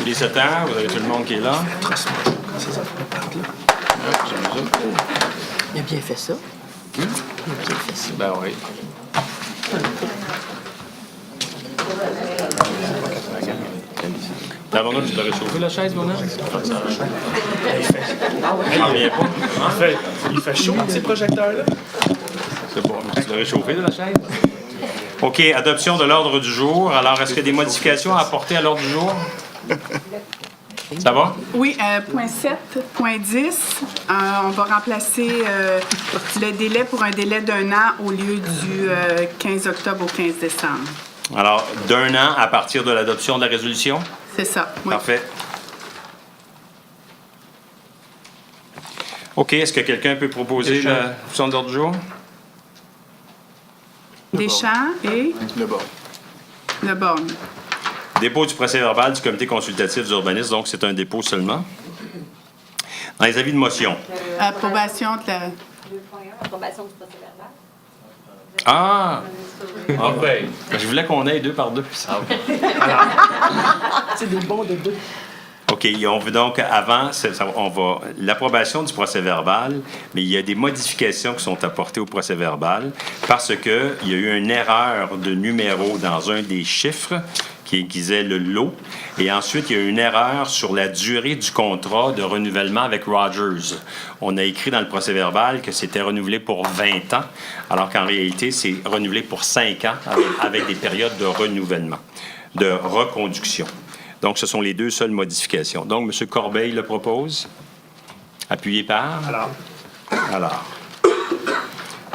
Les 7 ans, vous avez tout le monde qui est là. Quand ces affaires partent, là. Il a bien fait ça. Il a bien fait ça. Ben oui. D'abord, tu l'as réchauffé la chaise, Bernard? Il fait chaud, ces projecteurs-là. C'est bon. Tu l'as réchauffé, la chaise? OK, adoption de l'ordre du jour. Alors, est-ce qu'il y a des modifications à apporter à l'ordre du jour? Ça va? Oui, point 7, point 10, on va remplacer le délai pour un délai d'1 an au lieu du 15 octobre au 15 décembre. Alors, d'1 an à partir de l'adoption de la résolution? C'est ça, oui. Parfait. OK, est-ce que quelqu'un peut proposer la option d'ordre du jour? Deschamps et Le Borgne. Dépôt du procès-verbal du comité consultatif d'urbanisme, donc c'est un dépôt seulement. Dans les avis de motion. Approbation de la... 2.1, approbation du procès-verbal. Ah! Ben, je voulais qu'on ait 2 par 2. C'est des bons de deux. OK, on veut donc, avant, on va l'approbation du procès-verbal, mais il y a des modifications qui sont apportées au procès-verbal parce qu'il y a eu une erreur de numéro dans un des chiffres qui disait le lot. Et ensuite, il y a eu une erreur sur la durée du contrat de renouvellement avec Rogers. On a écrit dans le procès-verbal que c'était renouvelé pour 20 ans, alors qu'en réalité, c'est renouvelé pour 5 ans avec des périodes de renouvellement, de reconduction. Donc, ce sont les 2 seules modifications. Donc, M. Corbeil le propose. Appuyé par? Alors.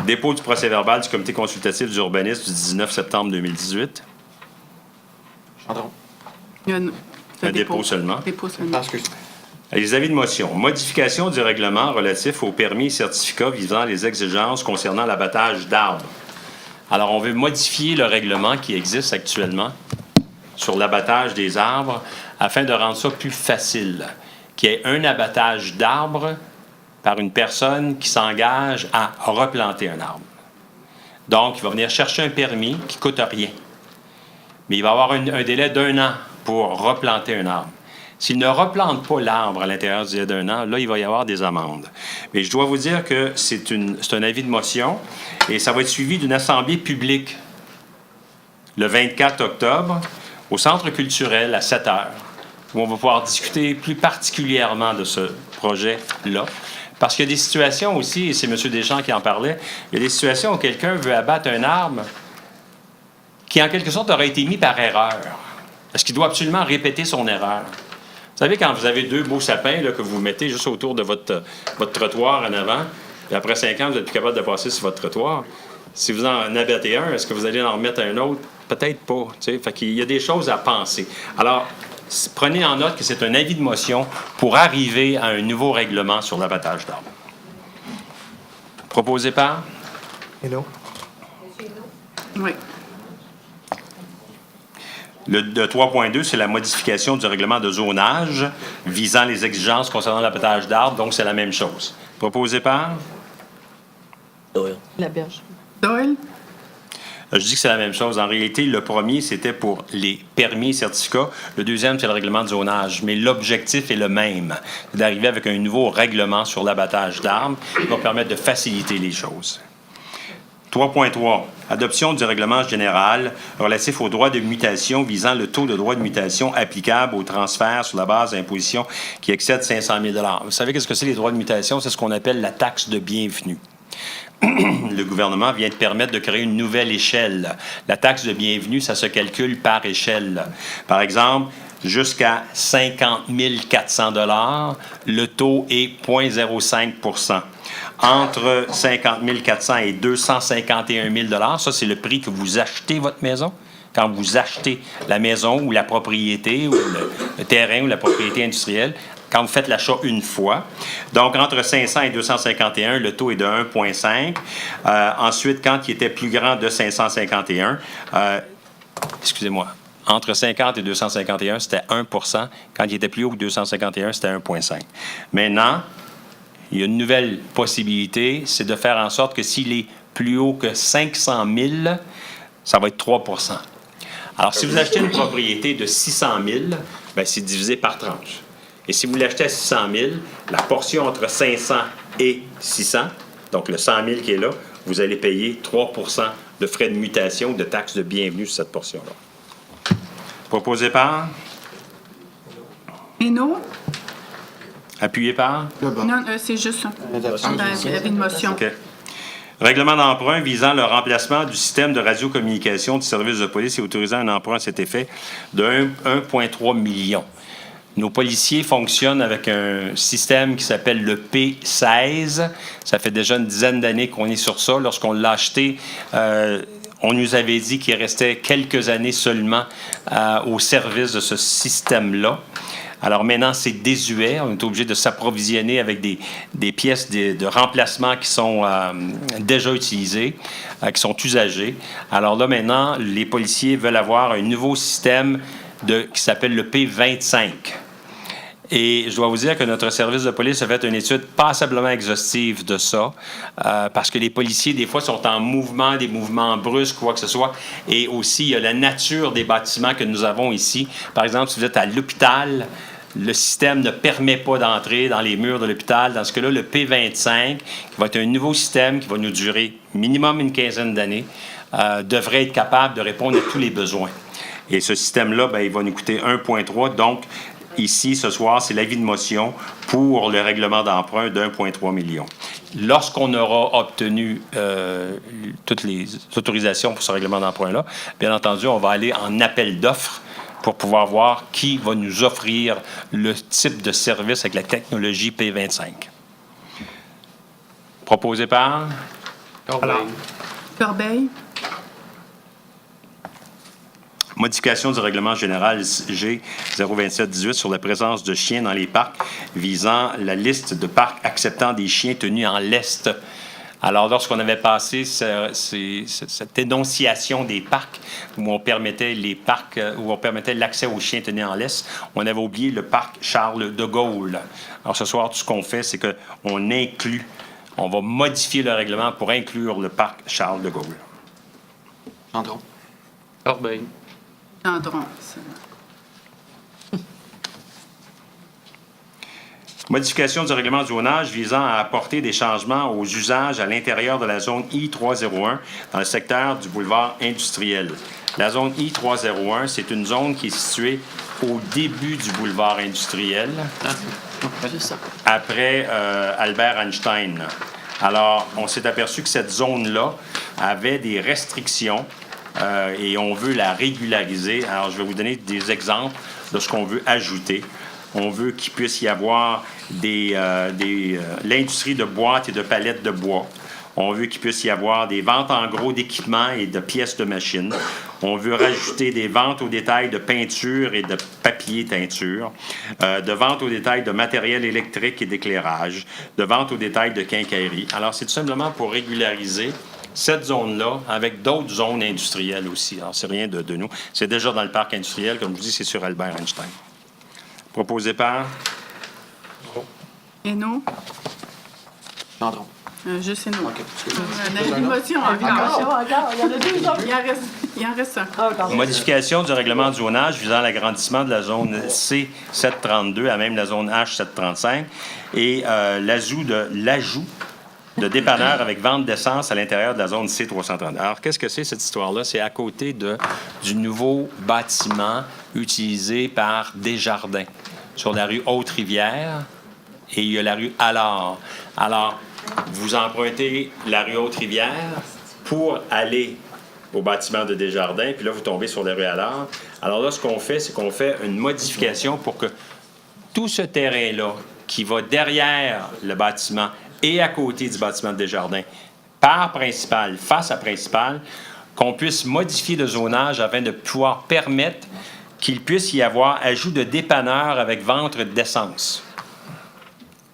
Dépôt du procès-verbal du comité consultatif d'urbanisme du 19 septembre 2018. Chandron. Il y a Un dépôt seulement. Dépôt seulement. Les avis de motion. Modification du règlement relatif aux permis et certificats visant les exigences concernant l'abattage d'arbres. Alors, on veut modifier le règlement qui existe actuellement sur l'abattage des arbres afin de rendre ça plus facile, qu'il y ait un abattage d'arbres par une personne qui s'engage à replanter un arbre. Donc, il va venir chercher un permis qui ne coûte rien, mais il va avoir un délai d'1 an pour replanter un arbre. S'il ne replante pas l'arbre à l'intérieur du délai d'1 an, là, il va y avoir des amendes. Mais je dois vous dire que c'est un avis de motion et ça va être suivi d'une assemblée publique le 24 octobre au Centre culturel à 7 heures, où on va pouvoir discuter plus particulièrement de ce projet-là. Parce qu'il y a des situations aussi, et c'est M. Deschamps qui en parlait, il y a des situations où quelqu'un veut abattre un arbre qui, en quelque sorte, aurait été mis par erreur. Parce qu'il doit absolument répéter son erreur. Vous savez, quand vous avez 2 beaux sapins là, que vous mettez juste autour de votre trottoir en avant, et après 5 ans, vous n'êtes plus capable de passer sur votre trottoir, si vous en abattez un, est-ce que vous allez en remettre un autre? Peut-être pas. Fait qu'il y a des choses à penser. Alors, prenez en note que c'est un avis de motion pour arriver à un nouveau règlement sur l'abattage d'arbres. Proposé par? Hello. Oui. Le 3.2, c'est la modification du règlement de zonage visant les exigences concernant l'abattage d'arbres, donc c'est la même chose. Proposé par? La berge. Doyle? Je dis que c'est la même chose. En réalité, le premier, c'était pour les permis et certificats. Le deuxième, c'est le règlement de zonage. Mais l'objectif est le même. C'est d'arriver avec un nouveau règlement sur l'abattage d'arbres qui va permettre de faciliter les choses. 3.3. Adoption du règlement général relatif aux droits de mutation visant le taux de droit de mutation applicable aux transferts sur la base d'imposition qui excède 500 000 $. Vous savez qu'est-ce que c'est les droits de mutation? C'est ce qu'on appelle la taxe de bienvenue. Le gouvernement vient de permettre de créer une nouvelle échelle. La taxe de bienvenue, ça se calcule par échelle. Par exemple, jusqu'à 50 400 $, le taux est 0,05 %. Entre 50 400 et 251 000 $, ça, c'est le prix que vous achetez votre maison. Quand vous achetez la maison ou la propriété ou le terrain ou la propriété industrielle, quand vous faites l'achat une fois. Donc, entre 500 et 251, le taux est de 1,5. Ensuite, quand il était plus grand de 551, entre 50 et 251, c'était 1 %. Quand il était plus haut que 251, c'était 1,5. Maintenant, il y a une nouvelle possibilité, c'est de faire en sorte que s'il est plus haut que 500 000, ça va être 3 %. Alors, si vous achetez une propriété de 600 000, bien, c'est divisé par tranche. Et si vous l'achetez à 600 000, la portion entre 500 et 600, donc le 100 000 qui est là, vous allez payer 3 de frais de mutation ou de taxes de bienvenue sur cette portion-là. Proposé par? Hainaut? Appuyé par? Non, c'est juste ça. Il y avait une motion. OK. Règlement d'emprunt visant le remplacement du système de radiocommunication du service de police et autorisant un emprunt à cet effet de 1,3 million. Nos policiers fonctionnent avec un système qui s'appelle le P16. Ça fait déjà une dizaine d'années qu'on est sur ça. Lorsqu'on l'a acheté, on nous avait dit qu'il restait quelques années seulement au service de ce système-là. Alors maintenant, c'est désuet. On est obligé de s'approvisionner avec des pièces de remplacement qui sont déjà utilisées, qui sont usagées. Alors là, maintenant, les policiers veulent avoir un nouveau système qui s'appelle le P25. Et je dois vous dire que notre service de police a fait une étude passablement exhaustive de ça, parce que les policiers, des fois, sont en mouvement, des mouvements brusques, quoi que ce soit. Et aussi, il y a la nature des bâtiments que nous avons ici. Par exemple, si vous êtes à l'hôpital, le système ne permet pas d'entrer dans les murs de l'hôpital. Dans ce cas-là, le P25, qui va être un nouveau système qui va nous durer minimum une quinzaine d'années, devrait être capable de répondre à tous les besoins. Et ce système-là, bien, il va nous coûter 1,3. Donc, ici, ce soir, c'est l'avis de motion pour le règlement d'emprunt de 1,3 million. Lorsqu'on aura obtenu toutes les autorisations pour ce règlement d'emprunt-là, bien entendu, on va aller en appel d'offres pour pouvoir voir qui va nous offrir le type de service avec la technologie P25. Proposé par? Corbeil? Modification du règlement général G 027-18 sur la présence de chiens dans les parcs visant la liste de parcs acceptant des chiens tenus en lest. Alors, lorsqu'on avait passé cette énonciation des parcs où on permettait l'accès aux chiens tenus en laisse, on avait oublié le parc Charles de Gaulle. Alors, ce soir, tout ce qu'on fait, c'est on va modifier le règlement pour inclure le parc Charles de Gaulle. Gendron. Corbeil. Gendron. Modification du règlement du zonage visant à apporter des changements aux usages à l'intérieur de la zone I-301 dans le secteur du boulevard industriel. La zone I-301, c'est une zone qui est située au début du boulevard industriel, après Albert Einstein. Alors, on s'est aperçu que cette zone-là avait des restrictions et on veut la régulariser. Alors, je vais vous donner des exemples de ce qu'on veut ajouter. On veut qu'il puisse y avoir l'industrie de boîtes et de palettes de bois. On veut qu'il puisse y avoir des ventes en gros d'équipements et de pièces de machines. On veut rajouter des ventes au détail de peinture et de papier teinture, de ventes au détail de matériel électrique et d'éclairage, de ventes au détail de quincaillerie. Alors, c'est tout simplement pour régulariser cette zone-là avec d'autres zones industrielles aussi. Alors, c'est rien de nous. C'est déjà dans le parc industriel. Comme je vous dis, c'est sur Albert Einstein. Proposé par? Hainaut? Gendron. Juste Hainaut. OK. On a une motion encore. Il en reste un. Modification du règlement du zonage visant l'agrandissement de la zone C732 à même la zone H735 et l'ajout de dépanneurs avec vente d'essence à l'intérieur de la zone C330. Alors, qu'est-ce que c'est cette histoire-là? C'est à côté du nouveau bâtiment utilisé par Desjardins sur la rue Haute-Rivière et il y a la rue Allard. Alors, vous empruntez la rue Haute-Rivière pour aller au bâtiment de Desjardins, puis là, vous tombez sur la rue Allard. Alors là, ce qu'on fait, c'est qu'on fait une modification pour que tout ce terrain-là qui va derrière le bâtiment et à côté du bâtiment de Desjardins, par principal, face à principal, qu'on puisse modifier le zonage afin de pouvoir permettre qu'il puisse y avoir ajout de dépanneurs avec vente d'essence.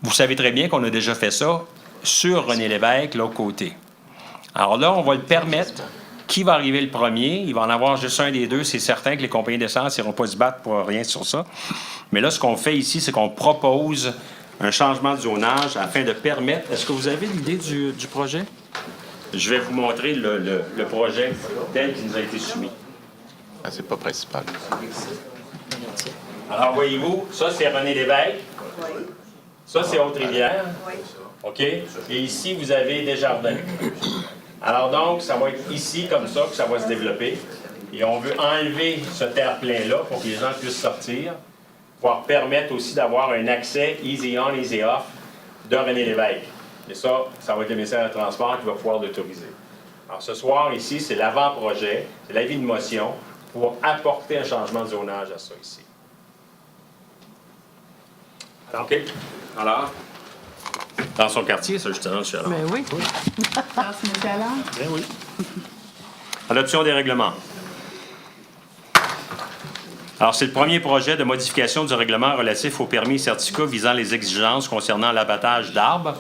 Vous savez très bien qu'on a déjà fait ça sur René Lévesque, l'autre côté. Alors là, on va le permettre. Qui va arriver le premier? Il va en avoir juste un des deux. C'est certain que les compagnies d'essence n'iront pas se battre pour rien sur ça. Mais là, ce qu'on fait ici, c'est qu'on propose un changement de zonage afin de permettre... Est-ce que vous avez l'idée du projet? Je vais vous montrer le projet tel qu'il nous a été soumis. Ah, c'est pas principal. Alors, voyez-vous, ça, c'est René Lévesque. Ça, c'est Haute-Rivière. OK? Et ici, vous avez Desjardins. Alors donc, ça va être ici, comme ça, que ça va se développer. Et on veut enlever ce terre-plein-là pour que les gens puissent sortir, pour permettre aussi d'avoir un accès easy on, easy off de René Lévesque. Et ça va être le ministère du Transport qui va pouvoir l'autoriser. Alors, ce soir, ici, c'est l'avant-projet, c'est l'avis de motion pour apporter un changement de zonage à ça ici. OK. Alors, dans son quartier, ça, justement, je suis alors. Ben oui. Merci, M. Allard. Bien oui. Adoption des règlements. Alors, c'est le premier projet de modification du règlement relatif aux permis et certificats visant les exigences concernant l'abattage d'arbres.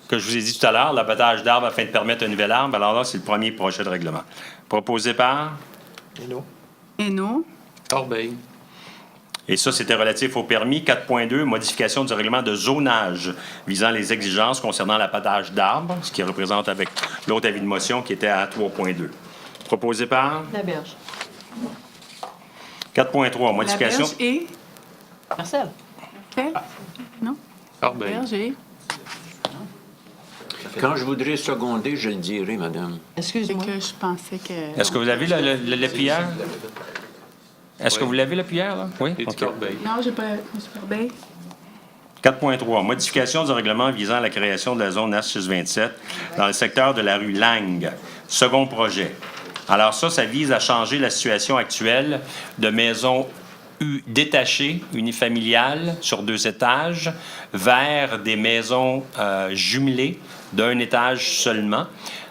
Que je vous ai dit tout à l'heure, l'abattage d'arbres afin de permettre un nouvel arbre. Alors là, c'est le premier projet de règlement. Proposé par? Hainaut. Corbeil. Et ça, c'était relatif au permis. 4.2, modification du règlement de zonage visant les exigences concernant l'abattage d'arbres, ce qui représente avec l'autre avis de motion qui était à 3.2. Proposé par? La berge. 4.3, modification. La berge et... Marcel. Fait? Non? Corbeil. Berge et... Quand je voudrais seconder, je le dirai, madame. C'est Excuse-moi. que je pensais que... Est-ce que vous avez le pilleur? Est-ce que vous l'avez, le pilleur, là? Oui? Et OK. Corbeil. Non, j'ai pas... Monsieur Corbeil. 4.3, modification du règlement visant à la création de la zone H627 dans le secteur de la rue Langue. Second projet. Alors ça vise à changer la situation actuelle de maisons détachées, unifamiliales, sur 2 étages, vers des maisons jumelées d'un étage seulement.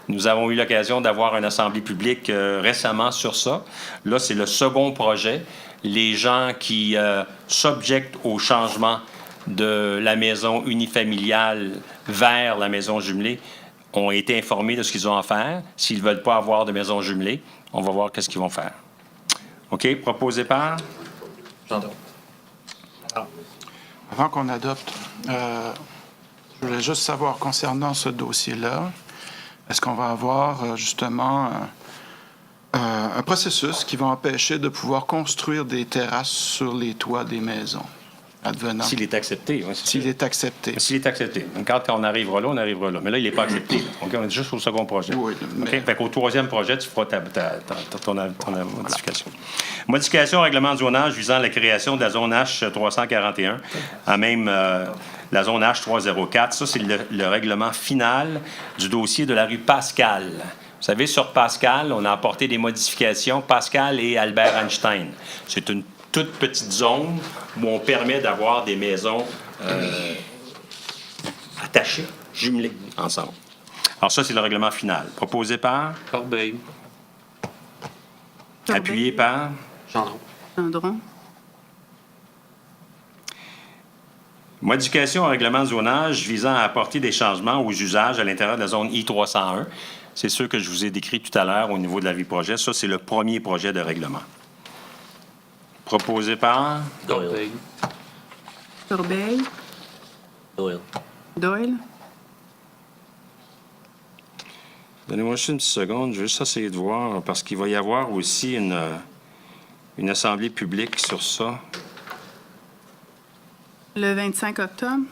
Nous avons eu l'occasion d'avoir une assemblée publique récemment sur ça. Là, c'est le second projet. Les gens qui s'objectent au changement de la maison unifamiliale vers la maison jumelée ont été informés de ce qu'ils ont à faire. S'ils ne veulent pas avoir de maison jumelée, on va voir qu'est-ce qu'ils vont faire. OK? Proposé par? Avant qu'on adopte, je voulais juste savoir concernant ce dossier-là, est-ce qu'on va avoir justement un processus qui va empêcher de pouvoir construire des terrasses sur les toits des maisons, advenant? S'il est accepté, oui. S'il est accepté. S'il est accepté. Quand on arrivera là, on arrivera là. Mais là, il n'est pas accepté. OK, on est juste au second projet. Oui, mais- OK? Fait qu'au troisième projet, tu feras ton modification. Modification au règlement de zonage visant la création de la zone H341 à même la zone H304. Ça, c'est le règlement final du dossier de la rue Pascal. Vous savez, sur Pascal, on a apporté des modifications. Pascal et Albert Einstein. C'est une toute petite zone où on permet d'avoir des maisons attachées, jumelées ensemble. Alors ça, c'est le règlement final. Proposé par, Corbeil. appuyé par, Gendron. Gendron. modification au règlement de zonage visant à apporter des changements aux usages à l'intérieur de la zone I-301. C'est ceux que je vous ai décrits tout à l'heure au niveau de l'avis projet. Ça, c'est le premier projet de règlement. Proposé par, Corbeil. Corbeil. Doyle. Doyle. donnez-moi juste une petite seconde, je vais juste essayer de voir, parce qu'il va y avoir aussi une assemblée publique sur ça. Le 25 octobre.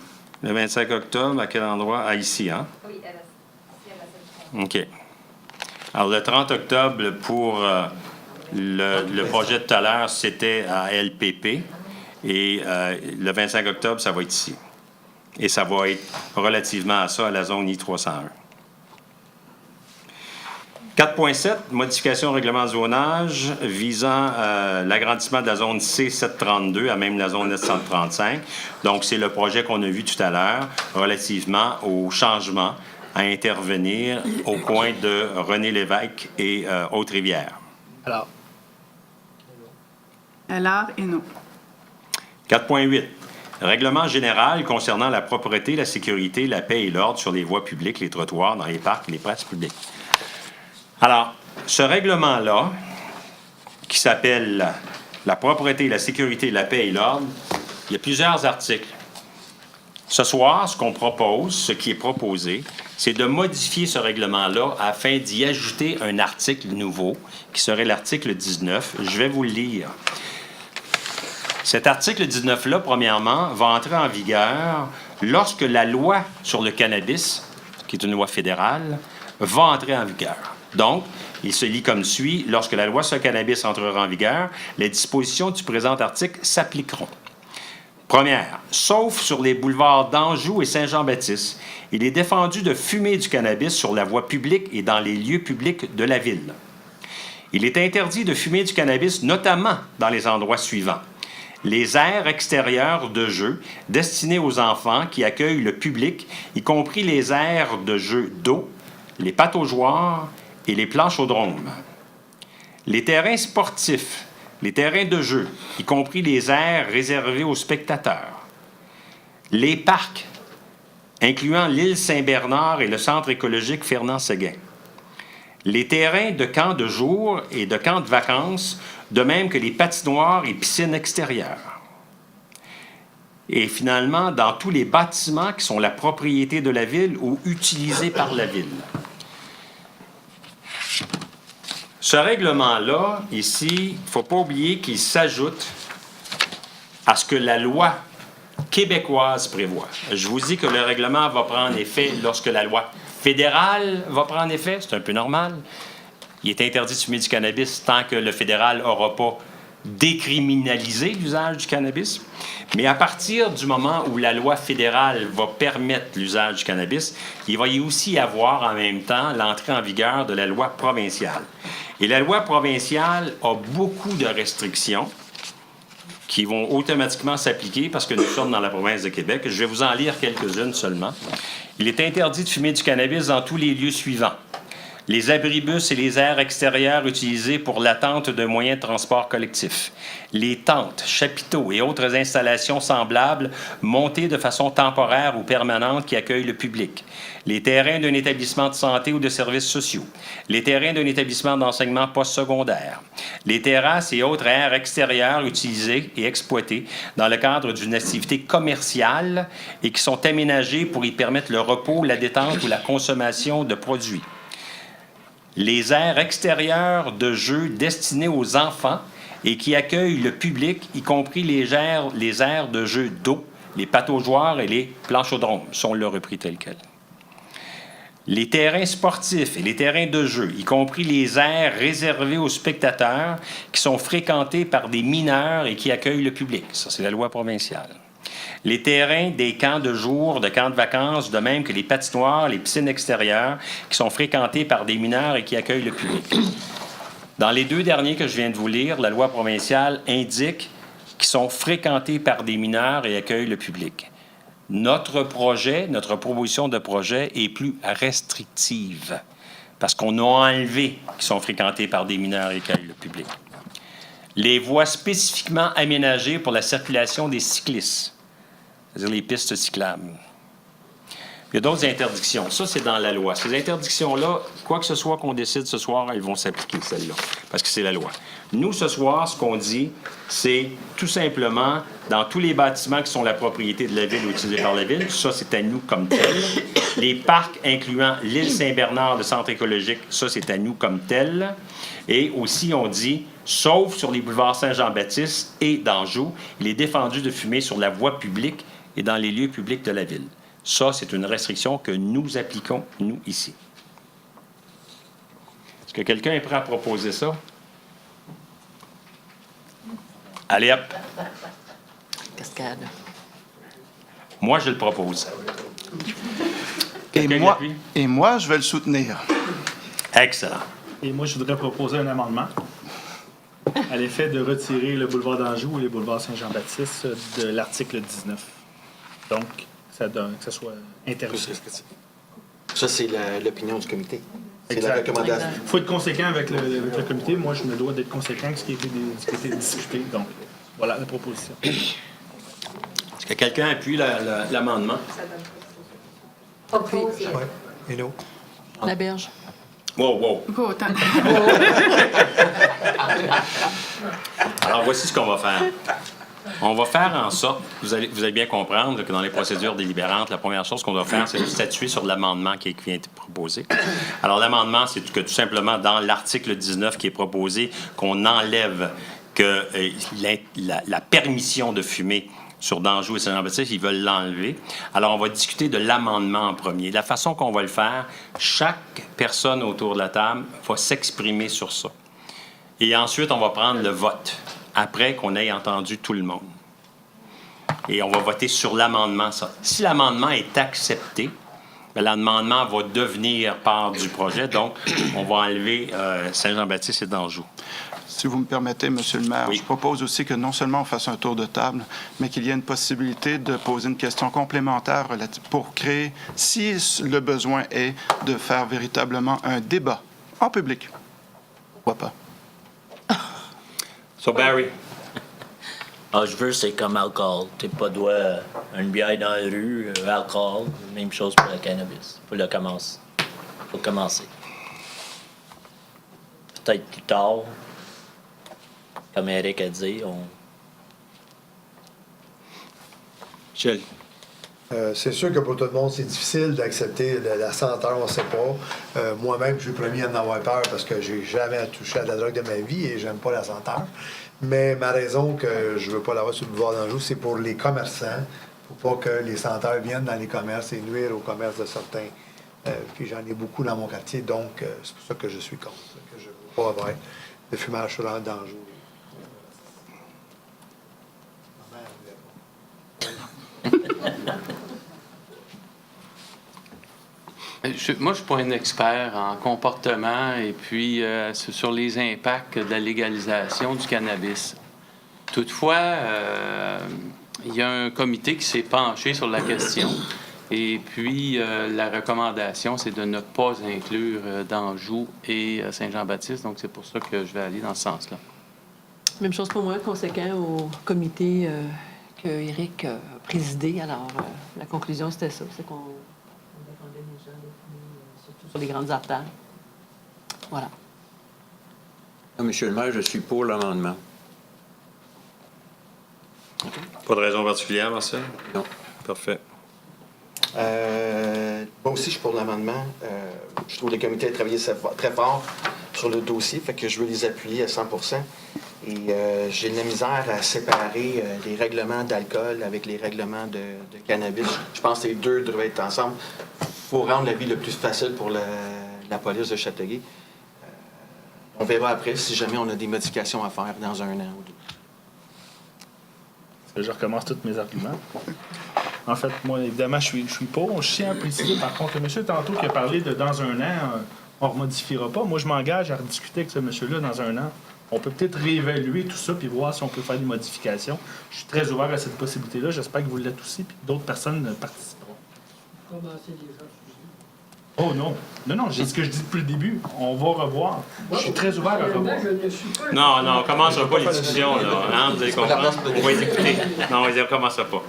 Le 25 octobre, à quel endroit? Ah, ici, hein? Oui, elle a... OK. Alors, le 30 octobre, pour le projet de tout à l'heure, c'était à LPP. Et le 25 octobre, ça va être ici. Et ça va être relativement à ça, à la zone I-301. 4.7, modification au règlement de zonage visant l'agrandissement de la zone C732 à même la zone 935. Donc, c'est le projet qu'on a vu tout à l'heure relativement au changement à intervenir au coin de René Lévesque et Haute-Rivière. Alors. Allard et non. 4.8, règlement général concernant la propreté, la sécurité, la paix et l'ordre sur les voies publiques, les trottoirs, dans les parcs et les places publiques. Alors, ce règlement-là, qui s'appelle la propreté, la sécurité, la paix et l'ordre, il y a plusieurs articles. Ce soir, ce qu'on propose, ce qui est proposé, c'est de modifier ce règlement-là afin d'y ajouter un article nouveau, qui serait l'article 19. Je vais vous le lire. Cet article 19-là, premièrement, va entrer en vigueur lorsque la loi sur le cannabis, qui est une loi fédérale, va entrer en vigueur. Donc, il se lit comme suit. Lorsque la loi sur le cannabis entrera en vigueur, les dispositions du présent article s'appliqueront. Première, sauf sur les boulevards d'Anjou et Saint-Jean-Baptiste, il est défendu de fumer du cannabis sur la voie publique et dans les lieux publics de la ville. Il est interdit de fumer du cannabis, notamment dans les endroits suivants. Les aires extérieures de jeu destinées aux enfants qui accueillent le public, y compris les aires de jeu d'eau, les pataugeoires et les planchodromes. Les terrains sportifs, les terrains de jeu, y compris les aires réservées aux spectateurs. Les parcs, incluant l'île Saint-Bernard et le centre écologique Fernand-Séguin. Les terrains de camps de jour et de camps de vacances, de même que les patinoires et piscines extérieures. Et finalement, dans tous les bâtiments qui sont la propriété de la ville ou utilisés par la ville. Ce règlement-là, ici, il ne faut pas oublier qu'il s'ajoute à ce que la loi québécoise prévoit. Je vous dis que le règlement va prendre effet lorsque la loi fédérale va prendre effet. C'est un peu normal. Il est interdit de fumer du cannabis tant que le fédéral n'aura pas décriminalisé l'usage du cannabis. Mais à partir du moment où la loi fédérale va permettre l'usage du cannabis, il va y aussi avoir en même temps l'entrée en vigueur de la loi provinciale. Et la loi provinciale a beaucoup de restrictions qui vont automatiquement s'appliquer parce que nous sommes dans la province de Québec. Je vais vous en lire quelques-unes seulement. Il est interdit de fumer du cannabis dans tous les lieux suivants. Les abribus et les aires extérieures utilisés pour l'attente de moyens de transport collectif. Les tentes, chapiteaux et autres installations semblables montées de façon temporaire ou permanente qui accueillent le public. Les terrains d'un établissement de santé ou de services sociaux. Les terrains d'un établissement d'enseignement postsecondaire. Les terrasses et autres aires extérieures utilisées et exploitées dans le cadre d'une activité commerciale et qui sont aménagées pour y permettre le repos, la détente ou la consommation de produits. Les aires extérieures de jeu destinées aux enfants et qui accueillent le public, y compris les aires de jeu d'eau, les pataugeoires et les planchodromes, sont le repris tel quel. Les terrains sportifs et les terrains de jeu, y compris les aires réservées aux spectateurs, qui sont fréquentés par des mineurs et qui accueillent le public. Ça, c'est la loi provinciale. Les terrains des camps de jour, de camps de vacances, de même que les patinoires, les piscines extérieures, qui sont fréquentées par des mineurs et qui accueillent le public. Dans les deux derniers que je viens de vous lire, la loi provinciale indique qu'ils sont fréquentés par des mineurs et accueillent le public. Notre projet, notre proposition de projet est plus restrictive parce qu'on a enlevé qu'ils sont fréquentés par des mineurs et accueillent le public. Les voies spécifiquement aménagées pour la circulation des cyclistes, c'est-à-dire les pistes cyclables. Il y a d'autres interdictions. Ça, c'est dans la loi. Ces interdictions-là, quoi que ce soit qu'on décide ce soir, elles vont s'appliquer, celles-là, parce que c'est la loi. Nous, ce soir, ce qu'on dit, c'est tout simplement, dans tous les bâtiments qui sont la propriété de la ville ou utilisés par la ville, ça, c'est à nous comme tel. Les parcs incluant l'île Saint-Bernard, le centre écologique, ça, c'est à nous comme tel. Et aussi, on dit, sauf sur les boulevards Saint-Jean-Baptiste et d'Anjou, il est défendu de fumer sur la voie publique et dans les lieux publics de la ville. Ça, c'est une restriction que nous appliquons, nous, ici. Est-ce que quelqu'un est prêt à proposer ça? Allez, hop. Cascade. Moi, je le propose. Et Quelqu'un moi, l'appuie? et moi, je vais le soutenir. Excellent. Et moi, je voudrais proposer un amendement à l'effet de retirer le boulevard d'Anjou et le boulevard Saint-Jean-Baptiste de l'article 19. Donc, que ça soit interdit. Ça, c'est l'opinion du comité. C'est Exact. la recommandation. Il faut être conséquent avec le comité. Moi, je me dois d'être conséquent avec ce qui a été discuté. Donc, voilà la proposition. Est-ce que quelqu'un appuie l'amendement? Propose. Ouais. Et non. La berge. Wow, wow. Pas autant. Alors, voici ce qu'on va faire. On va faire en sorte, vous allez bien comprendre que dans les procédures délibérantes, la première chose qu'on doit faire, c'est de statuer sur l'amendement qui vient de proposé. Alors, l'amendement, c'est que tout simplement, dans l'article 19 qui est proposé, qu'on enlève que la permission de fumer sur Danjou et Saint-Jean-Baptiste, ils veulent l'enlever. Alors, on va discuter de l'amendement en premier. La façon qu'on va le faire, chaque personne autour de la table va s'exprimer sur ça. Et ensuite, on va prendre le vote, après qu'on ait entendu tout le monde. Et on va voter sur l'amendement, ça. Si l'amendement est accepté, bien, l'amendement va devenir part du projet, donc on va enlever Saint-Jean-Baptiste et Danjou. Si vous me permettez, Monsieur le maire, Oui. je propose aussi que non seulement on fasse un tour de table, mais qu'il y ait une possibilité de poser une question complémentaire pour créer, si le besoin est, de faire véritablement un débat en public. Pourquoi pas? So, Barry. Ah, je veux, c'est comme alcool. T'es pas droit une bière dans la rue, alcool. Même chose pour le cannabis. Faut le commencer. Faut commencer. Peut-être plus tard, comme Eric a dit, Michel. C'est sûr que pour tout le monde, c'est difficile d'accepter la senteur, on ne sait pas. Moi-même, je suis le premier à en avoir peur parce que j'ai jamais touché à de la drogue de ma vie et j'aime pas la senteur. Mais ma raison que je veux pas l'avoir sur le boulevard d'Anjou, c'est pour les commerçants, pour pas que les senteurs viennent dans les commerces et nuire au commerce de certains. Puis j'en ai beaucoup dans mon quartier, donc c'est pour ça que je suis contre, que je ne veux pas avoir de fumage sur d'Anjou. Moi, je suis pas un expert en comportement et puis sur les impacts de la légalisation du cannabis. Toutefois, il y a un comité qui s'est penché sur la question et puis la recommandation, c'est de ne pas inclure Danjou et Saint-Jean-Baptiste. Donc, c'est pour ça que je vais aller dans ce sens-là. Même chose pour moi, conséquent au comité que Éric a présidé. Alors, la conclusion, c'était ça. C'est qu'on défendait les gens, surtout sur les grandes artères. Voilà. Monsieur le maire, je suis pour l'amendement. Pas de raison particulière, Marcel? Non. Parfait. Moi aussi, je suis pour l'amendement. Je trouve que les comités ont travaillé très fort sur le dossier, fait que je veux les appuyer à 100%. Et j'ai de la misère à séparer les règlements d'alcool avec les règlements de cannabis. Je pense que les deux devraient être ensemble. Il faut rendre la vie le plus facile pour la police de Châteauguay. On verra après si jamais on a des modifications à faire dans un an ou deux. Je recommence tous mes arguments. En fait, moi, évidemment, je suis pour. Je tiens à préciser, par contre, le monsieur tantôt qui a parlé de dans un an, on ne remodifiera pas. Moi, je m'engage à rediscuter avec ce monsieur-là dans un an. On peut peut-être réévaluer tout ça puis voir si on peut faire des modifications. Je suis très ouvert à cette possibilité-là. J'espère que vous l'êtes aussi puis que d'autres personnes participeront. Oh non. Non, j'ai ce que je dis depuis le début. On va revoir. Je suis très ouvert à revoir. Non, on ne commencera pas les discussions, là. Hein, vous allez comprendre. On va les écouter. Non, on ne commencera pas.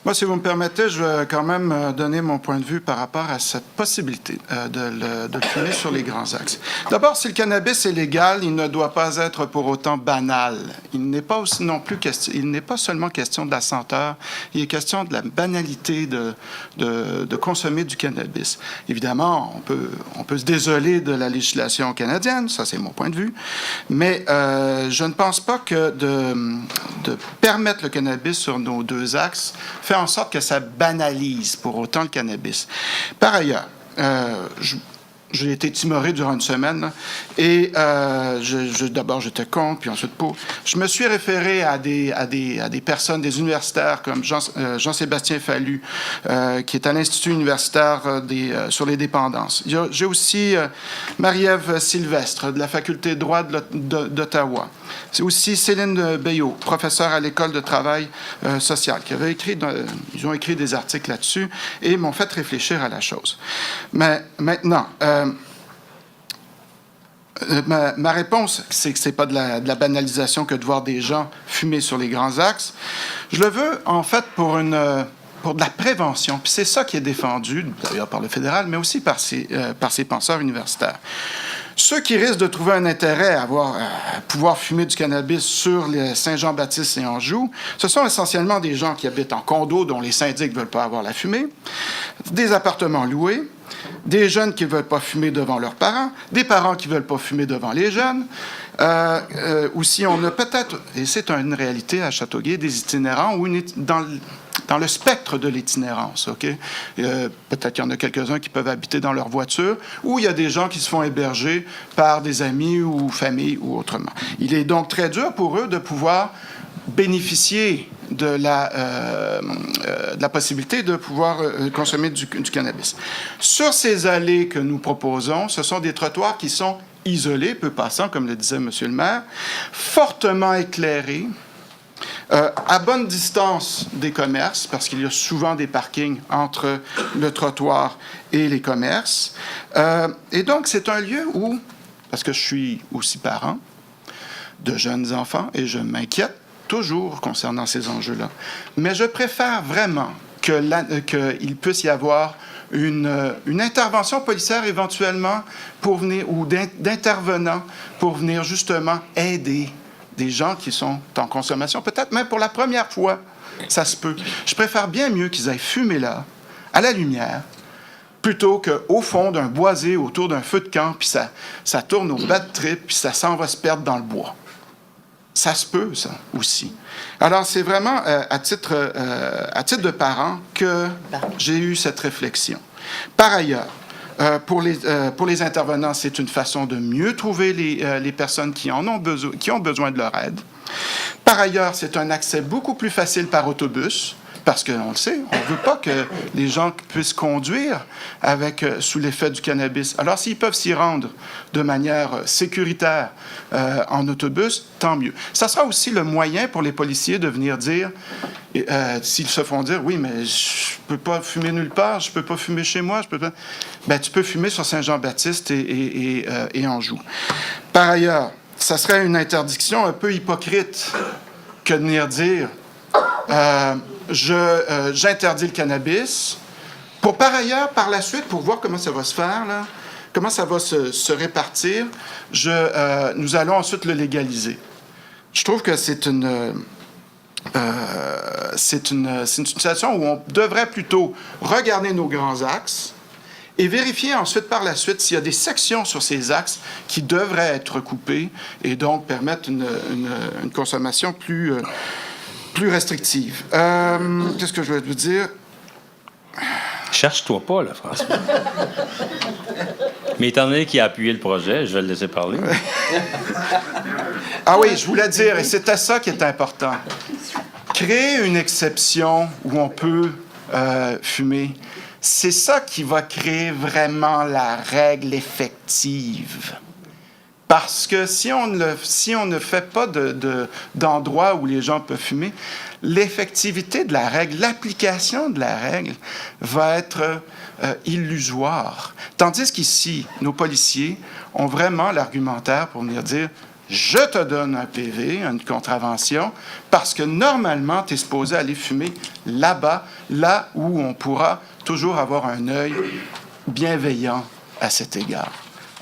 Moi, si vous me permettez, je vais quand même donner mon point de vue par rapport à cette possibilité de le fumer sur les grands axes. D'abord, si le cannabis est légal, il ne doit pas être pour autant banal. Il n'est pas aussi non plus il n'est pas seulement question de la senteur, il est question de la banalité de consommer du cannabis. Évidemment, on peut se désoler de la législation canadienne, ça c'est mon point de vue, mais je ne pense pas que de permettre le cannabis sur nos deux axes fait en sorte que ça banalise pour autant le cannabis. Par ailleurs, j'ai été timoré durant une semaine là, et d'abord j'étais contre, puis ensuite pour. Je me suis référé à des personnes, des universitaires comme Jean-Sébastien Fallu, qui est à l'Institut universitaire sur les dépendances. J'ai aussi Marie-Ève Sylvestre de la Faculté de droit d'Ottawa. C'est aussi Céline Bayot, professeure à l'École de travail social, qui avait ils ont écrit des articles là-dessus et m'ont fait réfléchir à la chose. Mais maintenant, ma réponse, c'est que ce n'est pas de la banalisation que de voir des gens fumer sur les grands axes. Je le veux, en fait, pour de la prévention. Puis c'est ça qui est défendu, d'ailleurs par le fédéral, mais aussi par ses penseurs universitaires. Ceux qui risquent de trouver un intérêt à pouvoir fumer du cannabis sur les Saint-Jean-Baptiste et Anjou, ce sont essentiellement des gens qui habitent en condo dont les syndics ne veulent pas avoir la fumée, des appartements loués, des jeunes qui ne veulent pas fumer devant leurs parents, des parents qui ne veulent pas fumer devant les jeunes. Aussi, on a peut-être, et c'est une réalité à Châteauguay, des itinérants ou dans le spectre de l'itinérance, OK? Peut-être qu'il y en a quelques-uns qui peuvent habiter dans leur voiture, ou il y a des gens qui se font héberger par des amis ou familles ou autrement. Il est donc très dur pour eux de pouvoir bénéficier de la possibilité de pouvoir consommer du cannabis. Sur ces allées que nous proposons, ce sont des trottoirs qui sont isolés, peu passants, comme le disait M. le maire, fortement éclairés, à bonne distance des commerces, parce qu'il y a souvent des parkings entre le trottoir et les commerces. Et donc, c'est un lieu où, parce que je suis aussi parent de jeunes enfants, et je m'inquiète toujours concernant ces enjeux-là, mais je préfère vraiment qu'il puisse y avoir une intervention policière éventuellement pour venir, ou d'intervenants pour venir justement aider des gens qui sont en consommation, peut-être même pour la première fois, ça se peut. Je préfère bien mieux qu'ils aillent fumer là, à la lumière, plutôt qu'au fond d'un boisé, autour d'un feu de camp, puis ça tourne au bad trip, puis ça s'en va se perdre dans le bois. Ça se peut, ça, aussi. Alors, c'est vraiment à titre de parent que j'ai eu cette réflexion. Par ailleurs, pour les intervenants, c'est une façon de mieux trouver les personnes qui ont besoin de leur aide. Par ailleurs, c'est un accès beaucoup plus facile par autobus, parce qu'on le sait, on ne veut pas que les gens puissent conduire sous l'effet du cannabis. Alors, s'ils peuvent s'y rendre de manière sécuritaire en autobus, tant mieux. Ça sera aussi le moyen pour les policiers de venir dire, s'ils se font dire, oui, mais je ne peux pas fumer nulle part, je ne peux pas fumer chez moi, je peux pas... Bien, tu peux fumer sur Saint-Jean-Baptiste et Anjou. Par ailleurs, ça serait une interdiction un peu hypocrite que de venir dire... j'interdis le cannabis. Pour par ailleurs, par la suite, pour voir comment ça va se faire, là, comment ça va se répartir, nous allons ensuite le légaliser. Je trouve que c'est une situation où on devrait plutôt regarder nos grands axes et vérifier ensuite, par la suite, s'il y a des sections sur ces axes qui devraient être coupées et donc permettre une consommation plus restrictive. Qu'est-ce que je vais vous dire? Cherche-toi pas, là, François. Mais étant donné qu'il a appuyé le projet, je vais le laisser parler. Ah oui, je voulais dire, et c'était ça qui est important. Créer une exception où on peut fumer, c'est ça qui va créer vraiment la règle effective. Parce que si on ne fait pas d'endroit où les gens peuvent fumer, l'effectivité de la règle, l'application de la règle va être illusoire. Tandis qu'ici, nos policiers ont vraiment l'argumentaire pour venir dire « Je te donne un PV, une contravention, parce que normalement, tu es supposé aller fumer là-bas, là où on pourra toujours avoir un œil bienveillant à cet égard. »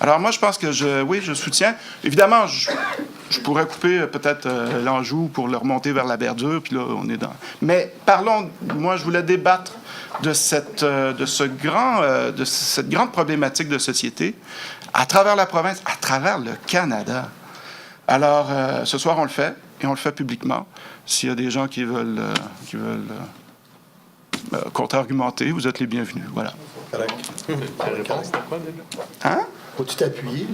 Alors moi, je pense que je soutiens. Évidemment, je pourrais couper peut-être l'Anjou pour le remonter vers la Verdure, puis là, on est dans... Mais parlons, moi, je voulais débattre de cette grande problématique de société à travers la province, à travers le Canada. Alors, ce soir, on le fait, et on le fait publiquement. S'il y a des gens qui veulent contre-argumenter, vous êtes les bienvenus. Voilà. Correct. Ta réponse, c'était quoi, déjà? Hein? Faut-tu t'appuyer?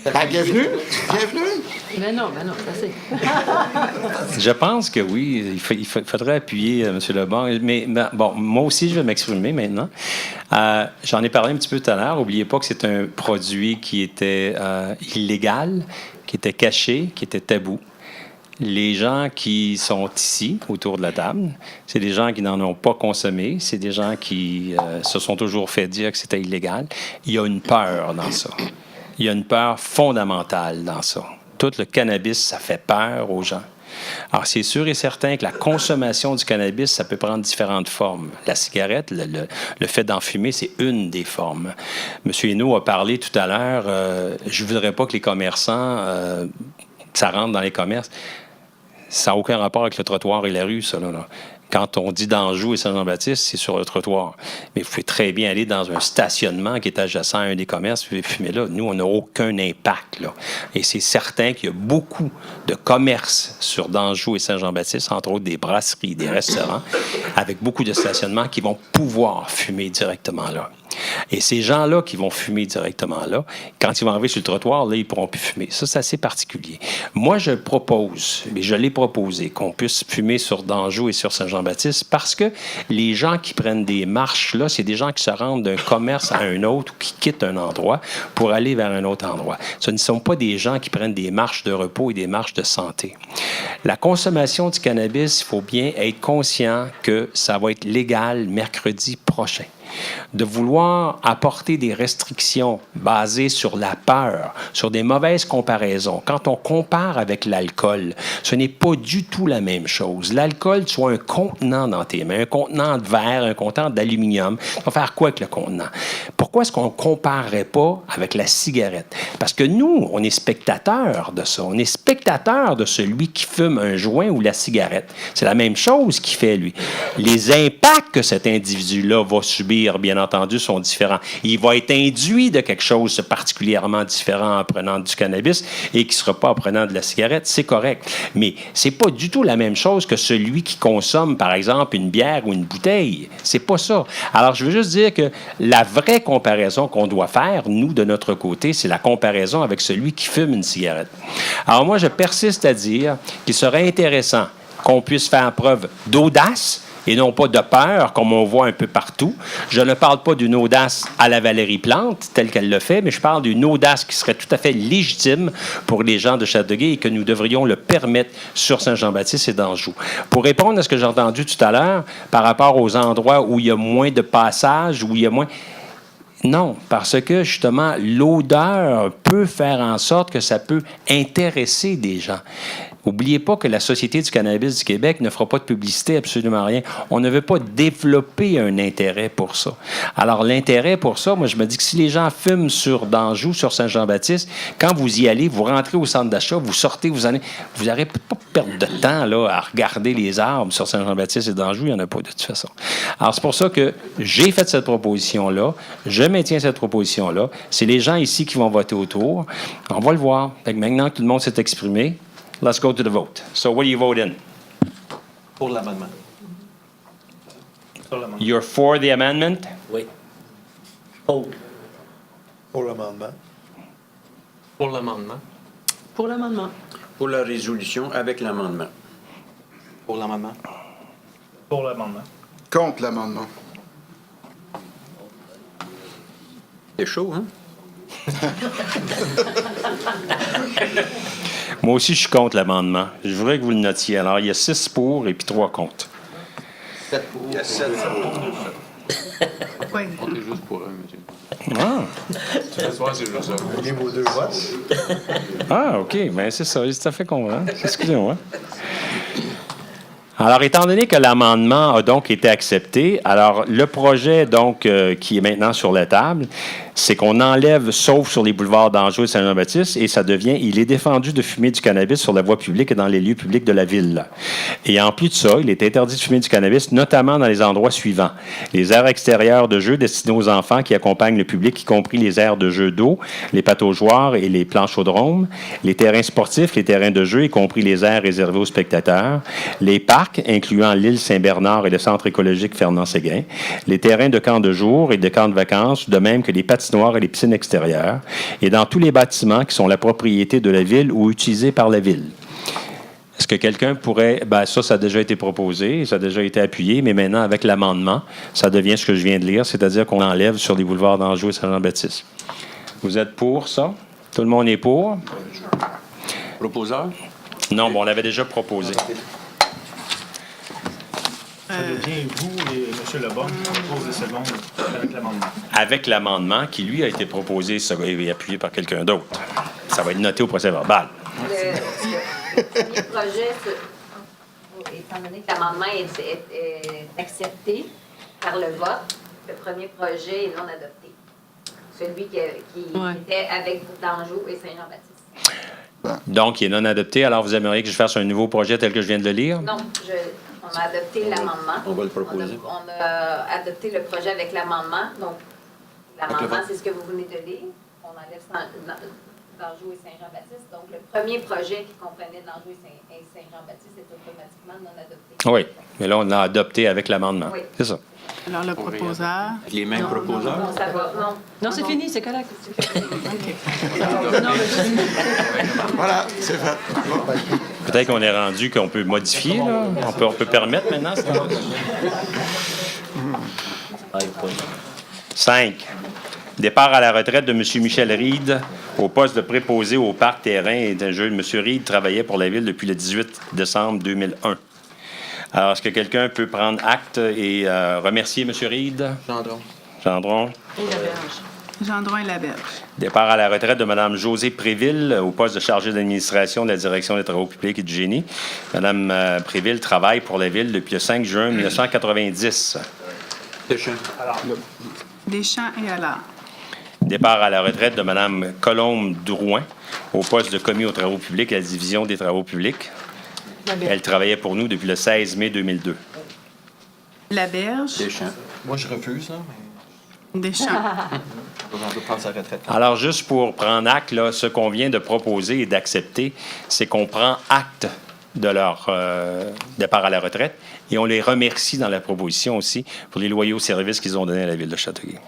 Ben, bienvenue! Bienvenue! Mais non, c'est Je pense que oui, il faudrait appuyer M. Lebon. Mais bon, moi aussi, je vais m'exprimer maintenant. J'en ai parlé un petit peu tout à l'heure. N'oubliez pas que c'est un produit qui était illégal, qui était caché, qui était tabou. Les gens qui sont ici, autour de la table, c'est des gens qui n'en ont pas consommé, c'est des gens qui se sont toujours fait dire que c'était illégal. Il y a une peur dans ça. Il y a une peur fondamentale dans ça. Tout le cannabis, ça fait peur aux gens. Alors, c'est sûr et certain que la consommation du cannabis, ça peut prendre différentes formes. La cigarette, le fait d'en fumer, c'est une des formes. M. Hainaut a parlé tout à l'heure, je ne voudrais pas que les commerçants, ça rentre dans les commerces. Ça n'a aucun rapport avec le trottoir et la rue, ça, là. Quand on dit d'Anjou et Saint-Jean-Baptiste, c'est sur le trottoir. Mais vous pouvez très bien aller dans un stationnement qui est adjacent à un des commerces et fumer là. Nous, on n'a aucun impact, là. Et c'est certain qu'il y a beaucoup de commerces sur d'Anjou et Saint-Jean-Baptiste, entre autres des brasseries, des restaurants, avec beaucoup de stationnements qui vont pouvoir fumer directement là. Et ces gens-là qui vont fumer directement là, quand ils vont arriver sur le trottoir, là, ils ne pourront plus fumer. Ça, c'est assez particulier. Moi, je propose, et je l'ai proposé, qu'on puisse fumer sur d'Anjou et sur Saint-Jean-Baptiste parce que les gens qui prennent des marches là, c'est des gens qui se rendent d'un commerce à un autre ou qui quittent un endroit pour aller vers un autre endroit. Ce ne sont pas des gens qui prennent des marches de repos et des marches de santé. La consommation du cannabis, il faut bien être conscient que ça va être légal mercredi prochain. De vouloir apporter des restrictions basées sur la peur, sur des mauvaises comparaisons. Quand on compare avec l'alcool, ce n'est pas du tout la même chose. L'alcool, tu as un contenant dans tes mains, un contenant de verre, un contenant d'aluminium. Tu vas faire quoi avec le contenant? Pourquoi est-ce qu'on ne comparerait pas avec la cigarette? Parce que nous, on est spectateurs de ça. On est spectateurs de celui qui fume un joint ou la cigarette. C'est la même chose qu'il fait, lui. Les impacts que cet individu-là va subir, bien entendu, sont différents. Il va être induit de quelque chose de particulièrement différent en prenant du cannabis et qui ne sera pas en prenant de la cigarette, c'est correct. Mais c'est pas du tout la même chose que celui qui consomme, par exemple, une bière ou une bouteille. C'est pas ça. Alors, je veux juste dire que la vraie comparaison qu'on doit faire, nous, de notre côté, c'est la comparaison avec celui qui fume une cigarette. Alors, moi, je persiste à dire qu'il serait intéressant qu'on puisse faire preuve d'audace et non pas de peur, comme on voit un peu partout. Je ne parle pas d'une audace à la Valérie Plante, telle qu'elle le fait, mais je parle d'une audace qui serait tout à fait légitime pour les gens de Châteauguay et que nous devrions le permettre sur Saint-Jean-Baptiste et d'Anjou. Pour répondre à ce que j'ai entendu tout à l'heure, par rapport aux endroits où il y a moins de passages, où il y a moins... Non, parce que, justement, l'odeur peut faire en sorte que ça peut intéresser des gens. N'oubliez pas que la Société du cannabis du Québec ne fera pas de publicité, absolument rien. On ne veut pas développer un intérêt pour ça. Alors, l'intérêt pour ça, moi, je me dis que si les gens fument sur d'Anjou, sur Saint-Jean-Baptiste, quand vous y allez, vous rentrez au centre d'achat, vous sortez, vous n'aurez pas perdre de temps là, à regarder les arbres sur Saint-Jean-Baptiste et d'Anjou. Il n'y en a pas de toute façon. Alors, c'est pour ça que j'ai fait cette proposition-là. Je maintiens cette proposition-là. C'est les gens ici qui vont voter autour. On va le voir. Fait que maintenant que tout le monde s'est exprimé, let's go to the vote. So what do you vote in? Pour l'amendement. You're for the amendment? Oui. Oh. Pour l'amendement. Pour l'amendement. Pour l'amendement. Pour la résolution avec l'amendement. Pour l'amendement. Pour l'amendement. Contre l'amendement. C'est chaud, hein? Moi aussi, je suis contre l'amendement. Je voudrais que vous le notiez. Alors, il y a 6 pour et puis 3 contre. 7 pour. Il y a 7 pour. Oui. On est juste pour un, monsieur. Ah, Les mots deux votes. ah OK. Bien, c'est ça. C'est tout à fait convaincant. Excusez-moi. Alors, étant donné que l'amendement a donc été accepté, alors le projet donc qui est maintenant sur la table, c'est qu'on enlève sauf sur les boulevards d'Anjou et Saint-Jean-Baptiste et ça devient, il est défendu de fumer du cannabis sur la voie publique et dans les lieux publics de la ville. Et en plus de ça, il est interdit de fumer du cannabis, notamment dans les endroits suivants. Les aires extérieures de jeu destinées aux enfants qui accompagnent le public, y compris les aires de jeu d'eau, les pataugeoires et les planchaudromes, les terrains sportifs, les terrains de jeu, y compris les aires réservées aux spectateurs, les parcs, incluant l'île Saint-Bernard et le centre écologique Fernand-Séguin, les terrains de camps de jour et de camps de vacances, de même que les patinoires et les piscines extérieures, et dans tous les bâtiments qui sont la propriété de la ville ou utilisés par la ville. Est-ce que quelqu'un pourrait... Bien, ça a déjà été proposé, ça a déjà été appuyé, mais maintenant, avec l'amendement, ça devient ce que je viens de lire, c'est-à-dire qu'on enlève sur les boulevards d'Anjou et Saint-Jean-Baptiste. Vous êtes pour ça? Tout le monde est pour? Proposeur? Non, bon, on l'avait déjà proposé. Ça devient vous et M. Lebon qui proposez ce secondes avec l'amendement. Avec l'amendement qui, lui, a été proposé et appuyé par quelqu'un d'autre. Ça va être noté au procès-verbal. premier projet, étant donné que l'amendement est accepté par le vote, le premier projet est non adopté. Celui qui était avec d'Anjou et Saint-Jean-Baptiste. Donc, il est non adopté. Alors, vous aimeriez que je fasse un nouveau projet tel que je viens de le lire? Non, on a adopté l'amendement. On va le proposer. On a adopté le projet avec l'amendement. Donc, l'amendement, c'est ce que vous venez de lire. On enlève d'Anjou et Saint-Jean-Baptiste. Donc, le premier projet qui comprenait d'Anjou et Saint-Jean-Baptiste est automatiquement non adopté. Oui, mais là, on l'a adopté avec l'amendement. Oui. C'est ça. Alors, le proposeur. Avec les mêmes proposeurs? Non, ça va. Non. Non, c'est fini, c'est correct. Voilà, c'est fait. Peut-être qu'on est rendu qu'on peut modifier, là. On peut permettre maintenant. 5. Départ à la retraite de M. Michel Reed au poste de préposé au parc terrain et d'un jeu. M. Reed travaillait pour la Ville depuis le 18 décembre 2001. Alors, est-ce que quelqu'un peut prendre acte et remercier M. Reed? Gendron. Gendron et Laberge. Départ à la retraite de Mme Josée Préville au poste de chargée d'administration de la Direction des travaux publics et du génie. Mme Préville travaille pour la Ville depuis le 5 juin 1990. Deschamps et Allard. Départ à la retraite de Mme Colombe Drouin au poste de commis aux travaux publics à la Division des travaux publics. Elle travaillait pour nous depuis le 16 mai 2002. Laberge. Deschamps. Moi, je refuse, là, mais Deschamps. on peut prendre sa retraite. Alors, juste pour prendre acte, là, ce qu'on vient de proposer et d'accepter, c'est qu'on prend acte de leur départ à la retraite et on les remercie dans la proposition aussi pour les loyaux services qu'ils ont donnés à la Ville de Châteauguay.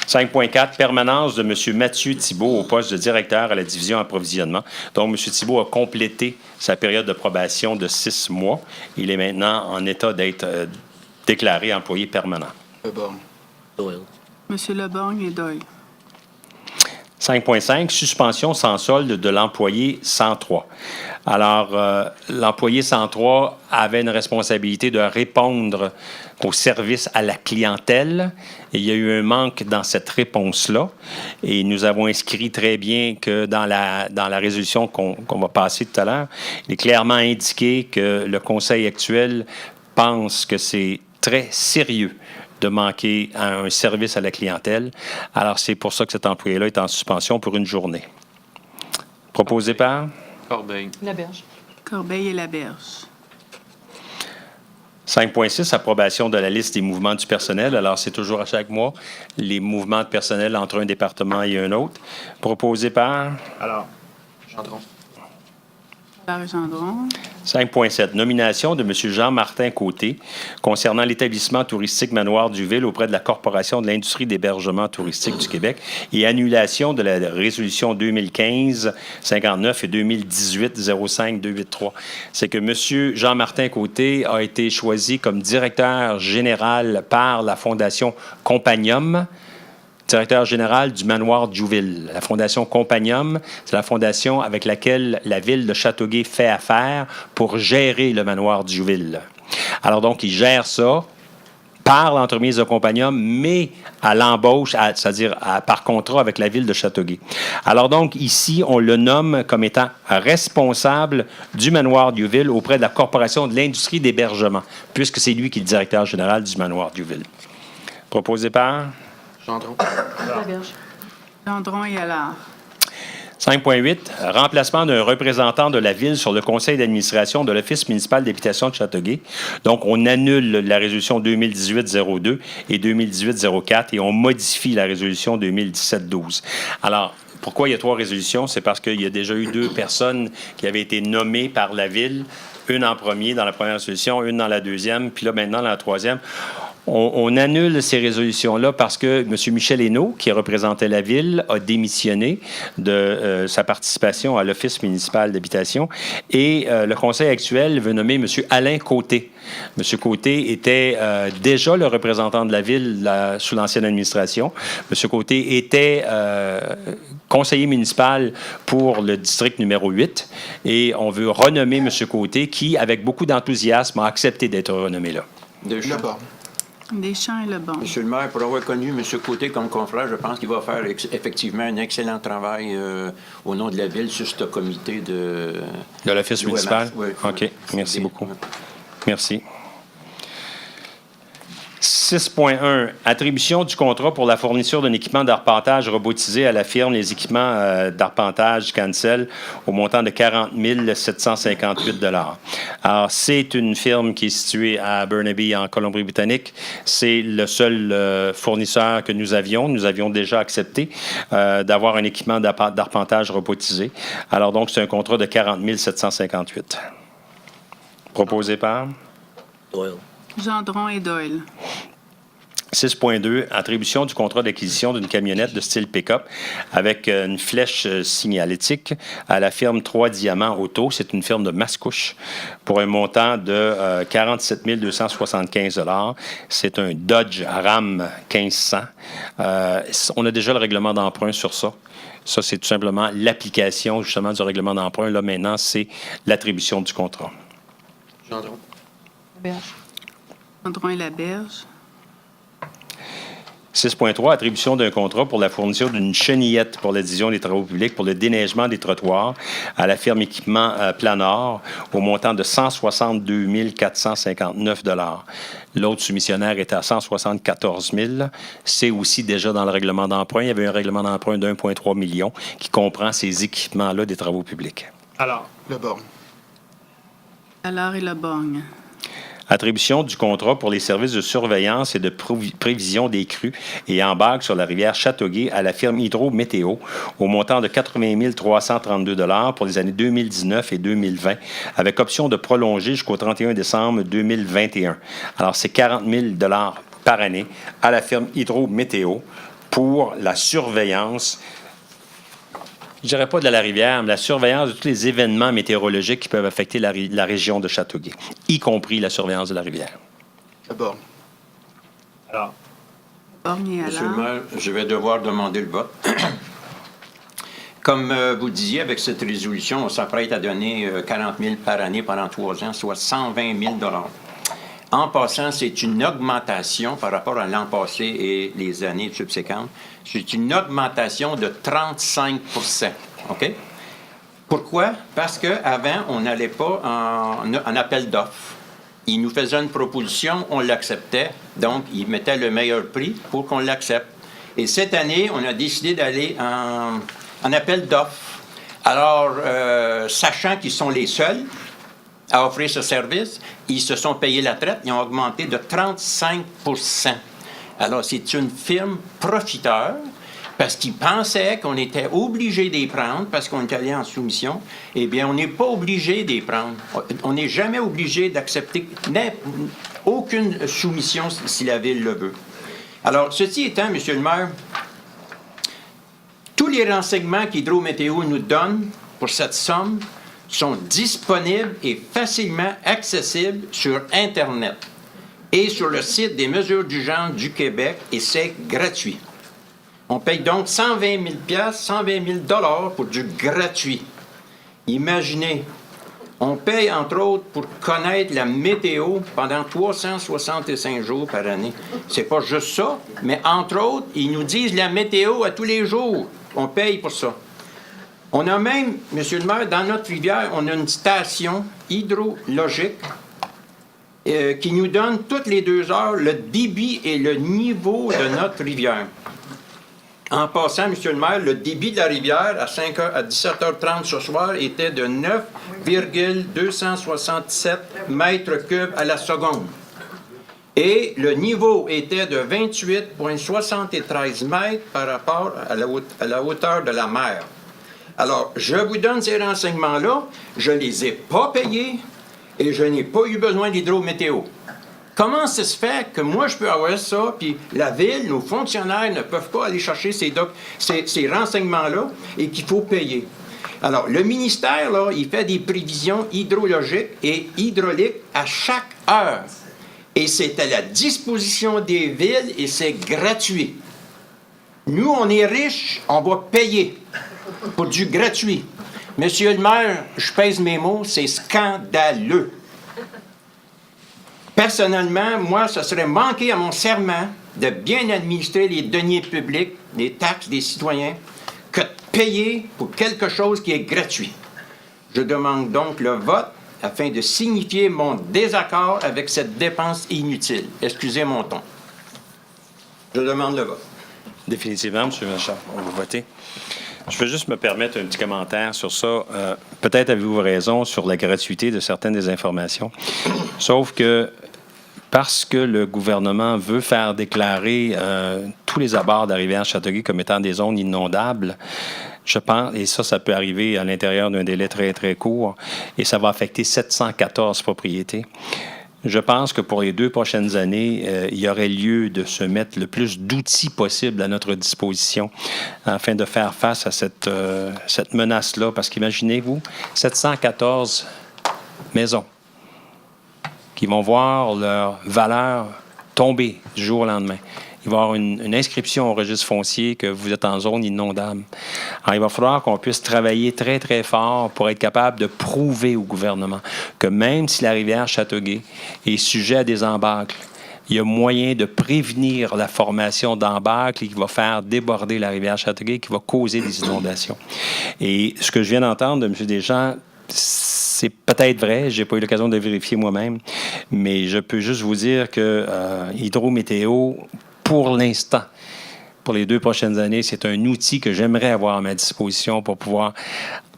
5.4, permanence de M. Mathieu Thibault au poste de directeur à la division approvisionnement. Donc, M. Thibault a complété sa période de probation de 6 mois. Il est maintenant en état d'être déclaré employé permanent. Doyle. Monsieur Leborgne et Doyle. 5.5, suspension sans solde de l'employé 103. Alors, l'employé 103 avait une responsabilité de répondre au service à la clientèle. Et il y a eu un manque dans cette réponse-là. Et nous avons inscrit très bien que dans la résolution qu'on va passer tout à l'heure, il est clairement indiqué que le Conseil actuel pense que c'est très sérieux de manquer à un service à la clientèle. Alors, c'est pour ça que cet employé-là est en suspension pour une journée. Proposé par? Corbeil. Laberge. Corbeil et Laberge. 5.6, approbation de la liste des mouvements du personnel. Alors, c'est toujours à chaque mois les mouvements de personnel entre un département et un autre. Proposé par? Alors, Gendron. Gendron. 5.7, nomination de M. Jean-Martin Côté concernant l'établissement touristique Manoir du Ville auprès de la Corporation de l'industrie d'hébergement touristique du Québec et annulation de la résolution 2015-59 et 2018-05-283. C'est que M. Jean-Martin Côté a été choisi comme directeur général par la Fondation Compagnium, directeur général du Manoir Diouville. La Fondation Compagnium, c'est la fondation avec laquelle la Ville de Châteauguay fait affaire pour gérer le Manoir Diouville. Alors donc, il gère ça par l'entremise de Compagnium, mais à l'embauche, c'est-à-dire par contrat avec la Ville de Châteauguay. Alors donc, ici, on le nomme comme étant responsable du Manoir Diouville auprès de la Corporation de l'industrie d'hébergement, puisque c'est lui qui est le directeur général du Manoir Diouville. Proposé par? Gendron. Laberge. Gendron et Allard. 5.8, remplacement d'un représentant de la Ville sur le conseil d'administration de l'Office municipal d'habitation de Châteauguay. Donc, on annule la résolution 2018-02 et 2018-04 et on modifie la résolution 2017-12. Alors, pourquoi il y a 3 résolutions? C'est parce qu'il y a déjà eu 2 personnes qui avaient été nommées par la Ville, une en premier dans la première résolution, une dans la deuxième, puis là, maintenant, dans la troisième. On annule ces résolutions-là parce que M. Michel Hainaut, qui représentait la Ville, a démissionné de sa participation à l'Office municipal d'habitation et le Conseil actuel veut nommer M. Alain Côté. M. Côté était déjà le représentant de la Ville sous l'ancienne administration. M. Côté était conseiller municipal pour le district numéro 8 et on veut renommer M. Côté qui, avec beaucoup d'enthousiasme, a accepté d'être renommé là. Deschamps. Deschamps et Lebon. Monsieur le maire, pour avoir connu M. Côté comme confrère, je pense qu'il va faire effectivement un excellent travail au nom de la ville sur ce comité de l'Office municipal? Oui. OK. Merci beaucoup. Merci. 6.1. Attribution du contrat pour la fourniture d'un équipement d'arpentage robotisé à la firme Les équipements d'arpentage Cancel au montant de 40 758 $. Alors, c'est une firme qui est située à Burnaby, en Colombie-Britannique. C'est le seul fournisseur que nous avions. Nous avions déjà accepté d'avoir un équipement d'arpentage robotisé. Alors, donc, c'est un contrat de 40 758 $. Proposé par? Doyle. Gendron et Doyle. 6.2, attribution du contrat d'acquisition d'une camionnette de style pick-up avec une flèche signalétique à la firme 3 Diamants Auto. C'est une firme de Mascouche pour un montant de 47 275 $. C'est un Dodge Ram 1500. On a déjà le règlement d'emprunt sur ça. Ça, c'est tout simplement l'application justement du règlement d'emprunt. Là, maintenant, c'est l'attribution du contrat. Gendron. Gendron et Laberge. 6.3, attribution d'un contrat pour la fourniture d'une chenillette pour l'adhésion des travaux publics pour le déneigement des trottoirs à la firme équipement Planor au montant de 162 459 $. L'autre soumissionnaire était à 174 000 $. C'est aussi déjà dans le règlement d'emprunt. Il y avait un règlement d'emprunt de 1,3 million qui comprend ces équipements-là des travaux publics. Alors, Le borne. Alors et Leborgne. Attribution du contrat pour les services de surveillance et de prévision des crues et embarques sur la rivière Châteauguay à la firme Hydro-Météo au montant de 80 332 $ pour les années 2019 et 2020, avec option de prolonger jusqu'au 31 décembre 2021. Alors, c'est 40 000 $ par année à la firme Hydro-Météo pour la surveillance, je dirais pas de la rivière, mais la surveillance de tous les événements météorologiques qui peuvent affecter la région de Châteauguay, y compris la surveillance de la rivière. Le borne. alors, Leborgne et Monsieur le Allard. maire, je vais devoir demander le vote. Comme vous disiez, avec cette résolution, on s'apprête à donner 40 000 par année pendant 3 ans, soit 120 000 $. En passant, c'est une augmentation par rapport à l'an passé et les années subséquentes. C'est une augmentation de 35 %. OK? Pourquoi? Parce qu'avant, on n'allait pas en appel d'offres. Ils nous faisaient une proposition, on l'acceptait, donc ils mettaient le meilleur prix pour qu'on l'accepte. Et cette année, on a décidé d'aller en appel d'offres. Alors, sachant qu'ils sont les seuls à offrir ce service, ils se sont payés la traite, ils ont augmenté de 35 %. Alors, c'est une firme profiteur parce qu'ils pensaient qu'on était obligé d'y prendre parce qu'on est allé en soumission. Eh bien, on n'est pas obligé d'y prendre. On n'est jamais obligé d'accepter aucune soumission si la Ville le veut. Alors, ceci étant, Monsieur le maire, tous les renseignements qu'Hydro-Météo nous donne pour cette somme sont disponibles et facilement accessibles sur Internet et sur le site des mesures d'urgence du Québec, et c'est gratuit. On paye donc 120 000 $ pour du gratuit. Imaginez, on paye entre autres pour connaître la météo pendant 365 jours par année. C'est pas juste ça, mais entre autres, ils nous disent la météo à tous les jours. On paye pour ça. On a même, Monsieur le maire, dans notre rivière, on a une station hydrologique qui nous donne toutes les 2 heures le débit et le niveau de notre rivière. En passant, Monsieur le maire, le débit de la rivière à 17h30 ce soir était de 9,267 mètres cubes à la seconde. Et le niveau était de 28,73 mètres par rapport à la hauteur de la mer. Alors, je vous donne ces renseignements-là, je ne les ai pas payés et je n'ai pas eu besoin d'hydrométéo. Comment ça se fait que moi, je peux avoir ça, puis la Ville, nos fonctionnaires ne peuvent pas aller chercher ces renseignements-là et qu'il faut payer? Alors, le ministère, là, il fait des prévisions hydrologiques et hydrauliques à chaque heure. Et c'est à la disposition des villes et c'est gratuit. Nous, on est riches, on va payer pour du gratuit. Monsieur le maire, je pèse mes mots, c'est scandaleux. Personnellement, moi, ce serait manquer à mon serment de bien administrer les deniers publics, les taxes des citoyens, que de payer pour quelque chose qui est gratuit. Je demande donc le vote afin de signifier mon désaccord avec cette dépense inutile. Excusez mon ton. Je demande le vote. Définitivement, M. Méchard, on va voter. Je veux juste me permettre un petit commentaire sur ça. Peut-être avez-vous raison sur la gratuité de certaines des informations. Sauf que parce que le gouvernement veut faire déclarer tous les abords de la rivière Châteauguay comme étant des zones inondables, je pense, et ça peut arriver à l'intérieur d'un délai très, très court, et ça va affecter 714 propriétés. Je pense que pour les 2 prochaines années, il y aurait lieu de se mettre le plus d'outils possible à notre disposition afin de faire face à cette menace-là. Parce qu'imaginez-vous, 714 maisons qui vont voir leur valeur tomber du jour au lendemain. Il va y avoir une inscription au registre foncier que vous êtes en zone inondable. Alors, il va falloir qu'on puisse travailler très, très fort pour être capable de prouver au gouvernement que même si la rivière Châteauguay est sujet à des embâcles, il y a moyen de prévenir la formation d'embâcles qui va faire déborder la rivière Châteauguay, qui va causer des inondations. Et ce que je viens d'entendre de M. Deschamps, c'est peut-être vrai, je n'ai pas eu l'occasion de vérifier moi-même, mais je peux juste vous dire que Hydro-Météo, pour l'instant, pour les 2 prochaines années, c'est un outil que j'aimerais avoir à ma disposition pour pouvoir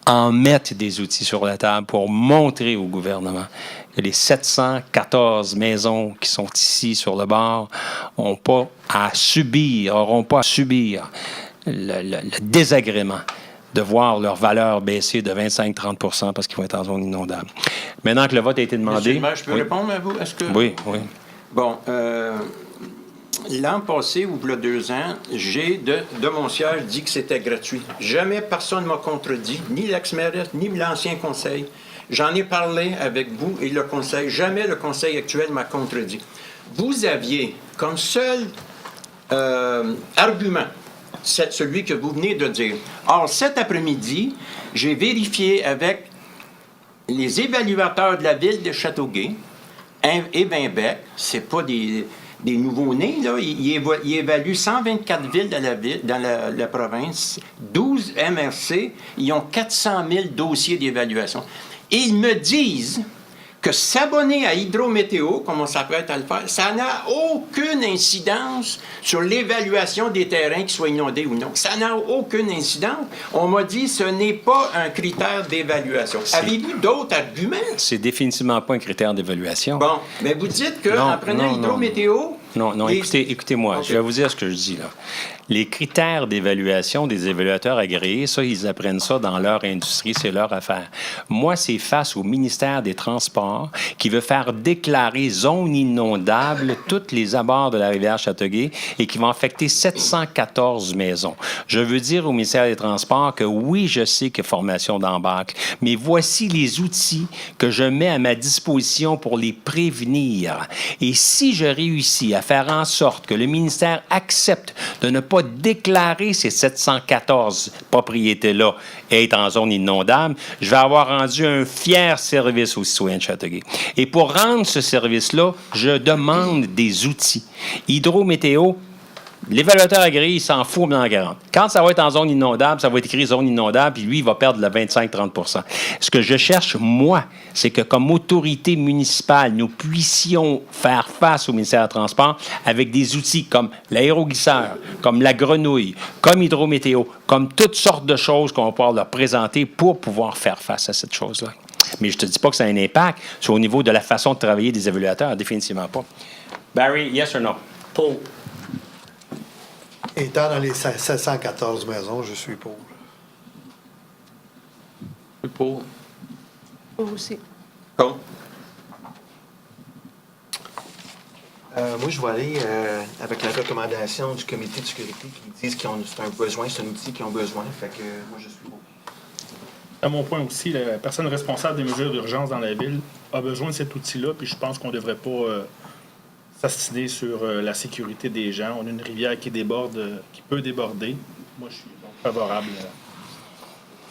en mettre des outils sur la table pour montrer au gouvernement que les 714 maisons qui sont ici sur le bord n'auront pas à subir le désagrément de voir leur valeur baisser de 25-30 parce qu'ils vont être en zone inondable. Maintenant que le vote a été demandé... Monsieur le maire, je peux répondre à vous? Est-ce que... Oui, oui. Bon, l'an passé, ou il y a 2 ans, j'ai, de mon siège, dit que c'était gratuit. Jamais personne ne m'a contredit, ni l'ex-mairesse, ni l'ancien conseil. J'en ai parlé avec vous et le conseil. Jamais le conseil actuel m'a contredit. Vous aviez comme seul argument celui que vous venez de dire. Or, cet après-midi, j'ai vérifié avec les évaluateurs de la ville de Châteauguay et Vinbec, c'est pas des nouveaux-nés, là. Ils évaluent 124 villes dans la province, 12 MRC, ils ont 400 000 dossiers d'évaluation. Et ils me disent que s'abonner à Hydro-Météo, comme on s'apprête à le faire, ça n'a aucune incidence sur l'évaluation des terrains qui soient inondés ou non. Ça n'a aucune incidence. On m'a dit que ce n'est pas un critère d'évaluation. Avez-vous d'autres arguments? C'est définitivement pas un critère d'évaluation. Bon, mais vous dites qu'en prenant Hydro-Météo... Non, écoutez-moi, okay. Je vais vous dire ce que je dis là. Les critères d'évaluation des évaluateurs agréés, ça, ils apprennent ça dans leur industrie, c'est leur affaire. Moi, c'est face au ministère des Transports qui veut faire déclarer zone inondable toutes les abords de la rivière Châteauguay et qui va affecter 714 maisons. Je veux dire au ministère des Transports que oui, je sais que formation d'embâcle, mais voici les outils que je mets à ma disposition pour les prévenir. Et si je réussis à faire en sorte que le ministère accepte de ne pas déclarer ces 714 propriétés-là être en zone inondable, je vais avoir rendu un fier service aux citoyens de Châteauguay. Et pour rendre ce service-là, je demande des outils. Hydro-Météo, l'évaluateur agréé, il s'en fout dans la 40. Quand ça va être en zone inondable, ça va être écrit zone inondable, puis lui, il va perdre le 25-30 Ce que je cherche, moi, c'est que comme autorité municipale, nous puissions faire face au ministère des Transports avec des outils comme l'aéroglisseur, comme la grenouille, comme Hydro-Météo, comme toutes sortes de choses qu'on va pouvoir leur présenter pour pouvoir faire face à cette chose-là. Mais je te dis pas que ça a un impact sur au niveau de la façon de travailler des évaluateurs, définitivement pas. Barry, yes or no? Pour. Étant dans les 714 maisons, je suis pour. Pour. Moi aussi. Bon. Moi, je vais aller avec la recommandation du comité de sécurité qui disent que c'est un besoin, c'est un outil qu'ils ont besoin. Fait que moi, je suis pour. À mon point aussi, la personne responsable des mesures d'urgence dans la ville a besoin de cet outil-là, puis je pense qu'on ne devrait pas s'astiner sur la sécurité des gens. On a une rivière qui déborde, qui peut déborder. Moi, je suis donc favorable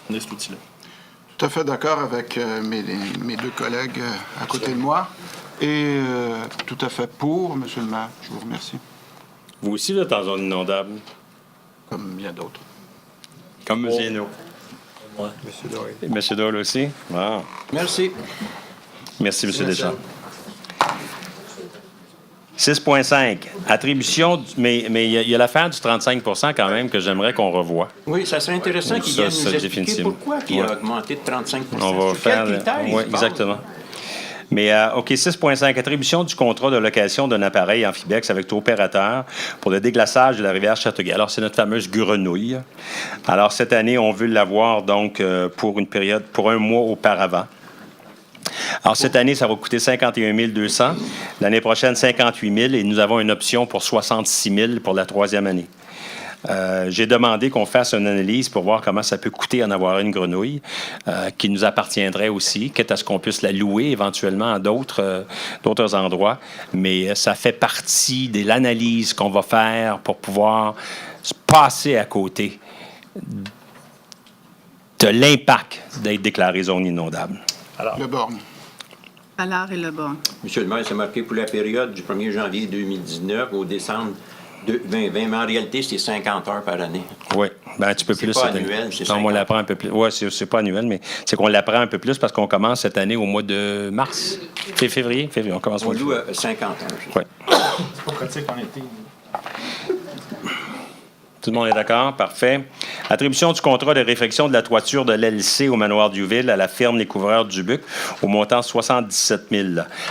à cet outil-là. Tout à fait d'accord avec mes 2 collègues à côté de moi. Et tout à fait pour, M. le maire. Je vous remercie. Vous aussi, vous êtes en zone inondable, Comme bien d'autres. comme M. Hainaut. Ouais. M. Doyle. Et M. Doyle aussi? Bon. Merci. Merci, M. Deschamps. 6,5. Attribution, mais il y a l'affaire du 35 quand même que j'aimerais qu'on revoie. Oui, ça serait intéressant Ça, qu'il vienne ça, nous expliquer définitivement. pourquoi il a Ouais. augmenté de 35 On va Sur faire. quels critères il Oui, se base? exactement. Mais, OK, 6,5. Attribution du contrat de location d'un appareil Amphibex avec opérateur pour le déglaçage de la rivière Châteauguay. Alors, c'est notre fameuse grenouille. Alors, cette année, on veut l'avoir, donc, pour une période, pour un mois auparavant. Alors, cette année, ça va coûter 51 200. L'année prochaine, 58 000. Et nous avons une option pour 66 000 pour la troisième année. J'ai demandé qu'on fasse une analyse pour voir comment ça peut coûter en avoir une grenouille qui nous appartiendrait aussi, quitte à ce qu'on puisse la louer éventuellement à d'autres endroits. Mais ça fait partie de l'analyse qu'on va faire pour pouvoir se passer à côté de l'impact d'être déclaré zone inondable. Le borgne. Allard et Le Borgne. Monsieur le maire, c'est marqué pour la période du 1er janvier 2019 au décembre 2020, mais en réalité, c'est 50 heures par année. Oui, ben un petit peu C'est plus. pas cette année. annuel, c'est Non, on 50. l'apprend un peu plus. Oui, c'est pas annuel, mais c'est qu'on l'apprend un peu plus parce qu'on commence cette année au mois de mars. Février, on commence au On mois de loue février. à 50 heures. Ouais. C'est pas pratique en été. Tout le monde est d'accord? Parfait. Attribution du contrat de réfection de la toiture de l'LC au manoir d'Youville à la firme Les Couvreurs du Buc au montant 77 000.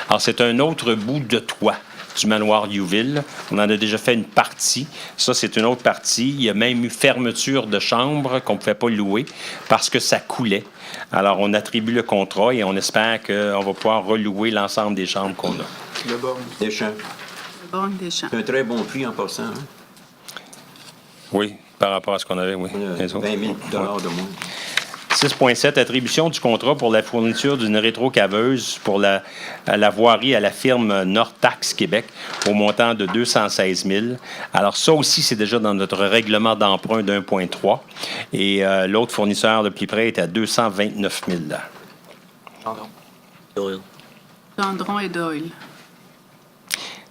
Alors, c'est un autre bout de toit du manoir Youville. On en a déjà fait une partie. Ça, c'est une autre partie. Il y a même eu fermeture de chambre qu'on ne pouvait pas louer parce que ça coulait. Alors, on attribue le contrat et on espère qu'on va pouvoir relouer l'ensemble des chambres qu'on a. Le borgne. Deschamps. Le Borgne des Champs. C'est un très bon prix en passant. Hein? Oui, par rapport à ce qu'on avait, oui. Les autres. 20 000 de moins. 6,7, attribution du contrat pour la fourniture d'une rétrocaveuse pour la voirie à la firme Nortax Québec au montant de 216 000. Alors, ça aussi, c'est déjà dans notre règlement d'emprunt de 1,3. Et l'autre fournisseur de plus près est à 229 000. Doyle. Gendron et Doyle.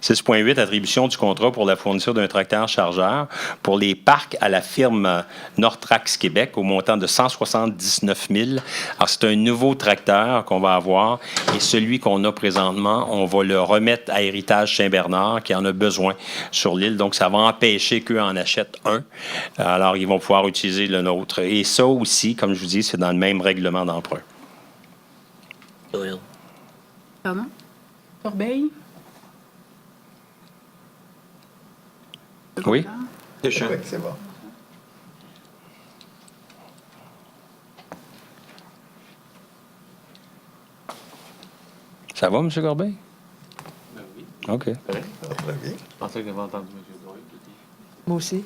6,8, attribution du contrat pour la fourniture d'un tracteur chargeur pour les parcs à la firme Nortrax Québec au montant de 179 000. Alors, c'est un nouveau tracteur qu'on va avoir et celui qu'on a présentement, on va le remettre à Héritage Saint-Bernard qui en a besoin sur l'île. Donc, ça va empêcher qu'eux en achètent un. Alors, ils vont pouvoir utiliser le nôtre. Et ça aussi, comme je vous dis, c'est dans le même règlement d'emprunt. Doyle. Pardon? Corbeil? Oui? Deschamps. Oui, c'est bon. Ça va, M. Corbeil? Ben oui. OK. Très bien. Je pensais que j'avais entendu M. Doyle. Moi aussi.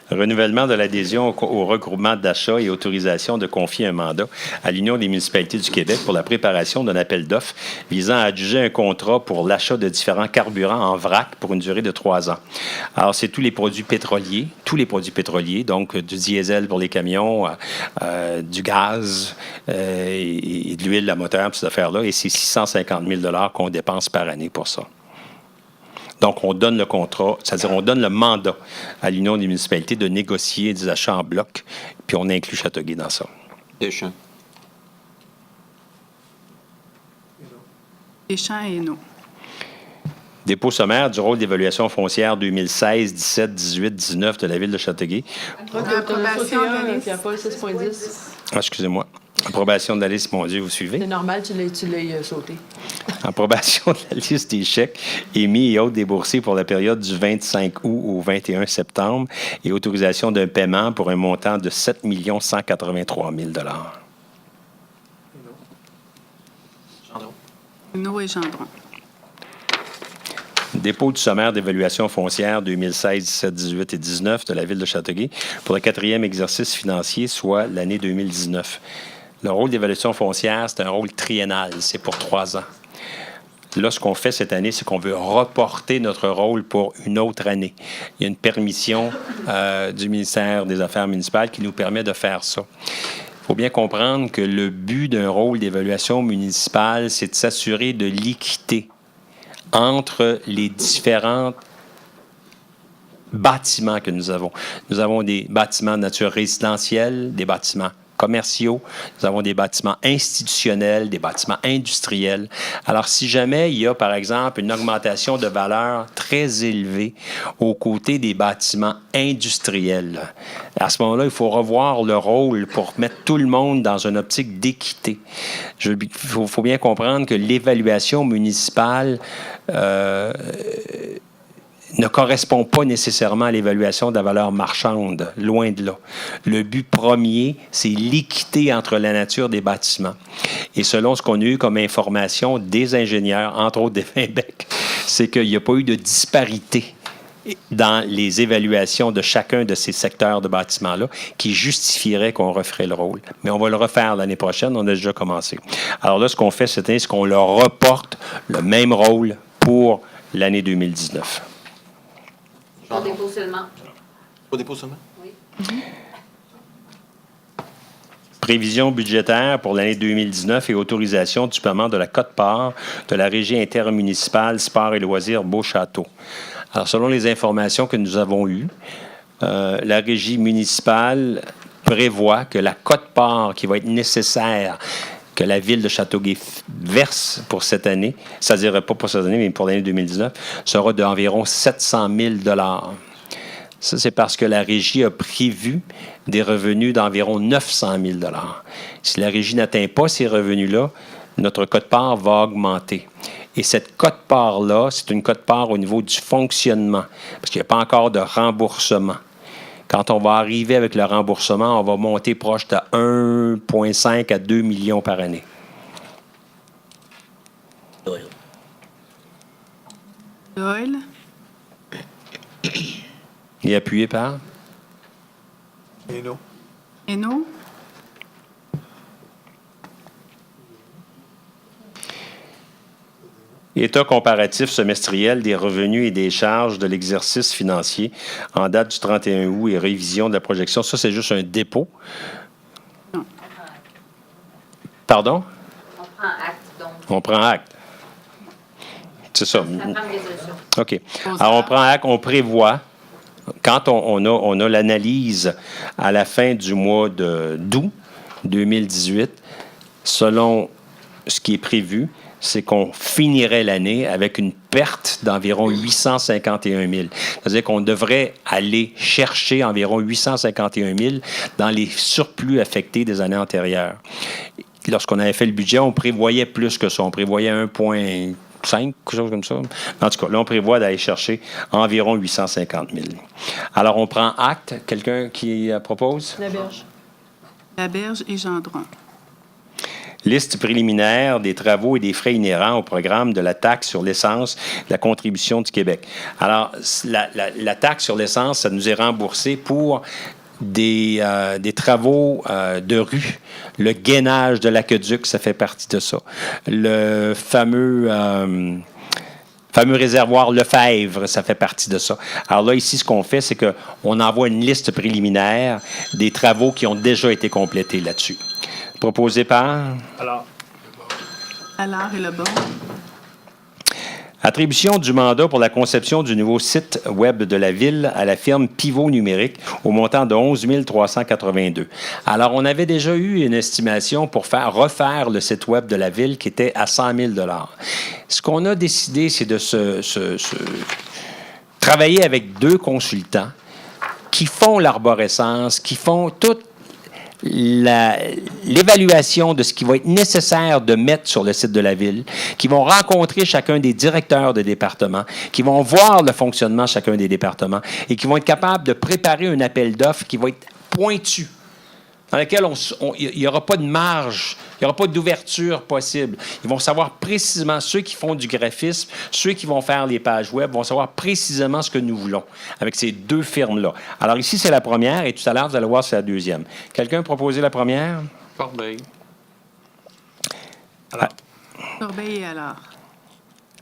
Renouvellement de l'adhésion au regroupement d'achat et autorisation de confier un mandat à l'Union des municipalités du Québec pour la préparation d'un appel d'offres visant à adjuger un contrat pour l'achat de différents carburants en vrac pour une durée de 3 ans. Alors, c'est tous les produits pétroliers, donc du diesel pour les camions, du gaz et de l'huile à moteur, ces affaires-là, et c'est 650 000 $ qu'on dépense par année pour ça. Donc, on donne le contrat, c'est-à-dire on donne le mandat à l'Union des municipalités de négocier des achats en bloc, puis on inclut Châteauguay dans ça. Deschamps. Deschamps et Hainaut. Dépôt sommaire du rôle d'évaluation foncière 2016, 17, 18, 19 de la Ville de Châteauguay. Approbation de la liste. Pierre-Paul, 6,10. Ah, excusez-moi. Approbation de la liste, mon Dieu, vous suivez? C'est normal, tu l'as sauté. Approbation de la liste des chèques émis et autres déboursés pour la période du 25 août au 21 septembre et autorisation d'un paiement pour un montant de 7 183 000 $. Hainaut et Gendron. Dépôt du sommaire d'évaluation foncière 2016, 17, 18 et 19 de la Ville de Châteauguay pour le 4e exercice financier, soit l'année 2019. Le rôle d'évaluation foncière, c'est un rôle triennal, c'est pour 3 ans. Là, ce qu'on fait cette année, c'est qu'on veut reporter notre rôle pour une autre année. Il y a une permission du ministère des Affaires municipales qui nous permet de faire ça. Il faut bien comprendre que le but d'un rôle d'évaluation municipale, c'est de s'assurer de l'équité entre les différents bâtiments que nous avons. Nous avons des bâtiments de nature résidentielle, des bâtiments commerciaux, nous avons des bâtiments institutionnels, des bâtiments industriels. Alors, si jamais il y a, par exemple, une augmentation de valeur très élevée aux côtés des bâtiments industriels, à ce moment-là, il faut revoir le rôle pour mettre tout le monde dans une optique d'équité. Il faut bien comprendre que l'évaluation municipale ne correspond pas nécessairement à l'évaluation de la valeur marchande, loin de là. Le but premier, c'est l'équité entre la nature des bâtiments. Et selon ce qu'on a eu comme information des ingénieurs, entre autres des Finbec, c'est qu'il n'y a pas eu de disparité dans les évaluations de chacun de ces secteurs de bâtiments-là qui justifierait qu'on referait le rôle. Mais on va le refaire l'année prochaine, on a déjà commencé. Alors là, ce qu'on fait cette année, c'est qu'on leur reporte le même rôle pour l'année 2019. Pour dépôt seulement. Pour dépôt seulement? Oui. Prévision budgétaire pour l'année 2019 et autorisation du paiement de la quote-part de la Régie intermunicipale Sport et loisirs Beauchâteau. Alors, selon les informations que nous avons eues, la Régie municipale prévoit que la quote-part qui va être nécessaire que la ville de Châteauguay verse pour cette année, c'est-à-dire pas pour cette année, mais pour l'année 2019, sera d'environ 700 000 $. Ça, c'est parce que la Régie a prévu des revenus d'environ 900 000 $. Si la Régie n'atteint pas ces revenus-là, notre quote-part va augmenter. Et cette quote-part-là, c'est une quote-part au niveau du fonctionnement, parce qu'il n'y a pas encore de remboursement. Quand on va arriver avec le remboursement, on va monter proche de 1,5 à 2 millions par année. Doyle? Et appuyé par? Et non. Hainaut? État comparatif semestriel des revenus et des charges de l'exercice financier en date du 31 août et révision de la projection. Ça, c'est juste un dépôt. Non. Pardon? On prend acte, donc. On prend acte. C'est ça. Ça prend une résolution. OK. Alors, on prend acte, on prévoit, quand on a l'analyse à la fin du mois d'août 2018, selon ce qui est prévu, c'est qu'on finirait l'année avec une perte d'environ 851 000. C'est-à-dire qu'on devrait aller chercher environ 851 000 dans les surplus affectés des années antérieures. Lorsqu'on avait fait le budget, on prévoyait plus que ça. On prévoyait 1,5, quelque chose comme ça. En tout cas, là, on prévoit d'aller chercher environ 850 000. Alors, on prend acte. Quelqu'un qui propose? Laberge. Laberge et Gendron. Liste préliminaire des travaux et des frais inhérents au programme de la taxe sur l'essence, de la contribution du Québec. Alors, la taxe sur l'essence, ça nous est remboursé pour des travaux de rue. Le gainage de l'aqueduc, ça fait partie de ça. Le fameux réservoir Lefebvre, ça fait partie de ça. Alors là, ici, ce qu'on fait, c'est qu'on envoie une liste préliminaire des travaux qui ont déjà été complétés là-dessus. Proposé par? Alors, Allard et Lebon. Attribution du mandat pour la conception du nouveau site web de la Ville à la firme Pivot Numérique au montant de 11 382. Alors, on avait déjà eu une estimation pour refaire le site web de la Ville qui était à 100 000 $. Ce qu'on a décidé, c'est de travailler avec 2 consultants qui font l'arborescence, qui font toute l'évaluation de ce qui va être nécessaire de mettre sur le site de la Ville, qui vont rencontrer chacun des directeurs de département, qui vont voir le fonctionnement de chacun des départements et qui vont être capables de préparer un appel d'offres qui va être pointu, dans lequel il n'y aura pas de marge, il n'y aura pas d'ouverture possible. Ils vont savoir précisément, ceux qui font du graphisme, ceux qui vont faire les pages web, vont savoir précisément ce que nous voulons avec ces 2 firmes-là. Alors ici, c'est la première et tout à l'heure, vous allez voir, c'est la deuxième. Quelqu'un a proposé la première? Corbeil. Corbeil et Allard.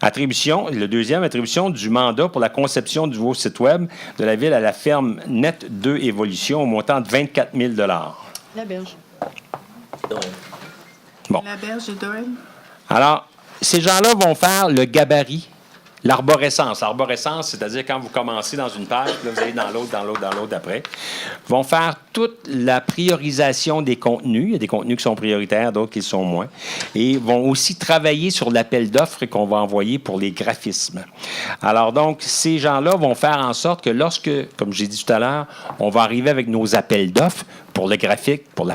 Le deuxième, attribution du mandat pour la conception du nouveau site web de la Ville à la firme Net 2 Évolution au montant de 24 000 $. Laberge. Donc, Bon. La berge et Doyle. Alors, ces gens-là vont faire le gabarit, l'arborescence. L'arborescence, c'est-à-dire quand vous commencez dans une page, puis là, vous allez dans l'autre, dans l'autre, dans l'autre après, vont faire toute la priorisation des contenus. Il y a des contenus qui sont prioritaires, d'autres qui le sont moins. Et vont aussi travailler sur l'appel d'offres qu'on va envoyer pour les graphismes. Alors donc, ces gens-là vont faire en sorte que lorsque, comme j'ai dit tout à l'heure, on va arriver avec nos appels d'offres pour le graphique, pour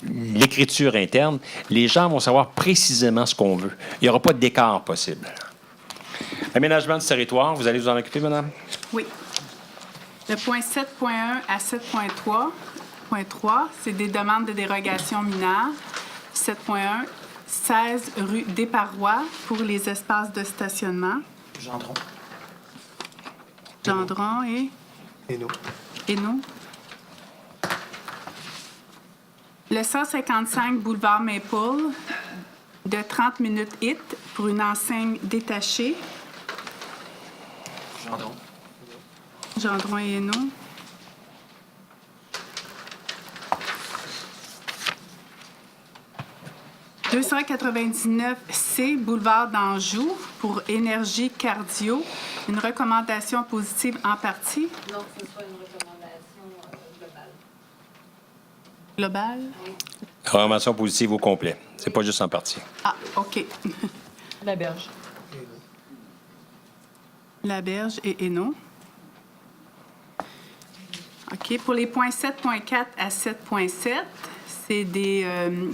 l'écriture interne, les gens vont savoir précisément ce qu'on veut. Il n'y aura pas d'écart possible. Aménagement du territoire, vous allez vous en occuper, madame? Oui. Le point 7.1 à 7.3, c'est des demandes de dérogation mineures. 7.1, 16 rue des Parois pour les espaces de stationnement. Gendron. Gendron et Et nous. Hainaut. Le 155 boulevard Maple, de 30 minutes hit pour une enseigne détachée. Gendron. Gendron et Hainaut. « 299C, boulevard d'Anjou, pour énergie cardio. Une recommandation positive en partie. Non, ce soit une recommandation globale. Globale? Recommandation positive au complet. C'est pas juste en partie. Ah, OK. La berge. La berge et Hainaut. OK. Pour les points 7.4 à 7.7, c'est des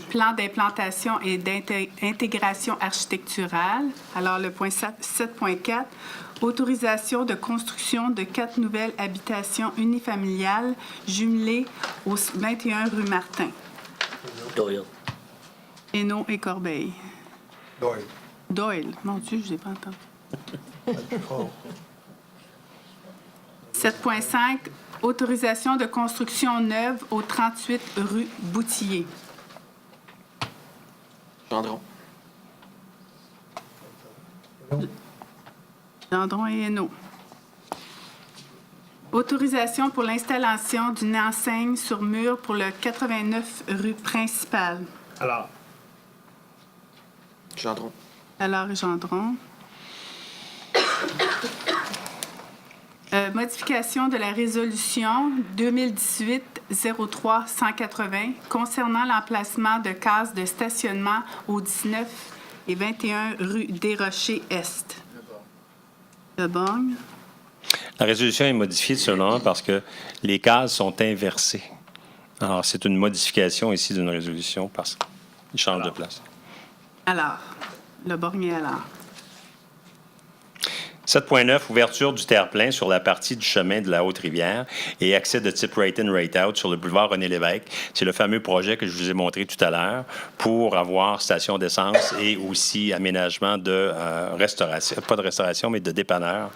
plans d'implantation et d'intégration architecturale. Alors, le point 7.4, autorisation de construction de 4 nouvelles habitations unifamiliales jumelées au 21 rue Martin. Doyle. Hainaut et Corbeil. Doyle. Doyle. Mon Dieu, je ne l'ai pas entendu. Plus fort. 7.5, autorisation de construction neuve au 38 rue Boutillier. Gendron. Gendron et Hainaut. Autorisation pour l'installation d'une enseigne sur mur pour le 89 rue Principale. Alors, Gendron. Alors, Gendron. Modification de la résolution 2018-03-180 concernant l'emplacement de cases de stationnement au 19 et 21 rue Desrochers-Est. Le Borgne. La résolution est modifiée selon parce que les cases sont inversées. Alors, c'est une modification ici d'une résolution parce qu'il change de place. Alors, le Borgne et alors. 7.9, ouverture du terre-plein sur la partie du chemin de la Haute-Rivière et accès de type rate-in, rate-out sur le boulevard René-Lévesque. C'est le fameux projet que je vous ai montré tout à l'heure pour avoir station d'essence et aussi aménagement de restauration, pas de restauration, mais de dépanneur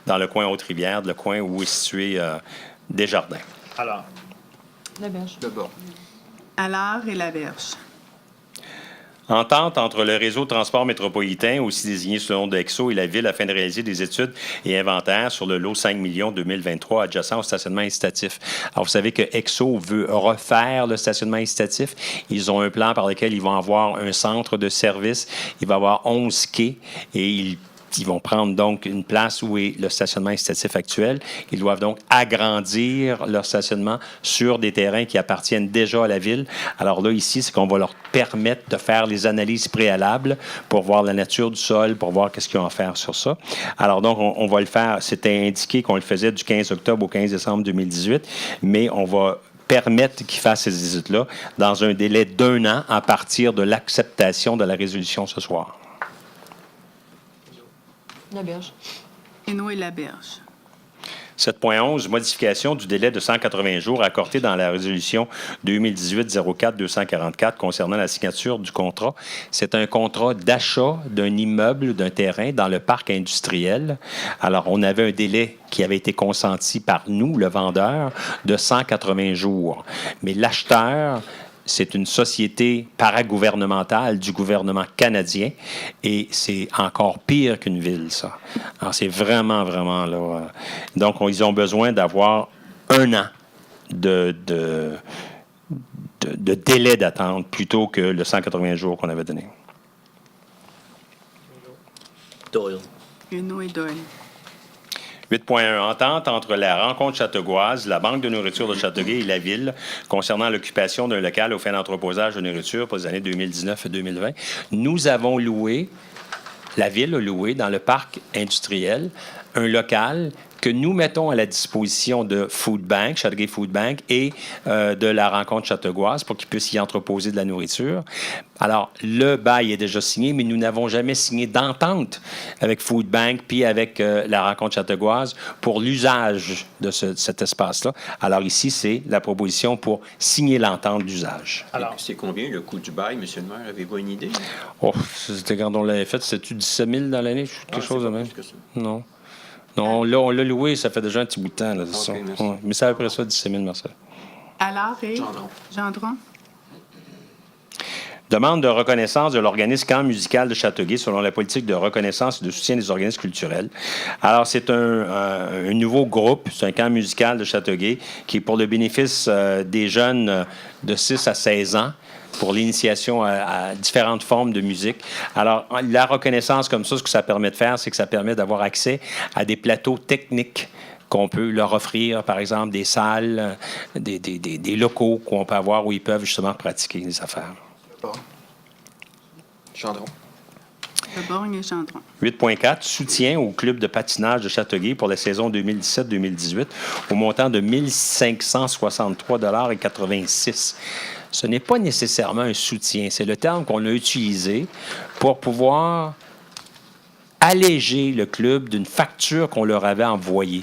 dans le coin Haute-Rivière, le coin où est situé Desjardins. alors, La berge. Le bord. Alors et la Verge. Entente entre le réseau de transport métropolitain, aussi désigné sous le nom de EXO, et la Ville afin de réaliser des études et inventaires sur le lot 5 millions 2023 adjacent au stationnement incitatif. Alors, vous savez que EXO veut refaire le stationnement incitatif. Ils ont un plan par lequel ils vont avoir un centre de service. Il va y avoir 11 quais et ils vont prendre donc une place où est le stationnement incitatif actuel. Ils doivent donc agrandir leur stationnement sur des terrains qui appartiennent déjà à la Ville. Alors là, ici, c'est qu'on va leur permettre de faire les analyses préalables pour voir la nature du sol, pour voir qu'est-ce qu'ils ont à faire sur ça. Alors donc, on va le faire. C'était indiqué qu'on le faisait du 15 octobre au 15 décembre 2018, mais on va permettre qu'ils fassent ces visites-là dans un délai d'1 an à partir de l'acceptation de la résolution ce soir. La berge. Hainaut et la Berge. 7.11, modification du délai de 180 jours accordé dans la résolution 2018-04-244 concernant la signature du contrat. C'est un contrat d'achat d'un immeuble, d'un terrain dans le parc industriel. Alors, on avait un délai qui avait été consenti par nous, le vendeur, de 180 jours. Mais l'acheteur, c'est une société paragouvernementale du gouvernement canadien et c'est encore pire qu'une ville, ça. Alors, c'est vraiment, vraiment là. Donc, ils ont besoin d'avoir 1 an de de délai d'attente plutôt que le 180 jours qu'on avait donné. Doyle. Bruno et Doyle. 8.1. Entente entre la rencontre châteauguase, la Banque de nourriture de Châteauguay et la Ville concernant l'occupation d'un local aux fins d'entreposage de nourriture pour les années 2019 et 2020. Nous avons loué, la Ville a loué dans le parc industriel un local que nous mettons à la disposition de Food Bank, Châteauguay Food Bank, et de la rencontre châteauguase pour qu'ils puissent y entreposer de la nourriture. Alors, le bail est déjà signé, mais nous n'avons jamais signé d'entente avec Food Bank puis avec la rencontre châteauguase pour l'usage de cet espace-là. Alors ici, c'est la proposition pour signer l'entente d'usage. Alors, c'est combien le coût du bail, M. le maire? Avez-vous une idée? Oh, c'était quand on l'avait fait, c'était-tu 17 000 dans l'année, quelque chose de même? Non. Non, on l'a loué, ça fait déjà un petit bout de temps. Là, ouais. Mais c'est après ça, 17 000, Marcel. Alors, et Gendron. Demande de reconnaissance de l'organisme Camp musical de Châteauguay selon la politique de reconnaissance et de soutien des organismes culturels. Alors, c'est un nouveau groupe, c'est un camp musical de Châteauguay qui est pour le bénéfice des jeunes de 6 à 16 ans pour l'initiation à différentes formes de musique. Alors, la reconnaissance comme ça, ce que ça permet de faire, c'est que ça permet d'avoir accès à des plateaux techniques qu'on peut leur offrir, par exemple, des salles, des locaux qu'on peut avoir où ils peuvent justement pratiquer des affaires. Gendron. Le Borgne et Gendron. 8.4, soutien au club de patinage de Châteauguay pour la saison 2017-2018 au montant de 1 563,86 $. Ce n'est pas nécessairement un soutien, c'est le terme qu'on a utilisé pour pouvoir alléger le club d'une facture qu'on leur avait envoyée.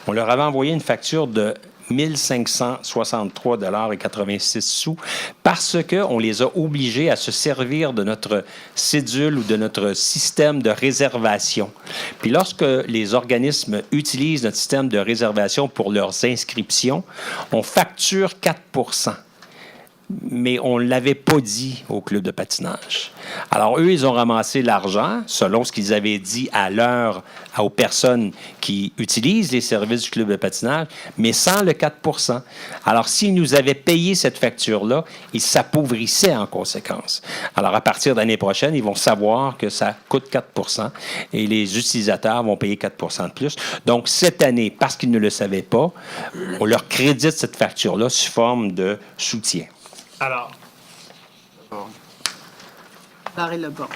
On leur avait envoyé une facture de 1 563,86 $ parce qu'on les a obligés à se servir de notre cédule ou de notre système de réservation. Puis lorsque les organismes utilisent notre système de réservation pour leurs inscriptions, on facture 4 %. Mais on ne l'avait pas dit au club de patinage. Alors, eux, ils ont ramassé l'argent, selon ce qu'ils avaient dit aux personnes qui utilisent les services du club de patinage, mais sans le 4 %. Alors, s'ils nous avaient payé cette facture-là, ils s'appauvissaient en conséquence. Alors, à partir de l'année prochaine, ils vont savoir que ça coûte 4 % et les utilisateurs vont payer 4 % de plus. Donc, cette année, parce qu'ils ne le savaient pas, on leur crédite cette facture-là sous forme de soutien. alors, Barré le bon.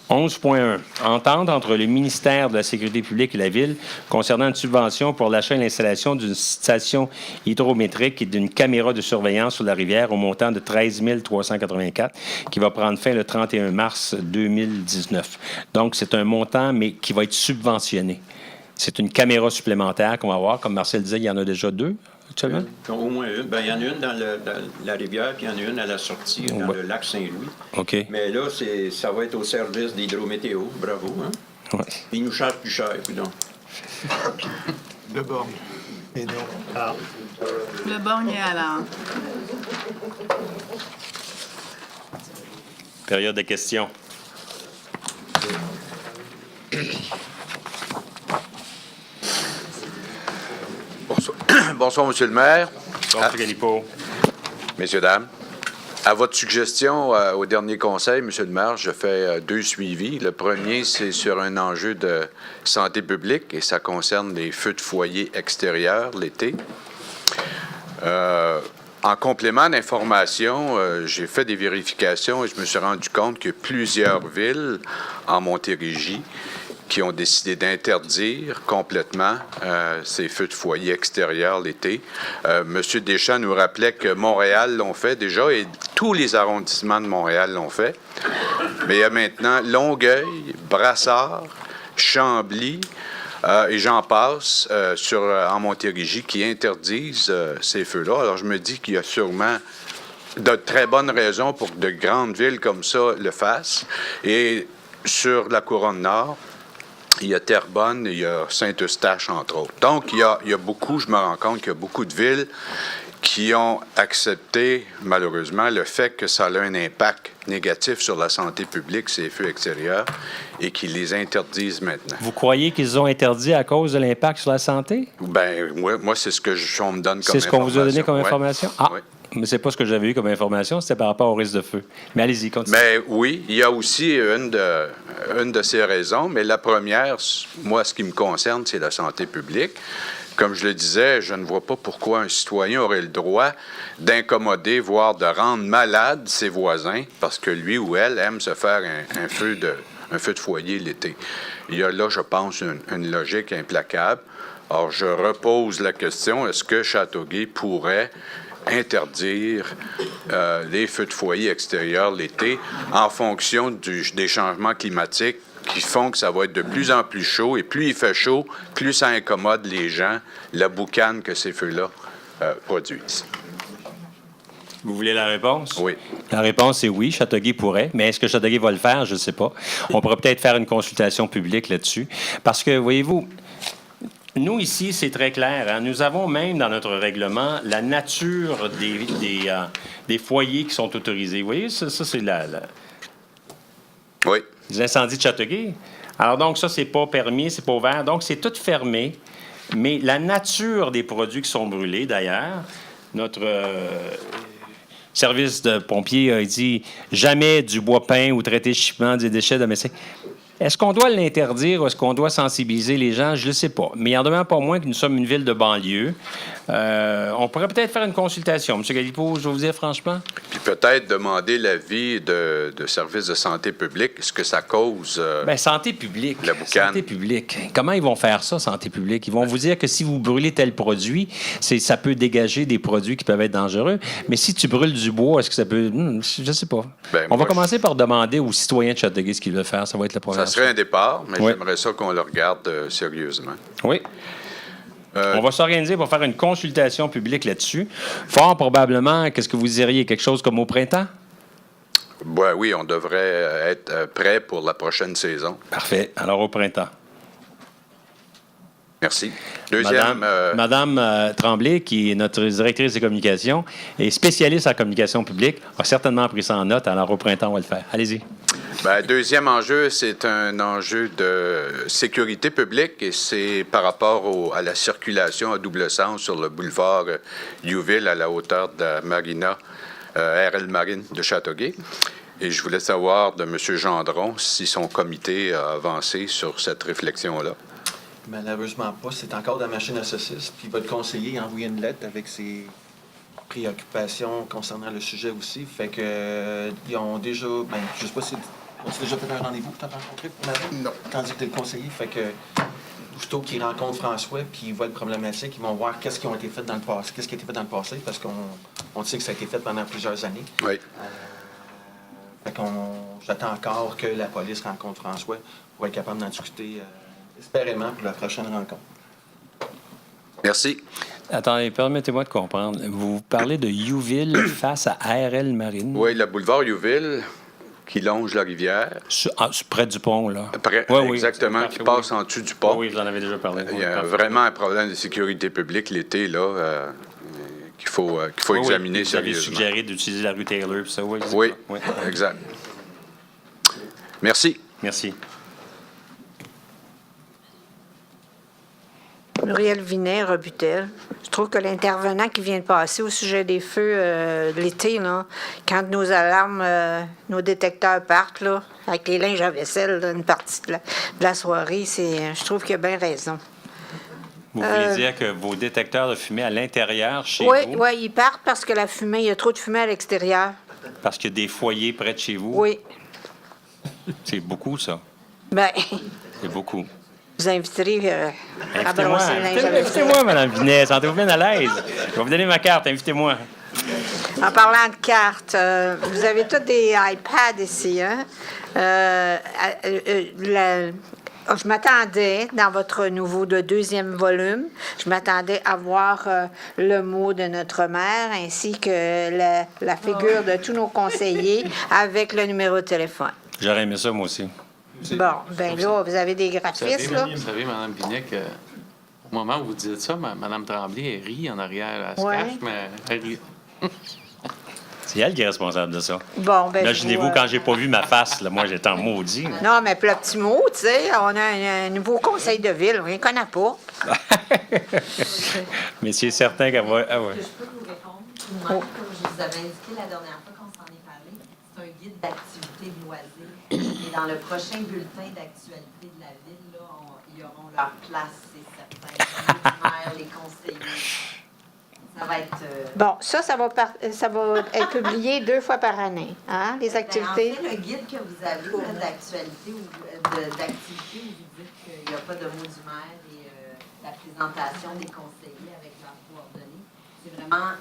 11.1. Entente entre le ministère de la Sécurité publique et la Ville concernant une subvention pour l'achat et l'installation d'une station hydrométrique et d'une caméra de surveillance sur la rivière au montant de 13 384 qui va prendre fin le 31 mars 2019. Donc, c'est un montant, mais qui va être subventionné. C'est une caméra supplémentaire qu'on va avoir. Comme Marcel disait, il y en a déjà 2. Actuellement? Au moins une. Bien, il y en a une dans la rivière, puis il y en a une à la sortie, dans le lac Saint-Louis. OK. Mais là, ça va être au service d'Hydrométéo. Bravo, hein? Ouais. Ils nous chargent plus cher, écoute. Le Borgne. Et non. alors, Le Borgne et alors. Période de questions. Bonsoir, Monsieur le maire. Bonsoir, Galipo. Messieurs, dames. À votre suggestion, au dernier conseil, Monsieur le maire, je fais 2 suivis. Le premier, c'est sur un enjeu de santé publique et ça concerne les feux de foyer extérieurs l'été. En complément d'information, j'ai fait des vérifications et je me suis rendu compte que plusieurs villes en Montérégie qui ont décidé d'interdire complètement ces feux de foyer extérieurs l'été. Monsieur Deschamps nous rappelait que Montréal l'ont fait déjà et tous les arrondissements de Montréal l'ont fait. Mais il y a maintenant Longueuil, Brassard, Chambly et j'en passe en Montérégie qui interdisent ces feux-là. Alors je me dis qu'il y a sûrement de très bonnes raisons pour que de grandes villes comme ça le fassent. Et sur la Couronne Nord, il y a Terrebonne, il y a Saint-Eustache, entre autres. Donc, il y a beaucoup, je me rends compte qu'il y a beaucoup de villes qui ont accepté, malheureusement, le fait que ça a un impact négatif sur la santé publique, ces feux extérieurs, et qui les interdisent maintenant. Vous croyez qu'ils ont interdit à cause de l'impact sur la santé? Ben, moi c'est ce que on me donne comme information. C'est ce qu'on vous a donné comme Ouais. information? Ah, Oui. mais c'est pas ce que j'avais eu comme information, c'était par rapport au risque de feu. Mais allez-y, continuez. Mais oui, il y a aussi une de ces raisons, mais la première, moi, ce qui me concerne, c'est la santé publique. Comme je le disais, je ne vois pas pourquoi un citoyen aurait le droit d'incommoder, voire de rendre malade ses voisins, parce que lui ou elle aime se faire un feu de foyer l'été. Il y a là, je pense, une logique implacable. Alors, je repose la question, est-ce que Châteauguay pourrait interdire les feux de foyer extérieurs l'été en fonction des changements climatiques qui font que ça va être de plus en plus chaud, et plus il fait chaud, plus ça incommode les gens, la boucane que ces feux-là produisent. Vous voulez la réponse? Oui. La réponse est oui, Châteauguay pourrait, mais est-ce que Châteauguay va le faire? Je ne sais pas. On pourrait peut-être faire une consultation publique là-dessus. Parce que, voyez-vous, nous, ici, c'est très clair. Hein? Nous avons même dans notre règlement la nature des foyers qui sont autorisés. Vous voyez, ça c'est Oui. les incendies de Châteauguay. Alors donc, ça, c'est pas permis, c'est pas ouvert. Donc, c'est tout fermé. Mais la nature des produits qui sont brûlés, d'ailleurs, notre service de pompiers a dit jamais du bois peint ou traité chimiquement des déchets domestiques. Est-ce qu'on doit l'interdire ou est-ce qu'on doit sensibiliser les gens? Je ne le sais pas. Mais il en demeure pas moins que nous sommes une ville de banlieue. On pourrait peut-être faire une consultation. M. Galipo, je vais vous dire franchement. Puis peut-être demander l'avis de services de santé publique, ce que ça cause. Bien, santé publique. La boucane. Santé publique. Comment ils vont faire ça, santé publique? Ils vont vous dire que si vous brûlez tel produit, ça peut dégager des produits qui peuvent être dangereux. Mais si tu brûles du bois, est-ce que ça peut... je ne sais pas. Ben, On va moi, commencer par demander aux citoyens de Châteauguay ce qu'ils veulent faire. Ça va être la première Ça serait un départ, mais Oui. j'aimerais ça qu'on le regarde sérieusement. Oui. On va s'organiser pour faire une consultation publique là-dessus. Fort probablement, qu'est-ce que vous diriez? Quelque chose comme au printemps? Ben oui, on devrait être prêt pour la prochaine saison. Parfait. Alors, au printemps. Merci. Deuxième... Madame Tremblay, qui est notre directrice des communications et spécialiste en communication publique, a certainement pris ça en note. Alors, au printemps, on va le faire. Allez-y. Ben, deuxième enjeu, c'est un enjeu de sécurité publique et c'est par rapport à la circulation à double sens sur le boulevard Youville à la hauteur de la marina RL Marine de Châteauguay. Et je voulais savoir de M. Gendron si son comité a avancé sur cette réflexion-là. Malheureusement pas. C'est encore de la machine à saucisses. Puis votre conseiller a envoyé une lettre avec ses préoccupations concernant le sujet aussi. Fait que ils ont déjà... Ben, je sais pas si... Ont-ils déjà fait un rendez-vous pour te rencontrer pour madame? Non. Tandis que t'es le conseiller, fait que aussitôt qu'ils rencontrent François puis ils voient le problématique, ils vont voir qu'est-ce qui a été fait dans le passé, qu'est-ce qui a été fait dans le passé, parce qu'on sait que ça a été fait pendant plusieurs années. Oui. Fait j'attends encore que la police rencontre François pour être capable d'en discuter espérément pour la prochaine rencontre. Merci. Attendez, permettez-moi de comprendre. Vous parlez de Youville face à RL Marine? Oui, le boulevard Youville qui longe la rivière. Près du pont, là. Oui, exactement, qui passe en dessous du pont. Oui, vous en avez déjà parlé. Il y a vraiment un problème de sécurité publique l'été, là, qu'il faut examiner vous avez sérieusement. suggéré d'utiliser la rue Taylor, puis ça, oui. Oui, exact. Merci. Merci. Muriel Vinet, Rebutel. Je trouve que l'intervenant qui vient de passer au sujet des feux l'été, là, quand nos alarmes, nos détecteurs partent, là, avec les linges à vaisselle, là, une partie de la soirée, je trouve qu'il a bien raison. Vous voulez dire que vos détecteurs de fumée à l'intérieur chez Oui, vous? oui, ils partent parce que il y a trop de fumée à l'extérieur. Parce qu'il y a des foyers près de chez vous? Oui. C'est beaucoup, ça. Bien, C'est beaucoup. vous inviterez à Invitez-moi, brosser le linge à vaisselle. invitez-moi, Mme Vinet. Sentez-vous bien à l'aise. Je vais vous donner ma carte. Invitez-moi. En parlant de cartes, vous avez tous des iPads ici, hein? Je m'attendais, dans votre nouveau deuxième volume, je m'attendais à voir le mot de notre maire ainsi que la figure de tous nos conseillers avec le numéro de téléphone. J'aurais aimé ça, moi aussi. Bon, ben là, vous avez des graphismes, là. Vous savez, Mme Binet, qu'on Au moment où vous dites ça, Mme Tremblay, elle rit en arrière. Elle se Ouais. cache, mais elle rit. C'est elle qui est responsable de ça. Bon, ben, Imaginez-vous, quand j'ai pas vu ma face, là, moi, j'étais en maudit. là. Non, mais pour le petit mot, tu sais, on a un nouveau conseil de ville, on ne les connaît pas. Mais c'est certain qu'elle va... Ah ouais. Que je peux vous répondre. Nous-mêmes, comme je vous avais indiqué la dernière fois qu'on s'en est parlé, c'est un guide d'activité de loisirs. Et dans le prochain bulletin d'actualité de la ville, là, ils auront leur place, c'est certain. Les maires, les conseillers. Ça va être... Bon, ça va être publié 2 fois par année, hein, les activités. En fait, le guide que vous avez là, d'actualité, d'activité où vous dites qu'il n'y a pas de mot du maire et la présentation des conseillers avec leurs coordonnées, c'est vraiment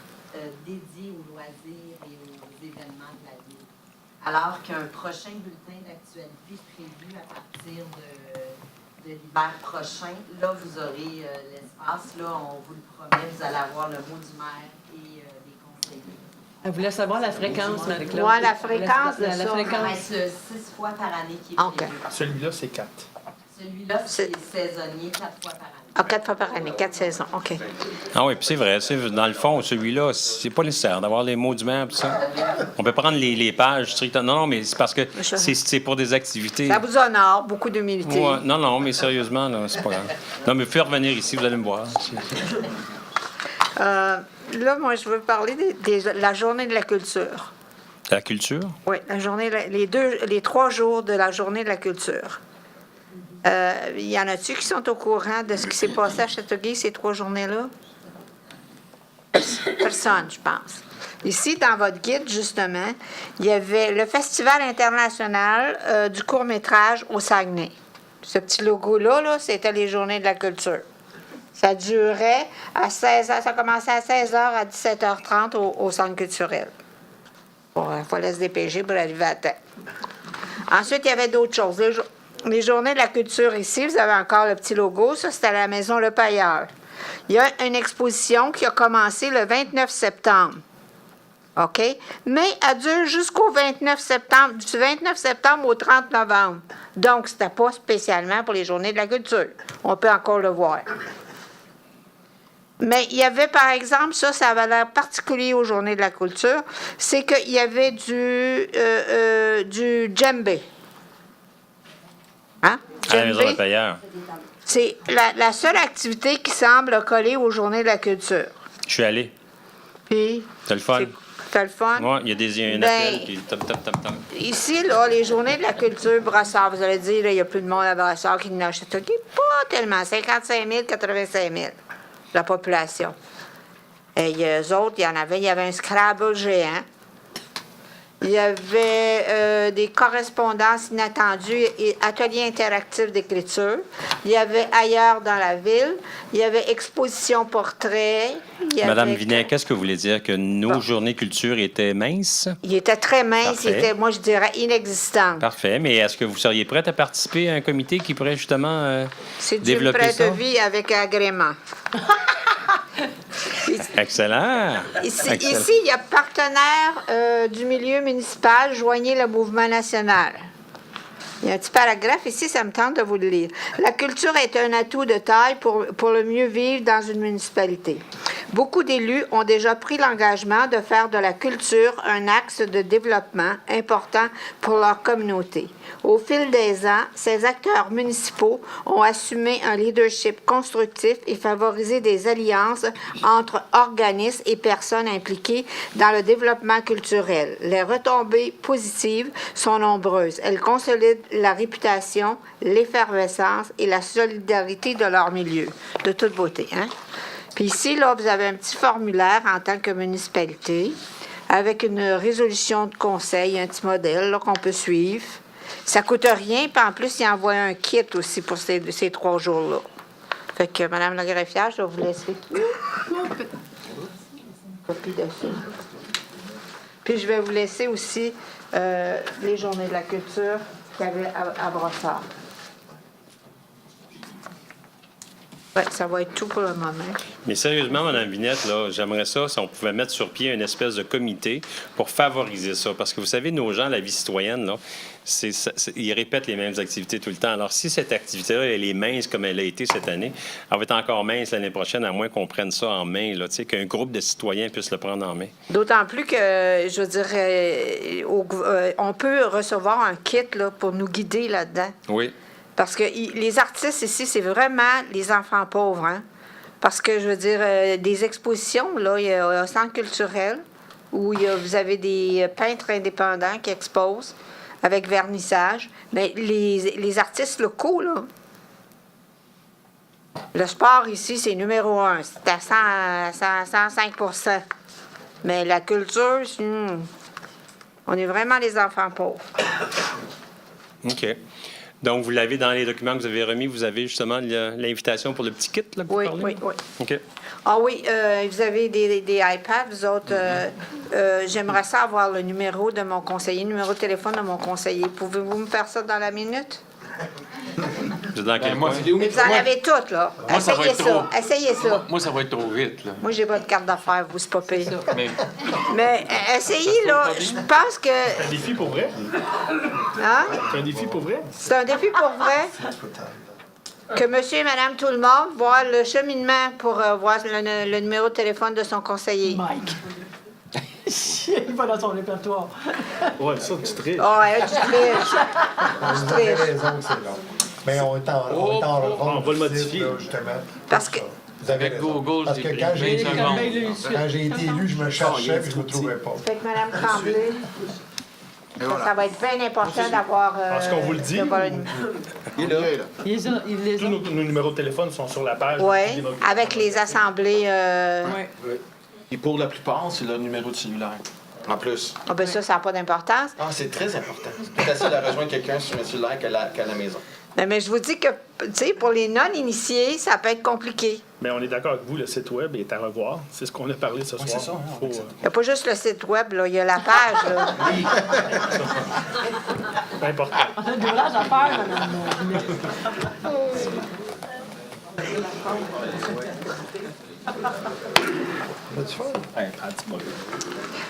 dédié aux loisirs et aux événements de la ville. Alors qu'un prochain bulletin d'actualité prévu à partir de l'hiver prochain, là, vous aurez l'espace, là, on vous le promet, vous allez avoir le mot du maire et des conseillers. Elle voulait savoir la fréquence, Marie-Claude. Oui, la fréquence de La ça. Ça va fréquence. être 6 fois par année qui est OK. prévu. Celui-là, c'est 4. Celui-là, c'est saisonnier 4 fois par année. Ah, 4 fois par année, 4 saisons, OK. Ah oui, puis c'est vrai. Dans le fond, celui-là, c'est pas nécessaire d'avoir les mots du maire pis ça. On peut prendre les pages strictement. Non, mais c'est parce que c'est pour des activités. Ça vous honore, beaucoup d'humilité. Ouais, non, mais sérieusement, là, c'est pas grave. Non, mais vous pouvez revenir ici, vous allez me voir. Là, moi, je veux parler de la journée de la culture. La culture? Oui, la journée, les 3 jours de la journée de la culture. Y en a-tu qui sont au courant de ce qui s'est passé à Châteauguay ces 3 journées-là? Personne, je pense. Ici, dans votre guide, justement, il y avait le Festival international du court-métrage au Saguenay. Ce petit logo-là, là, c'était les journées de la culture. Ça durait à 16h, ça commençait à 16h à 17h30 au centre culturel. Bon, il fallait se dépêcher pour arriver à temps. Ensuite, il y avait d'autres choses. Les journées de la culture ici, vous avez encore le petit logo, ça c'était à la Maison Le Pailleur. Il y a une exposition qui a commencé le 29 septembre. OK? Mais elle dure jusqu'au 29 septembre, du 29 septembre au 30 novembre. Donc, c'était pas spécialement pour les journées de la culture. On peut encore le voir. Mais il y avait, par exemple, ça avait l'air particulier aux journées de la culture, c'est qu'il y avait du djembé. Hein? À la Maison Djembé, Le Pailleur. c'est la seule activité qui semble coller aux journées de la culture. Je suis allé. Puis, T'as le fun? t'as le fun? Oui, il y a un Ben, appel qui top. Ici, là, les journées de la culture Brassard, vous allez dire, là, il n'y a plus de monde à Brassard qui n'achète pas tellement. 55 000, 85 000, la population. Et eux autres, il y avait un Scrabble géant. Il y avait des correspondances inattendues et ateliers interactifs d'écriture. Il y avait ailleurs dans la ville. Il y avait exposition portrait. Madame Vinet, qu'est-ce que vous voulez dire? Que nos journées culture étaient minces? Il était très mince. Parfait. Il était, moi, je dirais, inexistant. Parfait. Mais est-ce que vous seriez prête à participer à un comité qui pourrait justement C'est du développer prêt ça? de vie avec agrément. Excellent. Ici, Excellent. il y a partenaires du milieu municipal, joignez le mouvement national. Il y a un petit paragraphe ici, ça me tente de vous le lire. La culture est un atout de taille pour le mieux vivre dans une municipalité. Beaucoup d'élus ont déjà pris l'engagement de faire de la culture un axe de développement important pour leur communauté. Au fil des ans, ces acteurs municipaux ont assumé un leadership constructif et favorisé des alliances entre organismes et personnes impliquées dans le développement culturel. Les retombées positives sont nombreuses. Elles consolident la réputation, l'effervescence et la solidarité de leur milieu. De toute beauté, hein? Puis ici, là, vous avez un petit formulaire en tant que municipalité avec une résolution de conseil, un petit modèle là, qu'on peut suivre. Ça coûte rien, puis en plus, il envoie un kit aussi pour ces 3 jours-là. Fait que, Mme la greffière, je vais vous laisser copie de ça. Puis je vais vous laisser aussi les journées de la culture qu'il y avait à Brossard. Ouais, ça va être tout pour le moment. Mais sérieusement, Mme Vinette, là, j'aimerais ça si on pouvait mettre sur pied une espèce de comité pour favoriser ça. Parce que vous savez, nos gens, la vie citoyenne, là, ils répètent les mêmes activités tout le temps. Alors, si cette activité-là, elle est mince comme elle a été cette année, elle va être encore mince l'année prochaine, à moins qu'on prenne ça en main, là, qu'un groupe de citoyens puisse le prendre en main. D'autant plus que, je veux dire, on peut recevoir un kit là, pour nous guider là-dedans. Oui. Parce que les artistes ici, c'est vraiment les enfants pauvres. Hein? Parce que, je veux dire, des expositions, là, il y a un centre culturel où vous avez des peintres indépendants qui exposent avec vernissage. Mais les artistes locaux, là, le sport ici, c'est numéro 1. C'est à 105 %. Mais la culture, on est vraiment les enfants pauvres. OK. Donc, vous l'avez dans les documents que vous avez remis, vous avez justement l'invitation pour le petit kit, là, que vous parlez? Oui. OK. Ah oui, vous avez des iPads, vous autres. J'aimerais ça avoir le numéro de mon conseiller, numéro de téléphone de mon conseiller. Pouvez-vous me faire ça dans la minute? Vous êtes dans quel coin? Mais vous en avez toutes, là. Moi, ça va Essayez être ça. Essayez ça. Moi, ça va être trop vite, là. Moi, j'ai pas de carte d'affaires, vous, c'est pas pire. Mais Mais essayez, là. Je pense que. C'est un défi pour vrai? Hein? C'est un défi pour vrai? C'est un défi pour vrai. Que monsieur et madame tout le monde voient le cheminement pour voir le numéro de téléphone de son conseiller. Mike. Il va dans son répertoire. Ouais, ça, tu triches. Oh, ouais, tu triches. Vous avez raison que c'est long. Mais on est en on va le modifier. là, justement. Parce que. Vous avez avec raison. Google, Parce j'ai que pris quand j'ai 20 secondes. quand j'ai été élu, je me cherchais et je ne me trouvais pas. Fait que madame Tremblay, ça va être bien important d'avoir. Parce qu'on vous le dit. Il est là. Il les Tous a. nos numéros de téléphone sont sur la page. Oui, avec les assemblées. Et pour la plupart, c'est leur numéro de cellulaire. En plus. Ah ben ça n'a pas d'importance. Ah, c'est très important. C'est plus facile à rejoindre quelqu'un sur un cellulaire qu'à la maison. Mais je vous dis que, tu sais, pour les non-initiés, ça peut être compliqué. Mais on est d'accord avec vous, le site web est à revoir. C'est ce qu'on a parlé ce soir. c'est ça, Faut, Il n'y a pas juste le site web, là, il y a la page. Là. c'est important. On a du ouvrage à faire, madame.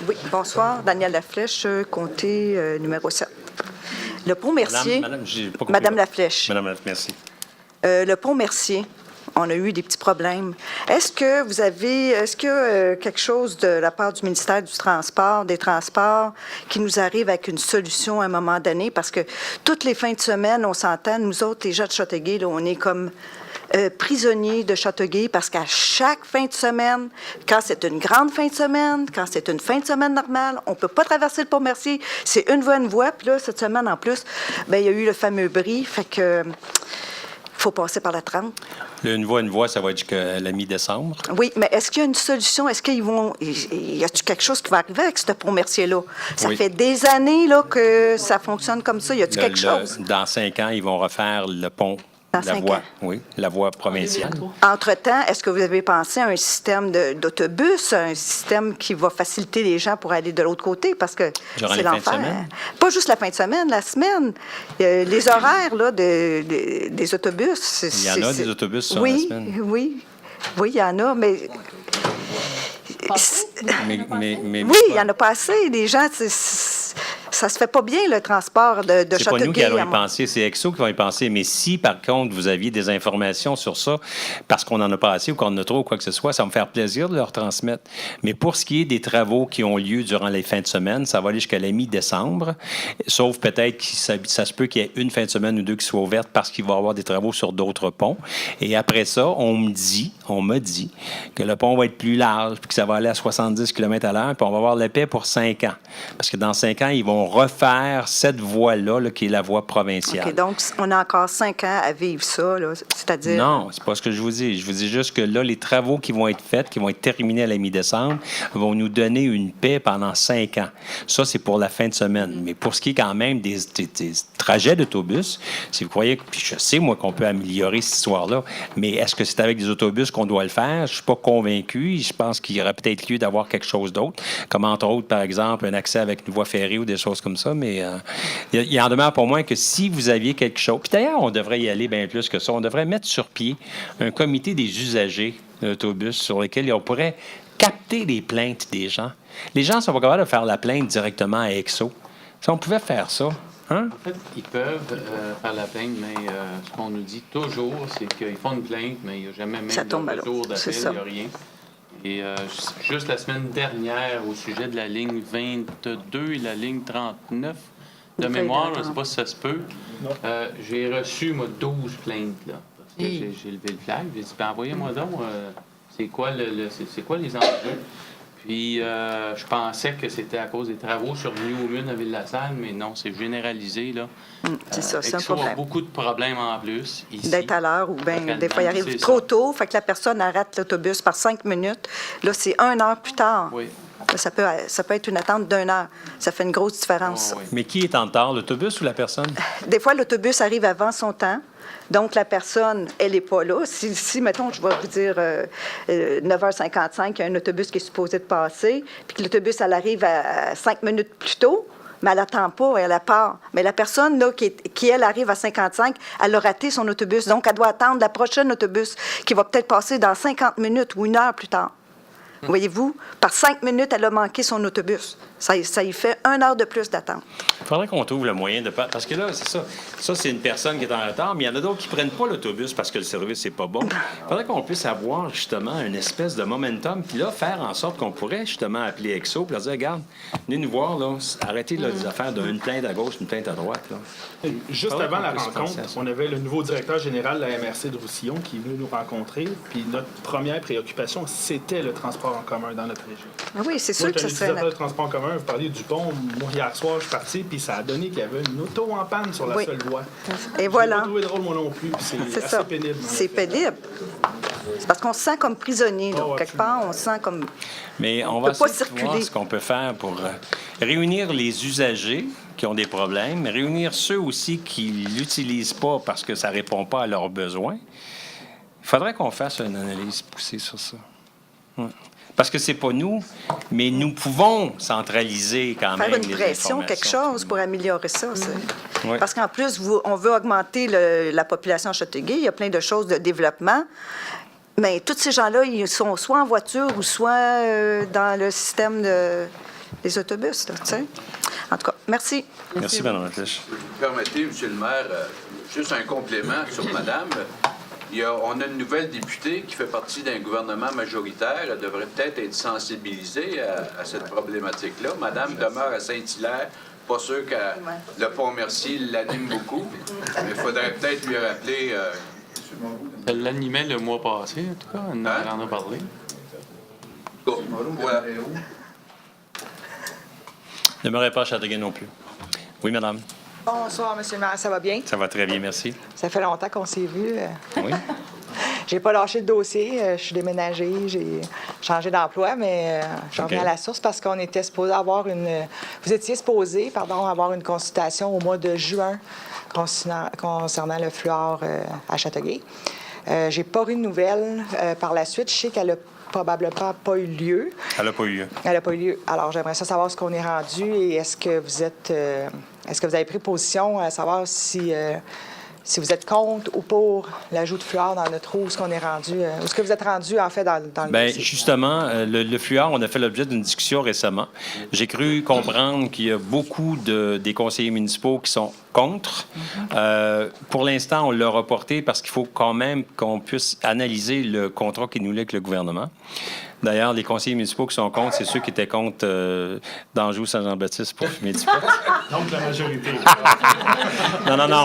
Oui, bonsoir. Danielle Laflèche, comté numéro 7. Le pont Mercier. J'ai pas compris. Madame Laflèche. Madame Laflèche, merci. Le pont Mercier, on a eu des petits problèmes. Est-ce que quelque chose de la part du ministère du Transport, des Transports, qui nous arrive avec une solution à un moment donné? Parce que toutes les fins de semaine, on s'entend, nous autres, les gens de Châteauguay, là, on est comme prisonniers de Châteauguay parce qu'à chaque fin de semaine, quand c'est une grande fin de semaine, quand c'est une fin de semaine normale, on ne peut pas traverser le pont Mercier. C'est une voie. Puis là, cette semaine, en plus, bien, il y a eu le fameux bris. Fait que faut passer par la 30. Une voie, ça va être jusqu'à la mi-décembre. Oui, mais est-ce qu'il y a une solution? Est-ce qu'ils vont... Y a-t-il quelque chose qui va arriver avec ce pont Mercier-là? Ça Oui. fait des années là, que ça fonctionne comme ça. Y a-t-il quelque chose? Dans 5 ans, ils vont refaire le pont. Dans La 5 voie, ans. oui, la voie provinciale. Entre-temps, est-ce que vous avez pensé à un système d'autobus, un système qui va faciliter les gens pour aller de l'autre côté? Parce que Durant c'est les fins de l'enfer. semaine? Pas juste la fin de semaine, la semaine. Les horaires là, des autobus. Il y en a des autobus sur oui, la semaine. Oui, il y en a, mais... Mais Oui, il y en a pas assez. Les gens, ça se fait pas bien, le transport de c'est pas Châteauguay. nous qui allons à y penser, c'est Exo qui va y penser. Mais si, par contre, vous aviez des informations sur ça, parce qu'on en a pas assez ou qu'on en a trop ou quoi que ce soit, ça va me faire plaisir de leur transmettre. Mais pour ce qui est des travaux qui ont lieu durant les fins de semaine, ça va aller jusqu'à la mi-décembre, sauf peut-être que ça se peut qu'il y ait une fin de semaine ou deux qui soient ouvertes parce qu'il va y avoir des travaux sur d'autres ponts. Et après ça, on m'a dit que le pont va être plus large puis que ça va aller à 70 km/h, puis on va avoir la paix pour 5 ans. Parce que dans 5 ans, ils vont refaire cette voie-là, là, qui est la voie provinciale. OK, donc on a encore 5 ans à vivre ça, là, c'est-à-dire... Non, c'est pas ce que je vous dis. Je vous dis juste que là, les travaux qui vont être faits, qui vont être terminés à la mi-décembre, vont nous donner une paix pendant 5 ans. Ça, c'est pour la fin de semaine. Mais pour ce qui est quand même des trajets d'autobus, si vous croyez, puis je sais, moi, qu'on peut améliorer cette histoire-là, mais est-ce que c'est avec des autobus qu'on doit le faire? Je suis pas convaincu. Je pense qu'il y aurait peut-être lieu d'avoir quelque chose d'autre, comme entre autres, par exemple, un accès avec une voie ferrée ou des choses choses comme ça, mais il en demeure pour moi que si vous aviez quelque chose... Puis d'ailleurs, on devrait y aller bien plus que ça. On devrait mettre sur pied un comité des usagers d'autobus sur lesquels on pourrait capter les plaintes des gens. Les gens ne sont pas capables de faire la plainte directement à EXO. Si on pouvait faire ça... Hein? En fait, ils peuvent faire la plainte, mais ce qu'on nous dit toujours, c'est qu'ils font une plainte, mais il n'y a jamais même de retour d'appel, il n'y a rien. Et juste la semaine dernière, au sujet de la ligne 22 et la ligne 39, de mémoire, je ne sais pas si ça se peut, j'ai reçu, moi, 12 plaintes, là. Parce que j'ai levé le flag. J'ai dit, envoyez-moi donc, c'est quoi les enjeux? Puis, je pensais que c'était à cause des travaux sur New Moon à Ville-la-Salle, mais non, c'est généralisé, là. C'est ça, c'est un Exo problème. a beaucoup de problèmes en plus, ici. D'être à l'heure ou bien des fois, il arrive trop tôt, fait que la personne arrête l'autobus par 5 minutes. Là, c'est 1 heure plus tard. Oui. Ça peut être une attente d'1 heure. Ça fait une grosse différence. Mais qui est en retard, l'autobus ou la personne? Des fois, l'autobus arrive avant son temps. Donc, la personne, elle n'est pas là. Si, mettons, je vais vous dire 9h55, il y a un autobus qui est supposé de passer, puis que l'autobus, elle arrive à 5 minutes plus tôt, mais elle n'attend pas, elle part. Mais la personne, là, qui elle, arrive à 55, elle a raté son autobus. Donc, elle doit attendre la prochaine autobus qui va peut-être passer dans 50 minutes ou 1 heure plus tard. Voyez-vous, par 5 minutes, elle a manqué son autobus. Ça y fait 1 heure de plus d'attente. Il faudrait qu'on trouve le moyen de... Parce que là, c'est ça. Ça, c'est une personne qui est en retard, mais il y en a d'autres qui ne prennent pas l'autobus parce que le service n'est pas bon. Il faudrait qu'on puisse avoir, justement, une espèce de momentum, puis là, faire en sorte qu'on pourrait, justement, appeler EXO, puis leur dire, regarde, venez nous voir, là, arrêtez là, des affaires d'une plainte à gauche, une plainte à droite. Là. Juste avant la rencontre, on avait le nouveau directeur général de la MRC de Roussillon qui est venu nous rencontrer, puis notre première préoccupation, c'était le transport en commun dans notre région. Ah oui, c'est sûr Moi, que ça serait... le transport en commun, vous parliez du pont. Moi, hier soir, je suis parti, puis ça a donné qu'il y avait une auto en panne sur la seule voie. Et voilà. Je l'ai pas trouvé drôle, moi non plus, puis c'est assez pénible. C'est pénible. C'est parce qu'on se sent comme prisonnier. Donc, quelque part, on se sent comme... Mais on va essayer de voir ce qu'on peut faire pour réunir les usagers qui ont des problèmes, réunir ceux aussi qui ne l'utilisent pas parce que ça ne répond pas à leurs besoins. Il faudrait qu'on fasse une analyse poussée sur ça. Ouais. Parce que c'est pas nous, mais nous pouvons centraliser quand même les informations. Faire une pression, quelque chose pour améliorer ça. Oui. Parce qu'en plus, on veut augmenter la population à Châteauguay. Il y a plein de choses de développement. Mais tous ces gens-là, ils sont soit en voiture ou soit dans le système des autobus. Là, en tout cas, merci. Merci, Mme Lattèche. Vous permettez, M. le maire, juste un complément sur Madame. On a une nouvelle députée qui fait partie d'un gouvernement majoritaire. Elle devrait peut-être être sensibilisée à cette problématique-là. Madame demeure à Saint-Hilaire. Pas sûr que le Pont-Mercier l'anime beaucoup, mais il faudrait peut-être lui rappeler... Elle l'animait le mois passé, en tout cas. Elle en a parlé. Voilà. Ne demeurez pas à Châteauguay non plus. Oui, madame. Bonsoir, M. le maire. Ça va bien? Ça va très bien, merci. Ça fait longtemps qu'on s'est vus. Oui. J'ai pas lâché le dossier. Je suis déménagée. J'ai changé d'emploi, mais j'en reviens à la source parce qu'on était supposé avoir Vous étiez supposé, avoir une consultation au mois de juin concernant le fluor à Châteauguay. J'ai pas eu de nouvelles par la suite. Je sais qu'elle a probablement pas eu lieu. Elle n'a pas eu lieu. Elle n'a pas eu lieu. Alors, j'aimerais savoir ce qu'on est rendu et est-ce que vous avez pris position à savoir si vous êtes contre ou pour l'ajout de fluor dans notre eau, où est-ce qu'on est rendu, où est-ce que vous êtes rendu, en fait, dans le Bien, dossier? justement, le fluor, on a fait l'objet d'une discussion récemment. J'ai cru comprendre qu'il y a beaucoup des conseillers municipaux qui sont contre. Pour l'instant, on l'a reporté parce qu'il faut quand même qu'on puisse analyser le contrat qui nous lie avec le gouvernement. D'ailleurs, les conseillers municipaux qui sont contre, c'est ceux qui étaient contre d'Anjou-Saint-Jean-Baptiste pour fumer du pot. Donc, la majorité. Non.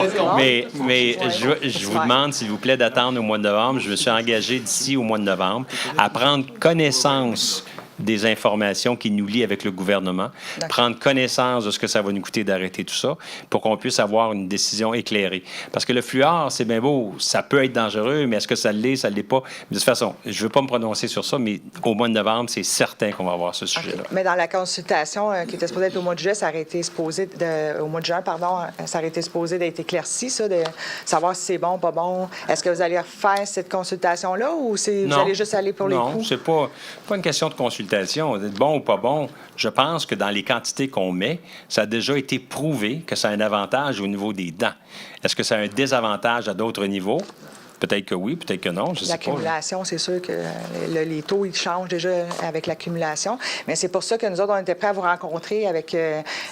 Mais je vous demande, s'il vous plaît, d'attendre au mois de novembre. Je me suis engagé d'ici au mois de novembre à prendre connaissance des informations qui nous lient avec le gouvernement, prendre connaissance de ce que ça va nous coûter d'arrêter tout ça pour qu'on puisse avoir une décision éclairée. Parce que le fluor, c'est bien beau, ça peut être dangereux, mais est-ce que ça l'est, ça ne l'est pas? De toute façon, je ne veux pas me prononcer sur ça, mais au mois de novembre, c'est certain qu'on va avoir ce sujet-là. Mais dans la consultation qui était supposée être au mois de juillet, ça aurait été supposé au mois de juin, ça aurait été supposé d'être éclairci, ça, de savoir si c'est bon, pas bon. Est-ce que vous allez refaire cette consultation-là ou vous allez juste aller pour les coups? Non, c'est pas une question de consultation. consultation. Bon ou pas bon, je pense que dans les quantités qu'on met, ça a déjà été prouvé que ça a un avantage au niveau des dents. Est-ce que ça a un désavantage à d'autres niveaux? Peut-être que oui, peut-être que non, je sais pas. L'accumulation, c'est sûr que les taux, ils changent déjà avec l'accumulation. Mais c'est pour ça que nous autres, on était prêts à vous rencontrer avec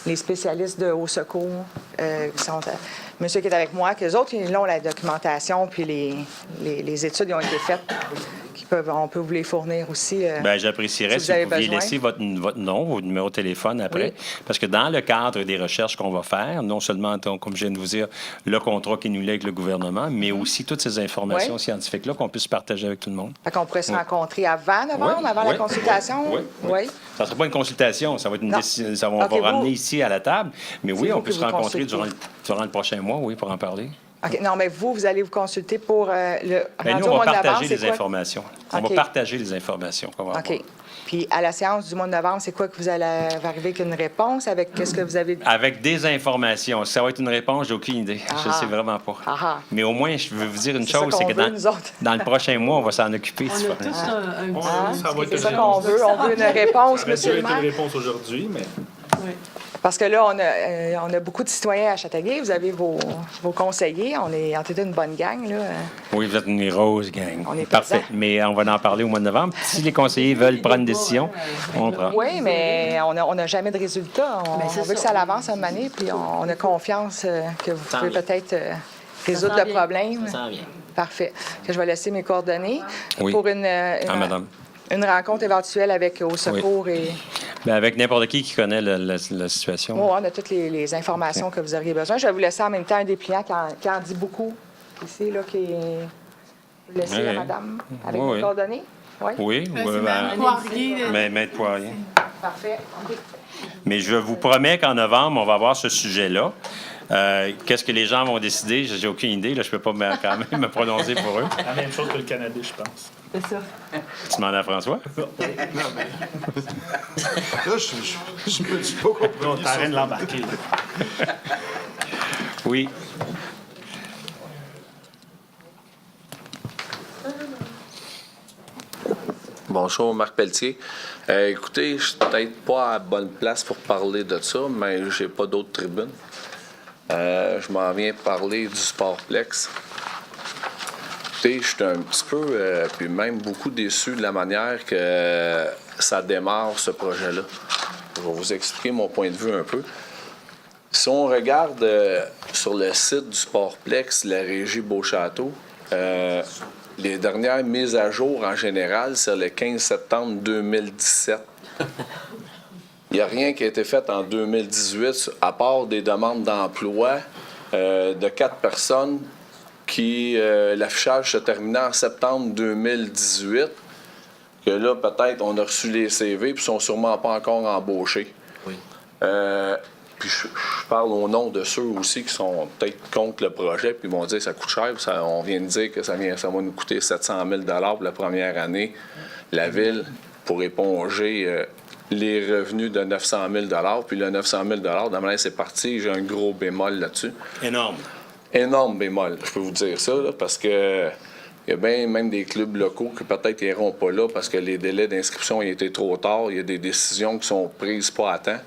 les spécialistes de Haut Secours, qui sont... monsieur qui est avec moi, qu'eux autres, ils ont la documentation, puis les études qui ont été faites. On peut vous les fournir aussi. Bien, j'apprécierais si vous pouviez laisser votre nom, votre numéro de téléphone après. Oui. Parce que dans le cadre des recherches qu'on va faire, non seulement, comme je viens de vous dire, le contrat qui nous lie avec le gouvernement, mais aussi toutes ces informations scientifiques-là qu'on puisse partager avec tout le monde. Fait qu'on pourrait se rencontrer avant novembre, avant la consultation? Oui. Ça ne sera pas une consultation, ça va être une décision. On va ramener ici à la table. Mais oui, on peut se rencontrer durant le prochain mois, oui, pour en parler. OK. Non, mais vous allez vous consulter pour le nous, on va partager les informations. On va partager les informations qu'on va avoir. OK. Puis à la séance du mois de novembre, c'est quoi que vous allez arriver avec une réponse? Avec qu'est-ce que vous avez dit? Avec des informations. Ça va être une réponse, j'ai aucune idée. Je ne sais vraiment pas. Mais au moins, je veux vous dire une chose, c'est que dans le prochain mois, on va s'en occuper. On a tous c'est ça qu'on veut. On veut une réponse, monsieur le maire. une réponse aujourd'hui, mais... Oui. Parce que là, on a beaucoup de citoyens à Châteauguay. Vous avez vos conseillers. On est une bonne gang, là. Oui, vous êtes une grosse gang. On est parfait. Mais on va en parler au mois de novembre. Si les conseillers veulent prendre une décision, on prend. Oui, mais on n'a jamais de résultat. On veut que ça avance une année, puis on a confiance que vous pouvez peut-être résoudre le problème. Ça s'en vient. Parfait. Je vais laisser mes coordonnées pour madame. Une rencontre éventuelle avec Au Secours et... Bien, avec n'importe qui connaît la situation. Oh, on a toutes les informations que vous auriez besoin. Je vais vous laisser en même temps un dépliant qui en dit beaucoup ici, là, qui est... Vous laissez à madame avec vos coordonnées? Oui. Maître Poirier. Parfait. Mais je vous promets qu'en novembre, on va avoir ce sujet-là. Qu'est-ce que les gens vont décider? J'ai aucune idée. Là, je ne peux pas quand même me prononcer pour eux. La même chose que le cannabis, je pense. C'est ça. Tu demandes à François? Non, mais... Là, je me dis pas compris. On t'arrête de l'embarquer. Oui. Bonjour, Marc Pelletier. Écoutez, je suis peut-être pas à la bonne place pour parler de ça, mais j'ai pas d'autres tribunes. Je m'en viens parler du Sportplex. Écoutez, je suis un petit peu, puis même beaucoup déçu de la manière que ça démarre, ce projet-là. Je vais vous expliquer mon point de vue un peu. Si on regarde sur le site du Sportplex, la régie Beauchâteau, les dernières mises à jour en général, c'est le 15 septembre 2017. Il n'y a rien qui a été fait en 2018, à part des demandes d'emploi de 4 personnes qui, l'affichage se terminait en septembre 2018, que là, peut-être, on a reçu les CV, puis ils sont sûrement pas encore embauchés. Oui. Puis je parle au nom de ceux aussi qui sont peut-être contre le projet, puis ils vont dire que ça coûte cher. On vient de dire que ça va nous coûter 700 000 $ pour la première année. La Ville, pour éponger les revenus de 900 000 $. Puis le 900 000 $, dans ma c'est parti, j'ai un gros bémol là-dessus. Énorme. Énorme bémol, je peux vous dire ça, là, parce que il y a bien même des clubs locaux qui peut-être n'iront pas là parce que les délais d'inscription ont été trop tard. Il y a des décisions qui sont prises pas à temps.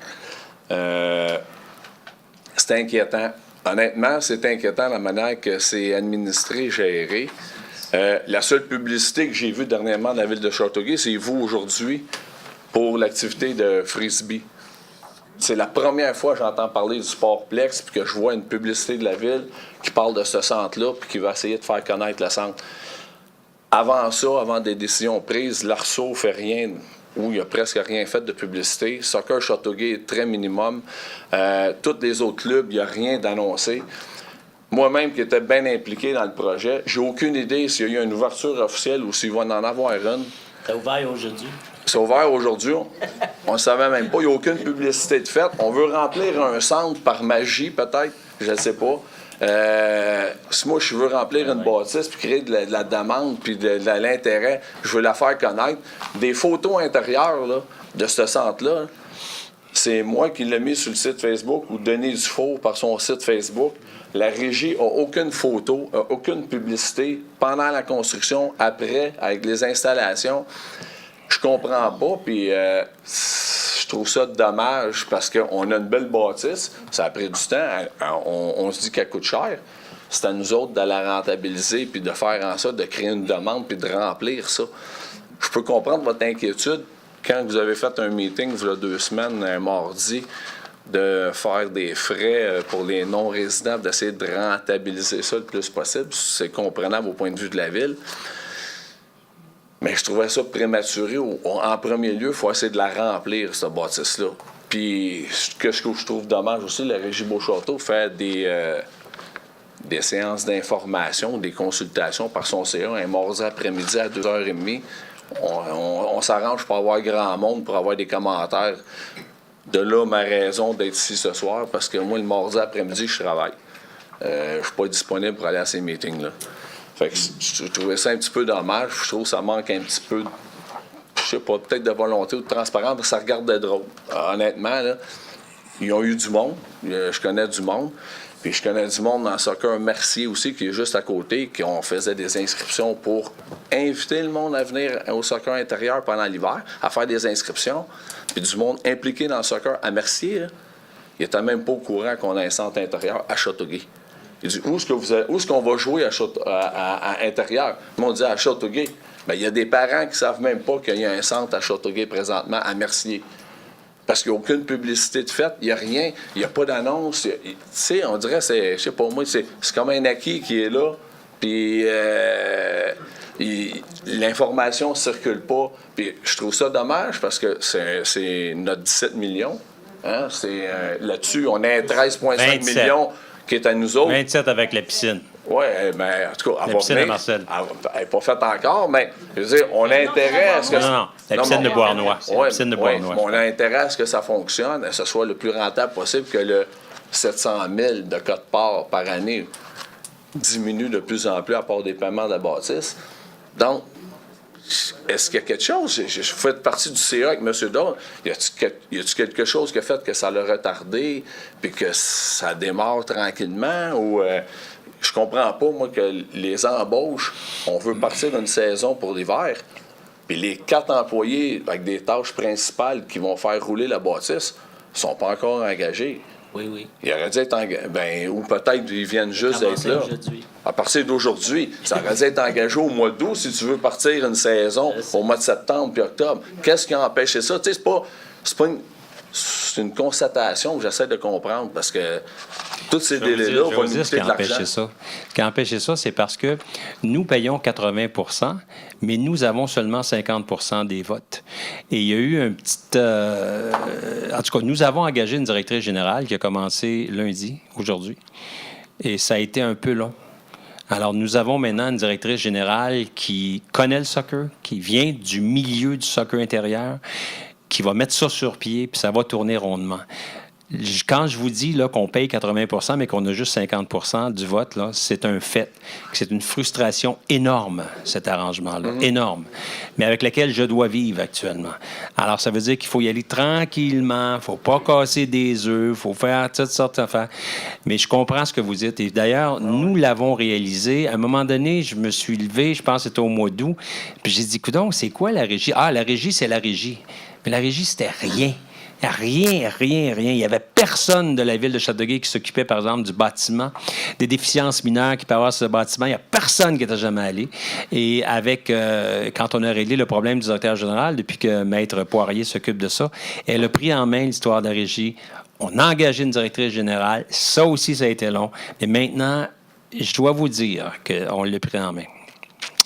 C'est inquiétant. Honnêtement, c'est inquiétant la manière que c'est administré, géré. La seule publicité que j'ai vue dernièrement de la ville de Châteauguay, c'est vous aujourd'hui pour l'activité de Frisbee. C'est la première fois que j'entends parler du Sportplex puis que je vois une publicité de la ville qui parle de ce centre-là puis qui va essayer de faire connaître le centre. Avant ça, avant des décisions prises, l'ARSO fait rien, ou il n'y a presque rien fait de publicité. Soccer Châteauguay est très minimum. Tous les autres clubs, il n'y a rien d'annoncé. Moi-même qui étais bien impliqué dans le projet, j'ai aucune idée s'il y a eu une ouverture officielle ou s'il va en avoir une. C'est ouvert aujourd'hui. C'est ouvert aujourd'hui. On ne savait même pas. Il n'y a aucune publicité de fait. On veut remplir un centre par magie, peut-être. Je ne sais pas. Si moi, je veux remplir une bâtisse puis créer de la demande puis de l'intérêt, je veux la faire connaître. Des photos intérieures là, de ce centre-là, c'est moi qui l'ai mis sur le site Facebook ou Denis Dufault par son site Facebook. La régie n'a aucune photo, aucune publicité pendant la construction, après, avec les installations. je comprends pas, puis je trouve ça dommage parce qu'on a une belle bâtisse, ça a pris du temps, on se dit qu'elle coûte cher. C'est à nous autres de la rentabiliser puis de faire en sorte de créer une demande puis de remplir ça. Je peux comprendre votre inquiétude quand vous avez fait un meeting il y a 2 semaines, un mardi, de faire des frais pour les non-résidents, d'essayer de rentabiliser ça le plus possible. C'est comprenable au point de vue de la ville. Mais je trouvais ça prématuré. En premier lieu, il faut essayer de la remplir, cette bâtisse-là. Puis, ce que je trouve dommage aussi, la Régie Beauchâteau fait des séances d'information, des consultations par son CA un mardi après-midi à 2h30. On s'arrange pour avoir grand monde, pour avoir des commentaires. De là, ma raison d'être ici ce soir, parce que moi, le mardi après-midi, je travaille. Je suis pas disponible pour aller à ces meetings-là. Fait que je trouvais ça un petit peu dommage. Je trouve que ça manque un petit peu, je sais pas, peut-être de volonté ou de transparence, parce que ça regarde de drôle. Honnêtement, là, ils ont eu du monde. Je connais du monde. Puis je connais du monde dans le soccer Mercier aussi, qui est juste à côté, qu'on faisait des inscriptions pour inviter le monde à venir au soccer intérieur pendant l'hiver, à faire des inscriptions. Puis du monde impliqué dans le soccer à Mercier, là, il n'était même pas au courant qu'on a un centre intérieur à Châteauguay. Il dit, où est-ce qu'on va jouer à intérieur? Le monde dit à Châteauguay. Bien, il y a des parents qui ne savent même pas qu'il y a un centre à Châteauguay présentement, à Mercier. Parce qu'il n'y a aucune publicité de fait, il n'y a rien, il n'y a pas d'annonce. Tu sais, on dirait, je sais pas moi, c'est comme un acquis qui est là, puis l'information ne circule pas. Puis je trouve ça dommage parce que c'est notre 17 millions. Hein? Là-dessus, on a 13,5 millions qui est à nous autres. 27 avec la piscine. Oui, mais en tout cas, la piscine de Marcel. Elle n'est pas faite encore, mais je veux dire, on a intérêt à ce que... Non, la piscine de Beauharnois. Oui, on a intérêt à ce que ça fonctionne, à ce soit le plus rentable possible, que le 700 000 de code-part par année diminue de plus en plus à part des paiements de la bâtisse. Donc, est-ce qu'il y a quelque chose? Je fais partie du CA avec M. Dole. Y a-t-il quelque chose qui a fait que ça l'a retardé puis que ça démarre tranquillement? Ou je comprends pas, moi, que les embauches, on veut partir d'une saison pour l'hiver, puis les 4 employés avec des tâches principales qui vont faire rouler la bâtisse ne sont pas encore engagés. Oui, oui. Ils auraient dû être engagés. Ou peut-être ils viennent juste d'être là. À partir d'aujourd'hui. Ça aurait dû être engagé au mois d'août si tu veux partir une saison au mois de septembre puis octobre. Qu'est-ce qui a empêché ça? Tu sais, c'est une constatation que j'essaie de comprendre parce que tous ces délais-là vont nous coûter de l'argent. Ce qui a empêché ça, c'est parce que nous payons 80 % mais nous avons seulement 50 % des votes. Et il y a eu un petit... en tout cas, nous avons engagé une directrice générale qui a commencé lundi, aujourd'hui, et ça a été un peu long. Alors, nous avons maintenant une directrice générale qui connaît le soccer, qui vient du milieu du soccer intérieur, qui va mettre ça sur pied, puis ça va tourner rondement. Quand je vous dis là, qu'on paye 80 % mais qu'on a juste 50 % du vote, là, c'est un fait. C'est une frustration énorme, cet arrangement-là, énorme, mais avec laquelle je dois vivre actuellement. Alors, ça veut dire qu'il faut y aller tranquillement, il ne faut pas casser des œufs, il faut faire toutes sortes d'affaires. Mais je comprends ce que vous dites. Et d'ailleurs, nous l'avons réalisé. À un moment donné, je me suis levé, je pense que c'était au mois d'août, puis j'ai dit, coudonc, c'est quoi la régie? Ah, la régie, c'est la régie. Mais la régie, c'était rien. Rien. Il n'y avait personne de la ville de Châteauguay qui s'occupait, par exemple, du bâtiment, des déficiences mineures qui peut avoir sur ce bâtiment. Il n'y a personne qui n'était jamais allé. Et quand on a réglé le problème du directeur général, depuis que Maître Poirier s'occupe de ça, elle a pris en main l'histoire de la régie. On a engagé une directrice générale. Ça aussi, ça a été long. Mais maintenant, je dois vous dire qu'on l'a pris en main.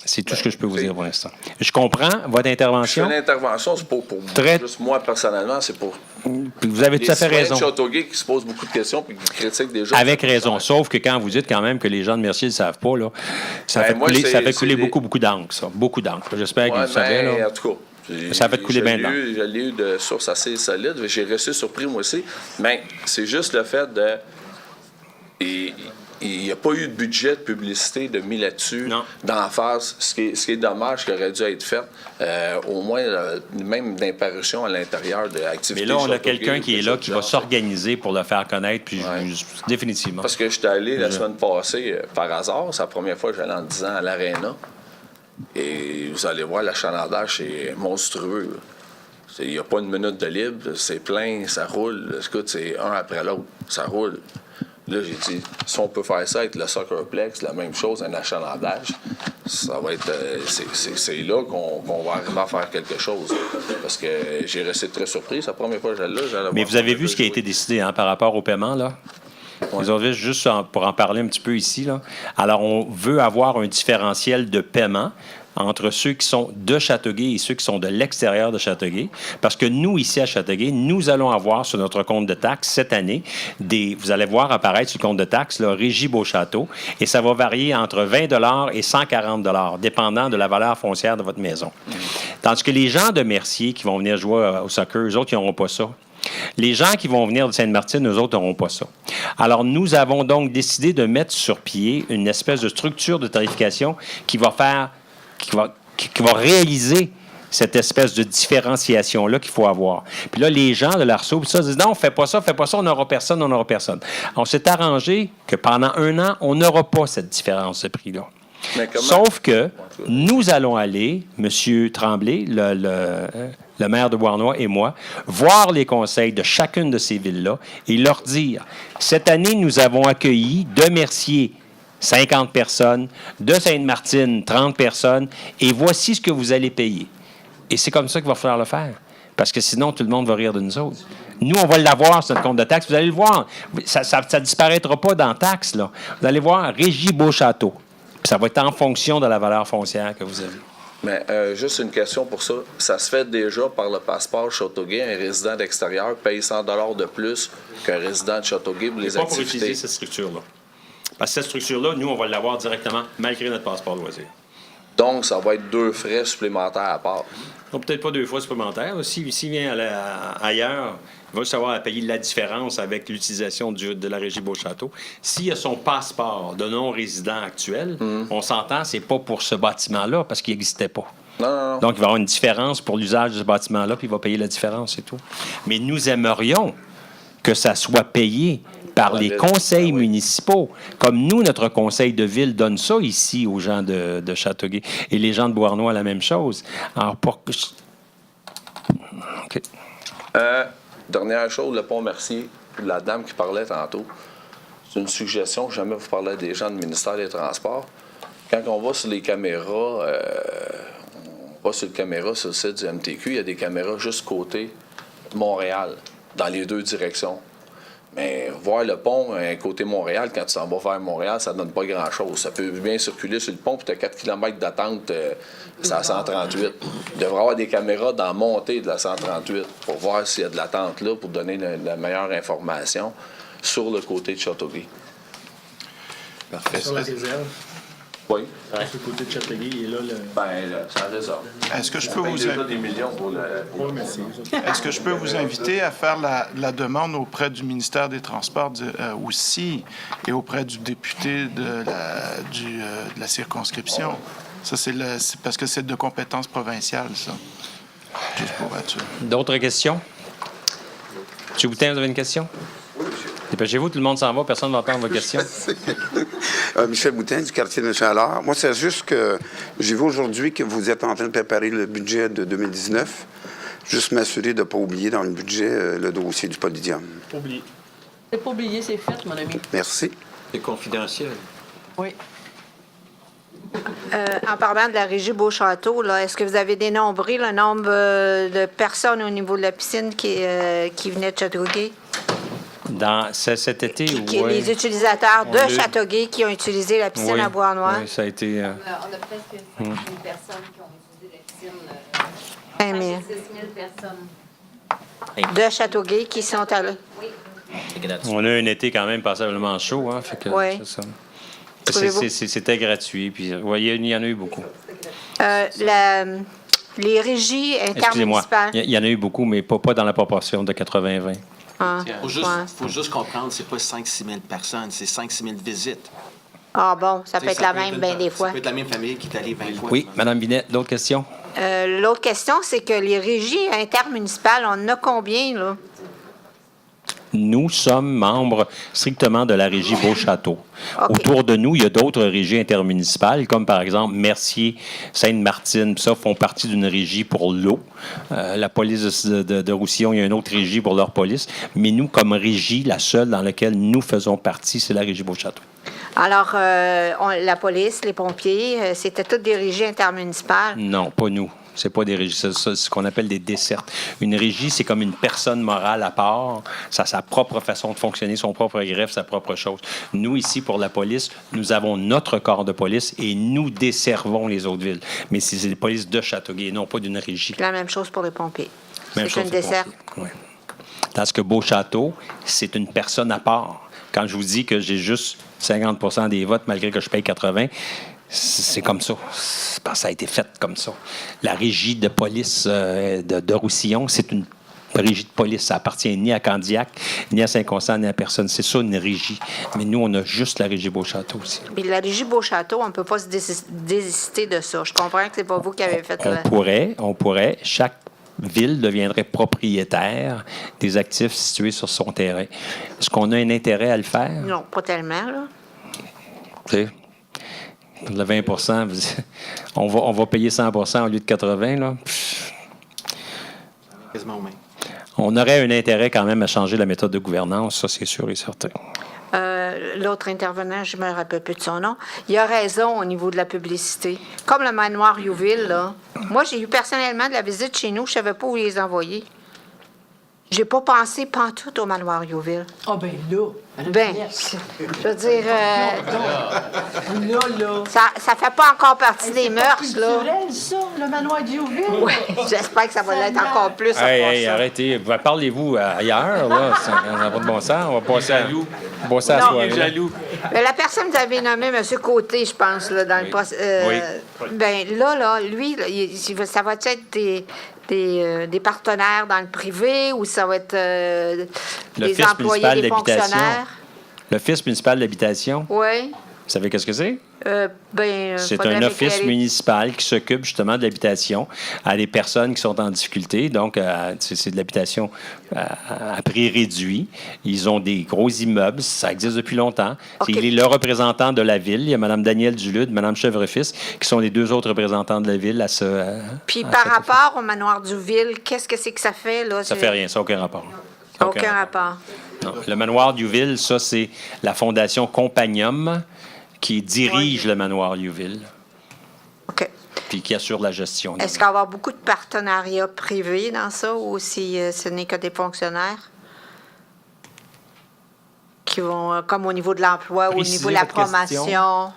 C'est tout ce que je peux vous dire pour l'instant. Je comprends votre intervention. Je fais l'intervention, c'est pas pour juste moi personnellement, c'est pour vous avez tout à fait raison. Les Châteauguay qui se posent beaucoup de questions et qui critiquent des gens. Avec raison, sauf que quand vous dites quand même que les gens de Mercier ne le savent pas, là, ça fait couler beaucoup d'encre, ça. Beaucoup d'encre. J'espère que vous le savez. Là. En tout cas, ça fait couler bien d'encre. Je l'ai eu de sources assez solides. J'ai resté surpris moi aussi. Mais c'est juste le fait de... Il n'y a pas eu de budget de publicité de mis là-dessus, d'en face, ce qui est dommage, qui aurait dû être fait, au moins même d'imparution à l'intérieur de l'activité. Mais là, on a quelqu'un qui est là, qui va s'organiser pour le faire connaître, puis définitivement. Parce que j'étais allé la semaine passée, par hasard, c'est la première fois que j'allais en 10 ans à l'Arena. Et vous allez voir, l'achalandage, c'est monstrueux. Il n'y a pas une minute de libre, c'est plein, ça roule. Écoute, c'est un après l'autre, ça roule. Là, j'ai dit, si on peut faire ça avec le Soccerplex, la même chose, un achalandage, ça va être... c'est là qu'on va arriver à faire quelque chose. Parce que j'ai resté très surpris. C'est la première fois que j'allais là. Mais vous avez vu ce qui a été décidé par rapport au paiement, là? Vous avez juste pour en parler un petit peu ici, là. Alors, on veut avoir un différentiel de paiement entre ceux qui sont de Châteauguay et ceux qui sont de l'extérieur de Châteauguay. Parce que nous, ici à Châteauguay, nous allons avoir sur notre compte de taxes cette année, vous allez voir apparaître sur le compte de taxes, là, Régie Beauchâteau, et ça va varier entre 20 et 140 dépendant de la valeur foncière de votre maison. Tandis que les gens de Mercier qui vont venir jouer au soccer, eux autres, ils n'auront pas ça. Les gens qui vont venir de Sainte-Martine, eux autres, n'auront pas ça. Alors, nous avons donc décidé de mettre sur pied une espèce de structure de tarification qui va réaliser cette espèce de différenciation-là qu'il faut avoir. Puis là, les gens de l'ARSO disent « Non, fais pas ça, on n'aura personne. » On s'est arrangé que pendant 1 an, on n'aura pas cette différence de prix-là. Sauf que nous allons aller, M. Tremblay, le maire de Beauharnois et moi, voir les conseils de chacune de ces villes-là et leur dire « Cette année, nous avons accueilli de Mercier 50 personnes, de Sainte-Martine 30 personnes, et voici ce que vous allez payer. » Et c'est comme ça qu'il va falloir le faire. Parce que sinon, tout le monde va rire de nous autres. Nous, on va l'avoir sur notre compte de taxes. Vous allez le voir. Ça ne disparaîtra pas dans taxes, là. Vous allez voir Régie Beauchâteau. Puis ça va être en fonction de la valeur foncière que vous avez. Mais juste une question pour ça. Ça se fait déjà par le passeport Châteauguay. Un résident d'extérieur paye 100 $ de plus qu'un résident de Châteauguay pour les activités. Pas pour utiliser cette structure-là. Parce que cette structure-là, nous, on va l'avoir directement malgré notre passeport loisir. Donc, ça va être 2 frais supplémentaires à part. Non, peut-être pas 2 fois supplémentaires. S'il vient ailleurs, il va savoir à payer la différence avec l'utilisation de la Régie Beauchâteau. S'il a son passeport de non-résident actuel, on s'entend, c'est pas pour ce bâtiment-là parce qu'il n'existait pas. Non. Donc, il va y avoir une différence pour l'usage de ce bâtiment-là, puis il va payer la différence, c'est tout. Mais nous aimerions que ça soit payé par les conseils municipaux. Comme nous, notre conseil de ville donne ça ici aux gens de Châteauguay. Et les gens de Beauharnois, la même chose. Alors, OK. Dernière chose, le pont Mercier, la dame qui parlait tantôt, c'est une suggestion, jamais vous parlez des gens du ministère des Transports. Quand on va sur les caméras, sur le site du MTQ, il y a des caméras juste côté Montréal, dans les 2 directions. Mais voir le pont côté Montréal, quand tu t'en vas vers Montréal, ça ne donne pas grand-chose. Ça peut bien circuler sur le pont, puis tu as 4 km d'attente, c'est à 138. Il devrait y avoir des caméras dans la montée de la 138 pour voir s'il y a de l'attente là, pour donner la meilleure information sur le côté de Châteauguay. Parfait. Sur la réserve. Oui. Sur le côté de Châteauguay, et là, ça réserve. Est-ce que je peux vous des millions pour le... Est-ce que je peux vous inviter à faire la demande auprès du ministère des Transports aussi et auprès du député de la circonscription? Ça, c'est parce que c'est de compétence provinciale, ça. Juste pour être sûr. D'autres questions? M. Boutin, vous avez une question? Oui, monsieur. Dépêchez-vous, tout le monde s'en va, personne ne va entendre vos questions. Michel Boutin, du quartier de Machallard. Moi, c'est juste que j'ai vu aujourd'hui que vous êtes en train de préparer le budget de 2019. Juste m'assurer de ne pas oublier dans le budget le dossier du Polydium. Oublié. C'est pas oublié, c'est fait, mon ami. Merci. C'est confidentiel. Oui. En parlant de la Régie Beauchâteau, là, est-ce que vous avez dénombré le nombre de personnes au niveau de la piscine qui venaient de Châteauguay? Dans cet été, Les utilisateurs de Châteauguay qui ont utilisé la piscine à Beauharnois. Oui, ça a été... On a presque 5 000 personnes qui ont utilisé la piscine. 6 000 personnes. De Châteauguay qui sont allés. Oui. On a un été quand même passablement chaud, hein, fait que c'est ça. C'était gratuit, puis il y en a eu beaucoup. Les régies Excusez-moi, intermunicipales. il y en a eu beaucoup, mais pas dans la proportion de 80-20. Il faut juste comprendre, c'est pas 5-6 000 personnes, c'est 5-6 000 visites. Ah bon, ça peut être la même bien des fois. Ça peut être la même famille qui est allée 20 fois. Oui, Mme Binet, d'autres questions? L'autre question, c'est que les régies intermunicipales, on en a combien, là? Nous sommes membres strictement de la régie Beauchâteau. OK. Autour de nous, il y a d'autres régies intermunicipales, comme par exemple Mercier, Sainte-Martine, ça font partie d'une régie pour l'eau. La police de Roussillon, il y a une autre régie pour leur police. Mais nous, comme régie, la seule dans laquelle nous faisons partie, c'est la régie Beauchâteau. Alors, la police, les pompiers, c'était toutes des régies intermunicipales? Non, pas nous. C'est pas des régies, c'est ce qu'on appelle des dessertes. Une régie, c'est comme une personne morale à part. Ça a sa propre façon de fonctionner, son propre greffe, sa propre chose. Nous, ici, pour la police, nous avons notre corps de police et nous desservons les autres villes. Mais c'est les polices de Châteauguay, non pas d'une régie. La même chose pour les pompiers. Même C'est chose une pour les desserte. pompiers, oui. Tandis que Beauchâteau, c'est une personne à part. Quand je vous dis que j'ai juste 50 des votes, malgré que je paye 80, c'est comme ça. Ça a été fait comme ça. La régie de police de Roussillon, c'est une régie de police. Ça appartient ni à Candiac, ni à Saint-Constant, ni à personne. C'est ça, une régie. Mais nous, on a juste la régie Beauchâteau aussi. Puis la régie Beauchâteau, on ne peut pas se désister de ça. Je comprends que c'est pas vous qui avez fait On pourrait. Chaque ville deviendrait propriétaire des actifs situés sur son terrain. Est-ce qu'on a un intérêt à le faire? Non, pas tellement, là. Tu sais, pour le 20 on va payer 100 au lieu de 80 là. Quasiment au même. On aurait un intérêt quand même à changer la méthode de gouvernance, ça c'est sûr et certain. L'autre intervenant, je me rappelle plus de son nom, il a raison au niveau de la publicité. Comme le manoir Youville, là. Moi, j'ai eu personnellement de la visite chez nous, je savais pas où les envoyer. J'ai pas pensé pantoute au manoir Youville. Ah, ben là. Ben, je veux dire, là. ça fait pas encore partie des mœurs, là. culturel, ça, le manoir d'Youville. Oui, j'espère que ça va l'être encore plus. Hey, arrêtez. Parlez-vous ailleurs, là. Ça n'a pas de bon sens. On va passer à la soirée. Jaloux. Mais la personne que vous avez nommée, M. Côté, je pense, là, dans le poste. Ben là, lui, là, ça va être des partenaires dans le privé ou ça va être des employés, des fonctionnaires? L'Office municipal d'habitation. Oui. Vous savez qu'est-ce que c'est? C'est un office municipal qui s'occupe justement de l'habitation à des personnes qui sont en difficulté. Donc, c'est de l'habitation à prix réduit. Ils ont des gros immeubles. Ça existe depuis longtemps. Okay. Il est le représentant de la ville. Il y a Mme Danielle Dulude, Mme Chèvrefils, qui sont les deux autres représentants de la ville à ce... Puis par rapport au manoir du Ville, qu'est-ce que c'est que ça fait, là? Ça fait rien. Ça n'a aucun rapport. Aucun rapport. Non. Le manoir Youville, ça, c'est la fondation Compagnum qui dirige le manoir Youville. OK. Puis qui assure la gestion. Est-ce qu'il va y avoir beaucoup de partenariats privés dans ça ou si ce n'est que des fonctionnaires qui vont, comme au niveau de l'emploi ou au niveau de la promotion?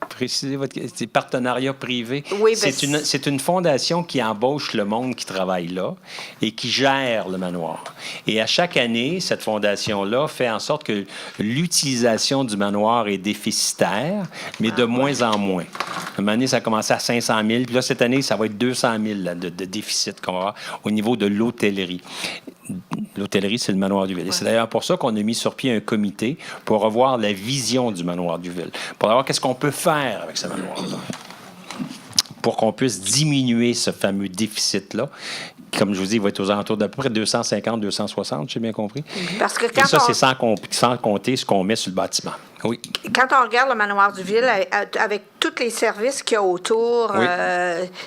Précisez votre partenariat privé. Oui, c'est une fondation qui embauche le monde qui travaille là et qui gère le manoir. Et à chaque année, cette fondation-là fait en sorte que l'utilisation du manoir est déficitaire, mais de moins en moins. À un moment donné, ça a commencé à 500 000, puis là, cette année, ça va être 200 000 là, de déficit qu'on va avoir au niveau de l'hôtellerie. L'hôtellerie, c'est le manoir du Ville. C'est d'ailleurs pour ça qu'on a mis sur pied un comité pour revoir la vision du manoir du Ville, pour voir qu'est-ce qu'on peut faire avec ce manoir-là, pour qu'on puisse diminuer ce fameux déficit-là. Comme je vous dis, il va être aux alentours d'à peu près 250, 260, j'ai bien compris. Parce que et ça, c'est sans compter ce qu'on met sur le bâtiment. Oui. Quand on regarde le manoir du Ville, avec tous les services qu'il y a autour, Oui.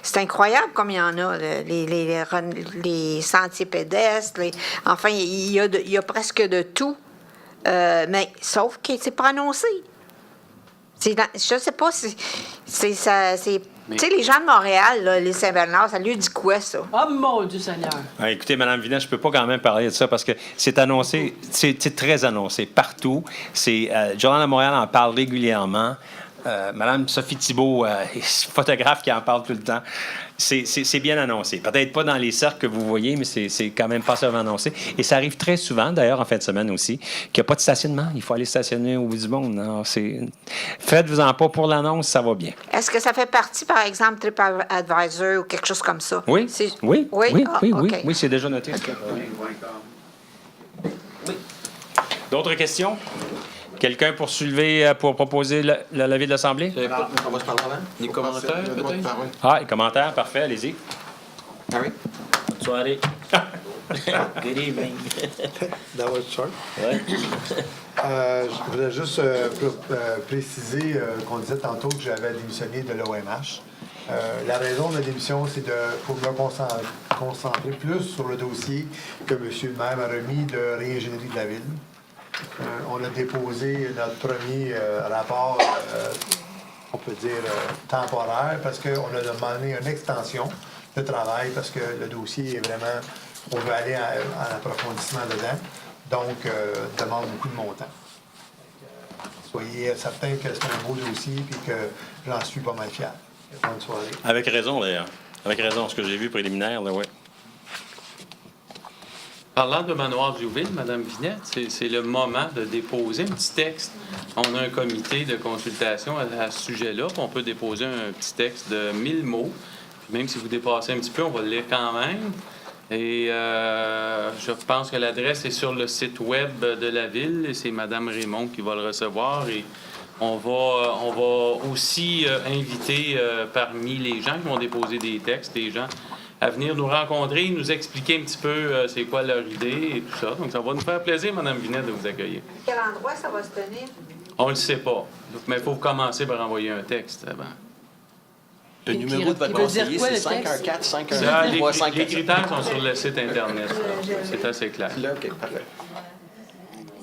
c'est incroyable comme il y en a. Les sentiers pédestres, enfin, il y a presque de tout. Mais sauf que c'est pas annoncé. Je sais pas si tu sais, les gens de Montréal, là, les Saint-Bernard, ça lui dit quoi, ça? Oh mon Dieu Seigneur! Écoutez, Mme Vinette, je ne peux pas quand même parler de ça parce que c'est annoncé, c'est très annoncé partout. Le Journal de Montréal en parle régulièrement. Mme Sophie Thibault, photographe qui en parle tout le temps. C'est bien annoncé. Peut-être pas dans les cercles que vous voyez, mais c'est quand même pas seulement annoncé. Et ça arrive très souvent, d'ailleurs, en fin de semaine aussi, qu'il n'y a pas de stationnement. Il faut aller stationner au bout du monde. Alors, faites-vous-en pas pour l'annonce, ça va bien. Est-ce que ça fait partie, par exemple, TripAdvisor ou quelque chose comme ça? Oui. Oui, okay. C'est déjà noté. D'autres questions? Quelqu'un pour proposer l'avis de l'Assemblée? On va se parler avant. Les commentaires, peut-être? Les commentaires, parfait, allez-y. Ah oui? Bonne soirée. Good evening. That was short. Ouais. Je voulais juste préciser qu'on disait tantôt que j'avais démissionné de l'OMH. La raison de la démission, c'est pour me concentrer plus sur le dossier que M. le maire m'a remis de réingénierie de la ville. On a déposé notre premier rapport, on peut dire temporaire, parce qu'on a demandé une extension de travail, parce que le dossier est vraiment, on veut aller en approfondissement dedans, donc demande beaucoup de montant. Soyez certains que c'est un beau dossier et que j'en suis pas mal fier. Bonne soirée. Avec raison, d'ailleurs. Avec raison, ce que j'ai vu préliminaire, là, oui. Parlant de Manoir Diouville, Mme Vinette, c'est le moment de déposer un petit texte. On a un comité de consultation à ce sujet-là, puis on peut déposer un petit texte de 1000 mots. Puis même si vous dépassez un petit peu, on va le lire quand même. Et je pense que l'adresse est sur le site web de la Ville, et c'est Mme Raymond qui va le recevoir. Et on va aussi inviter parmi les gens qui vont déposer des textes, des gens à venir nous rencontrer, nous expliquer un petit peu c'est quoi leur idée et tout ça. Donc, ça va nous faire plaisir, Mme Vinette, de vous accueillir. Quel endroit ça va se tenir? On ne le sait pas. Mais il faut commencer par envoyer un texte avant. Le numéro de votre conseiller, c'est 514-513-354. Les critères sont sur le site Internet. C'est assez clair. OK, parfait.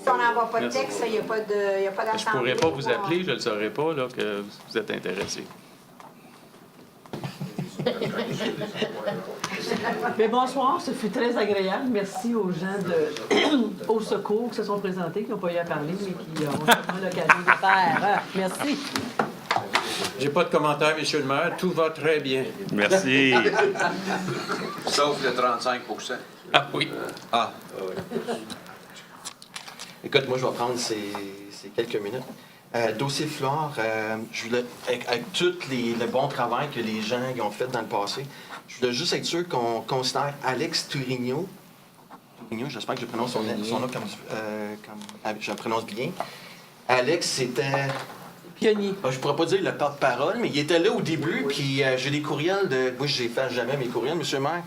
Si on n'envoie pas de texte, il n'y a pas d'assemblée. Je ne pourrais pas vous appeler, je ne le saurais pas, là, que vous êtes intéressé. Mais bonsoir, ce fut très agréable. Merci aux gens Au Secours qui se sont présentés, qui n'ont pas eu à parler, mais qui ont sûrement l'occasion de faire. Merci. J'ai pas de commentaire, M. le maire. Tout va très bien. Merci. Sauf le 35 %. Ah oui. Ah. Écoute, moi, je vais prendre ces quelques minutes. Dossier Flore, je voulais, avec tout le bon travail que les gens ont fait dans le passé, je voulais juste être sûr qu'on considère Alex Tourigno, j'espère que je prononce son nom comme je le prononce bien. Alex, c'était... Pionnier. Je ne pourrais pas dire le porte-parole, mais il était là au début, puis j'ai des courriels de... Moi, je n'efface jamais mes courriels, M. le maire.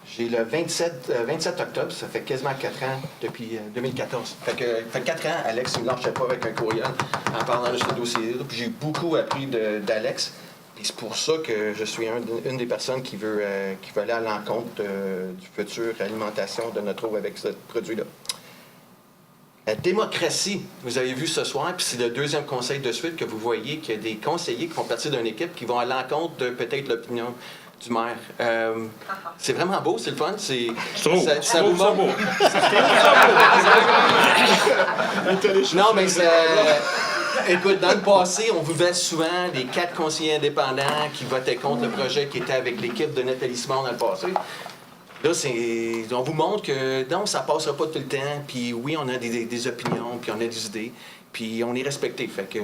J'ai le 27 octobre, ça fait quasiment 4 ans depuis 2014. Ça fait 4 ans, Alex, il ne me lâchait pas avec un courriel en parlant de ce dossier-là. Puis j'ai beaucoup appris d'Alex. Et c'est pour ça que je suis une des personnes qui veut aller à l'encontre du futur alimentation de notre eau avec ce produit-là. La démocratie, vous avez vu ce soir, puis c'est le deuxième conseil de suite que vous voyez qu'il y a des conseillers qui font partie d'une équipe qui vont à l'encontre de peut-être l'opinion du maire. C'est vraiment beau, c'est le fun. Ça vous montre. Non, mais ça... Écoute, dans le passé, on voulait souvent les 4 conseillers indépendants qui votaient contre le projet qui était avec l'équipe de Nathalie Simon dans le passé. Là, on vous montre que non, ça ne passera pas tout le temps. Puis oui, on a des opinions, puis on a des idées, puis on est respecté. Fait que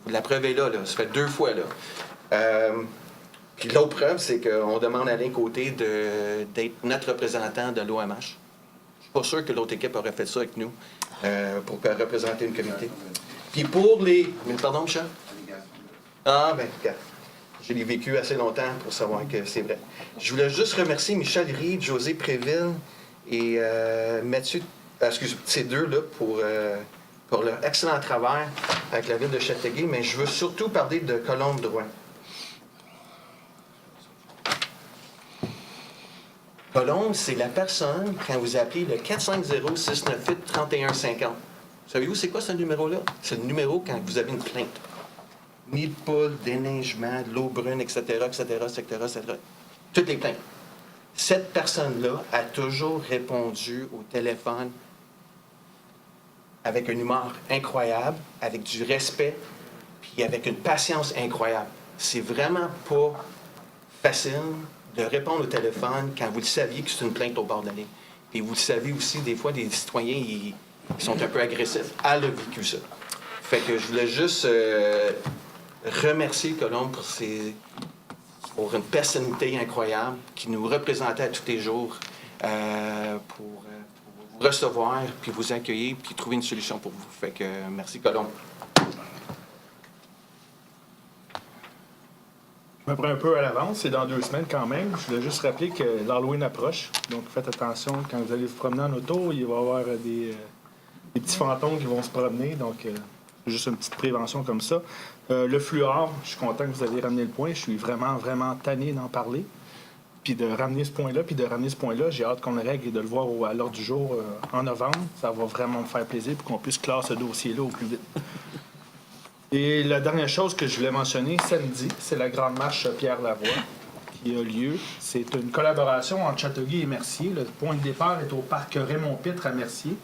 la preuve est là. Ça fait 2 fois. Puis l'autre preuve, c'est qu'on demande à Alain Côté d'être notre représentant de l'OMH. Je ne suis pas sûr que l'autre équipe aurait fait ça avec nous pour représenter une comité. Puis pour les... Mais pardon, Michel? Ah, ben, regarde. Je l'ai vécu assez longtemps pour savoir que c'est vrai. Je voulais juste remercier Michel Rive, José Préville et Mathieu, ces deux-là pour leur excellent travail avec la ville de Châteauguay, mais je veux surtout parler de Colombe Drouin. Colombe, c'est la personne, quand vous appelez le 450-698-3150. Savez-vous c'est quoi ce numéro-là? C'est le numéro quand vous avez une plainte. Nid de poule, déneigement, de l'eau brune, etc., etc., etc., etc. Toutes les plaintes. Cette personne-là a toujours répondu au téléphone avec un humour incroyable, avec du respect, puis avec une patience incroyable. C'est vraiment pas facile de répondre au téléphone quand vous le saviez que c'est une plainte au bord de la ligne. Et vous le savez aussi, des fois, des citoyens, ils sont un peu agressifs. Elle a vécu ça. Fait que je voulais juste remercier Colombe pour une personnalité incroyable qui nous représentait à tous les jours pour vous recevoir, puis vous accueillir, puis trouver une solution pour vous. Fait que merci Colombe. À peu près un peu à l'avance, c'est dans 2 semaines quand même. Je voulais juste rappeler que l'Halloween approche, donc faites attention quand vous allez vous promener en auto, il va y avoir des petits fantômes qui vont se promener, donc juste une petite prévention comme ça. Le fluor, je suis content que vous ayez ramené le point, je suis vraiment, vraiment tanné d'en parler, puis de ramener ce point-là, j'ai hâte qu'on le règle et de le voir à l'ordre du jour en novembre. Ça va vraiment me faire plaisir pour qu'on puisse clore ce dossier-là au plus vite. Et la dernière chose que je voulais mentionner, samedi, c'est la Grande Marche Pierre Lavoie qui a lieu. C'est une collaboration entre Châteauguay et Mercier. Le point de départ est au parc Raymond-Pitre à Mercier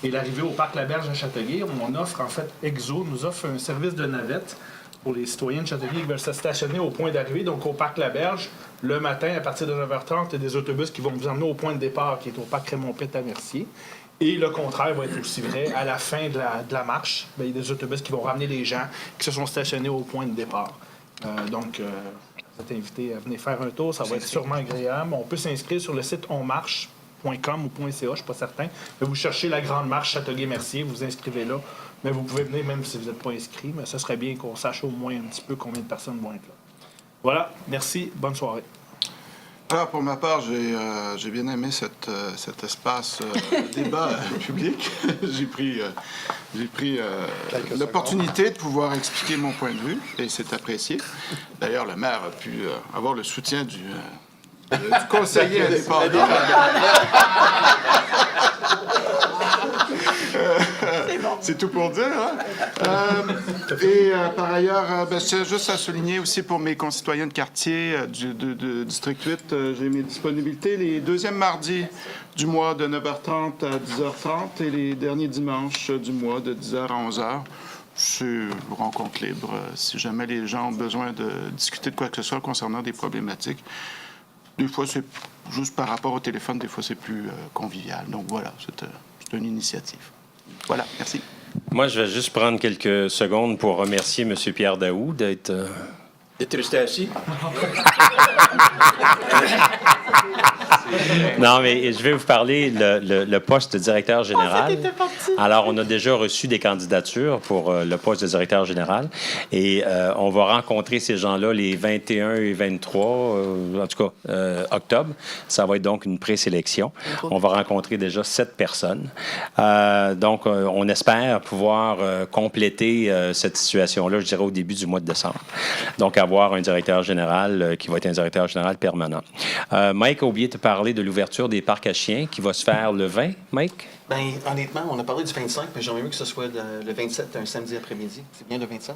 et l'arrivée au parc Laberge à Châteauguay. On offre, en fait, Exo nous offre un service de navette pour les citoyens de Châteauguay qui veulent se stationner au point d'arrivée, donc au parc Laberge. Le matin, à partir de 9h30, il y a des autobus qui vont vous emmener au point de départ qui est au parc Raymond-Pitre à Mercier. Et le contraire va être aussi vrai. À la fin de la marche, bien, il y a des autobus qui vont ramener les gens qui se sont stationnés au point de départ. Donc, vous êtes invités à venir faire un tour. Ça va être sûrement agréable. On peut s'inscrire sur le site onmarche.com ou .ca, je ne suis pas certain. Mais vous cherchez la Grande Marche Châteauguay-Mercier, vous vous inscrivez là. Mais vous pouvez venir même si vous n'êtes pas inscrit. Mais ce serait bien qu'on sache au moins un petit peu combien de personnes vont être là. Voilà. Merci. Bonne soirée. Alors, pour ma part, j'ai bien aimé cet espace débat public. J'ai pris l'opportunité de pouvoir expliquer mon point de vue et c'est apprécié. D'ailleurs, le maire a pu avoir le soutien du conseiller indépendant. C'est tout pour dire. Hein? Par ailleurs, je tiens juste à souligner aussi pour mes concitoyens de quartier du District 8, j'ai mes disponibilités les deuxièmes mardis du mois de 9h30 à 10h30 et les derniers dimanches du mois de 10h à 11h. C'est une rencontre libre. Si jamais les gens ont besoin de discuter de quoi que ce soit concernant des problématiques, des fois, c'est juste par rapport au téléphone, des fois, c'est plus convivial. Donc voilà, c'est une initiative. Voilà, merci. Moi, je vais juste prendre quelques secondes pour remercier M. Pierre Daou d'être... D'être resté assis? Non, mais je vais vous parler le poste de directeur général. Alors, on a déjà reçu des candidatures pour le poste de directeur général et on va rencontrer ces gens-là les 21 et 23, en tout cas, octobre. Ça va être donc une présélection. On va rencontrer déjà 7 personnes. Donc, on espère pouvoir compléter cette situation-là, je dirais, au début du mois de décembre. Donc, avoir un directeur général qui va être un directeur général permanent. Mike a oublié de parler de l'ouverture des parcs à chiens qui va se faire le 20, Mike? Bien, honnêtement, on a parlé du 25, mais j'aimerais mieux que ce soit le 27, un samedi après-midi. C'est bien le 27?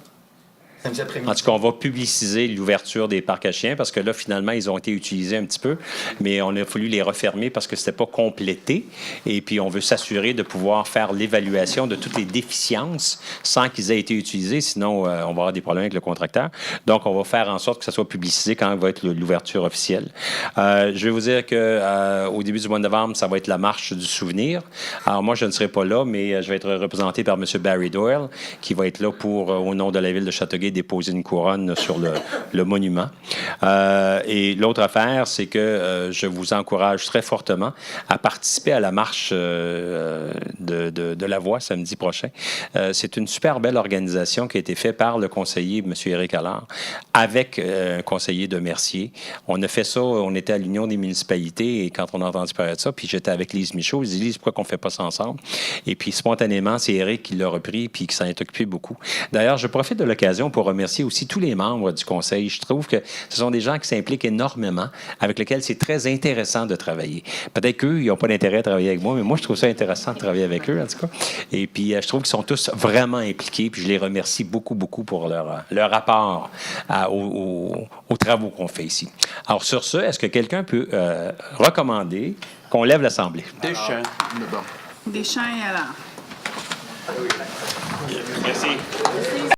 Samedi après-midi. En tout cas, on va publiciser l'ouverture des parcs à chiens parce que là, finalement, ils ont été utilisés un petit peu, mais on a fallu les refermer parce que c'était pas complété. Et puis, on veut s'assurer de pouvoir faire l'évaluation de toutes les déficiences sans qu'ils aient été utilisés. Sinon, on va avoir des problèmes avec le contracteur. Donc, on va faire en sorte que ça soit publicisé quand va être l'ouverture officielle. Je vais vous dire qu'au début du mois de novembre, ça va être la marche du souvenir. Alors, moi, je ne serai pas là, mais je vais être représenté par M. Barry Doyle, qui va être là pour, au nom de la ville de Châteauguay, déposer une couronne sur le monument. Et l'autre affaire, c'est que je vous encourage très fortement à participer à la marche de la Voix samedi prochain. C'est une super belle organisation qui a été faite par le conseiller, M. Éric Allard, avec un conseiller de Mercier. On a fait ça, on était à l'Union des municipalités et quand on a entendu parler de ça, puis j'étais avec Lise Michaud, je dis, Lise, pourquoi qu'on ne fait pas ça ensemble? Et puis spontanément, c'est Éric qui l'a repris puis qui s'en est occupé beaucoup. D'ailleurs, je profite de l'occasion pour remercier aussi tous les membres du conseil. Je trouve que ce sont des gens qui s'impliquent énormément, avec lesquels c'est très intéressant de travailler. Peut-être qu'eux, ils n'ont pas d'intérêt à travailler avec moi, mais moi, je trouve ça intéressant de travailler avec eux, en tout cas. Et puis, je trouve qu'ils sont tous vraiment impliqués, puis je les remercie beaucoup, beaucoup pour leur apport aux travaux qu'on fait ici. Alors, sur ce, est-ce que quelqu'un peut recommander qu'on lève l'Assemblée? Deschamps. Deschamps et Allard. Merci.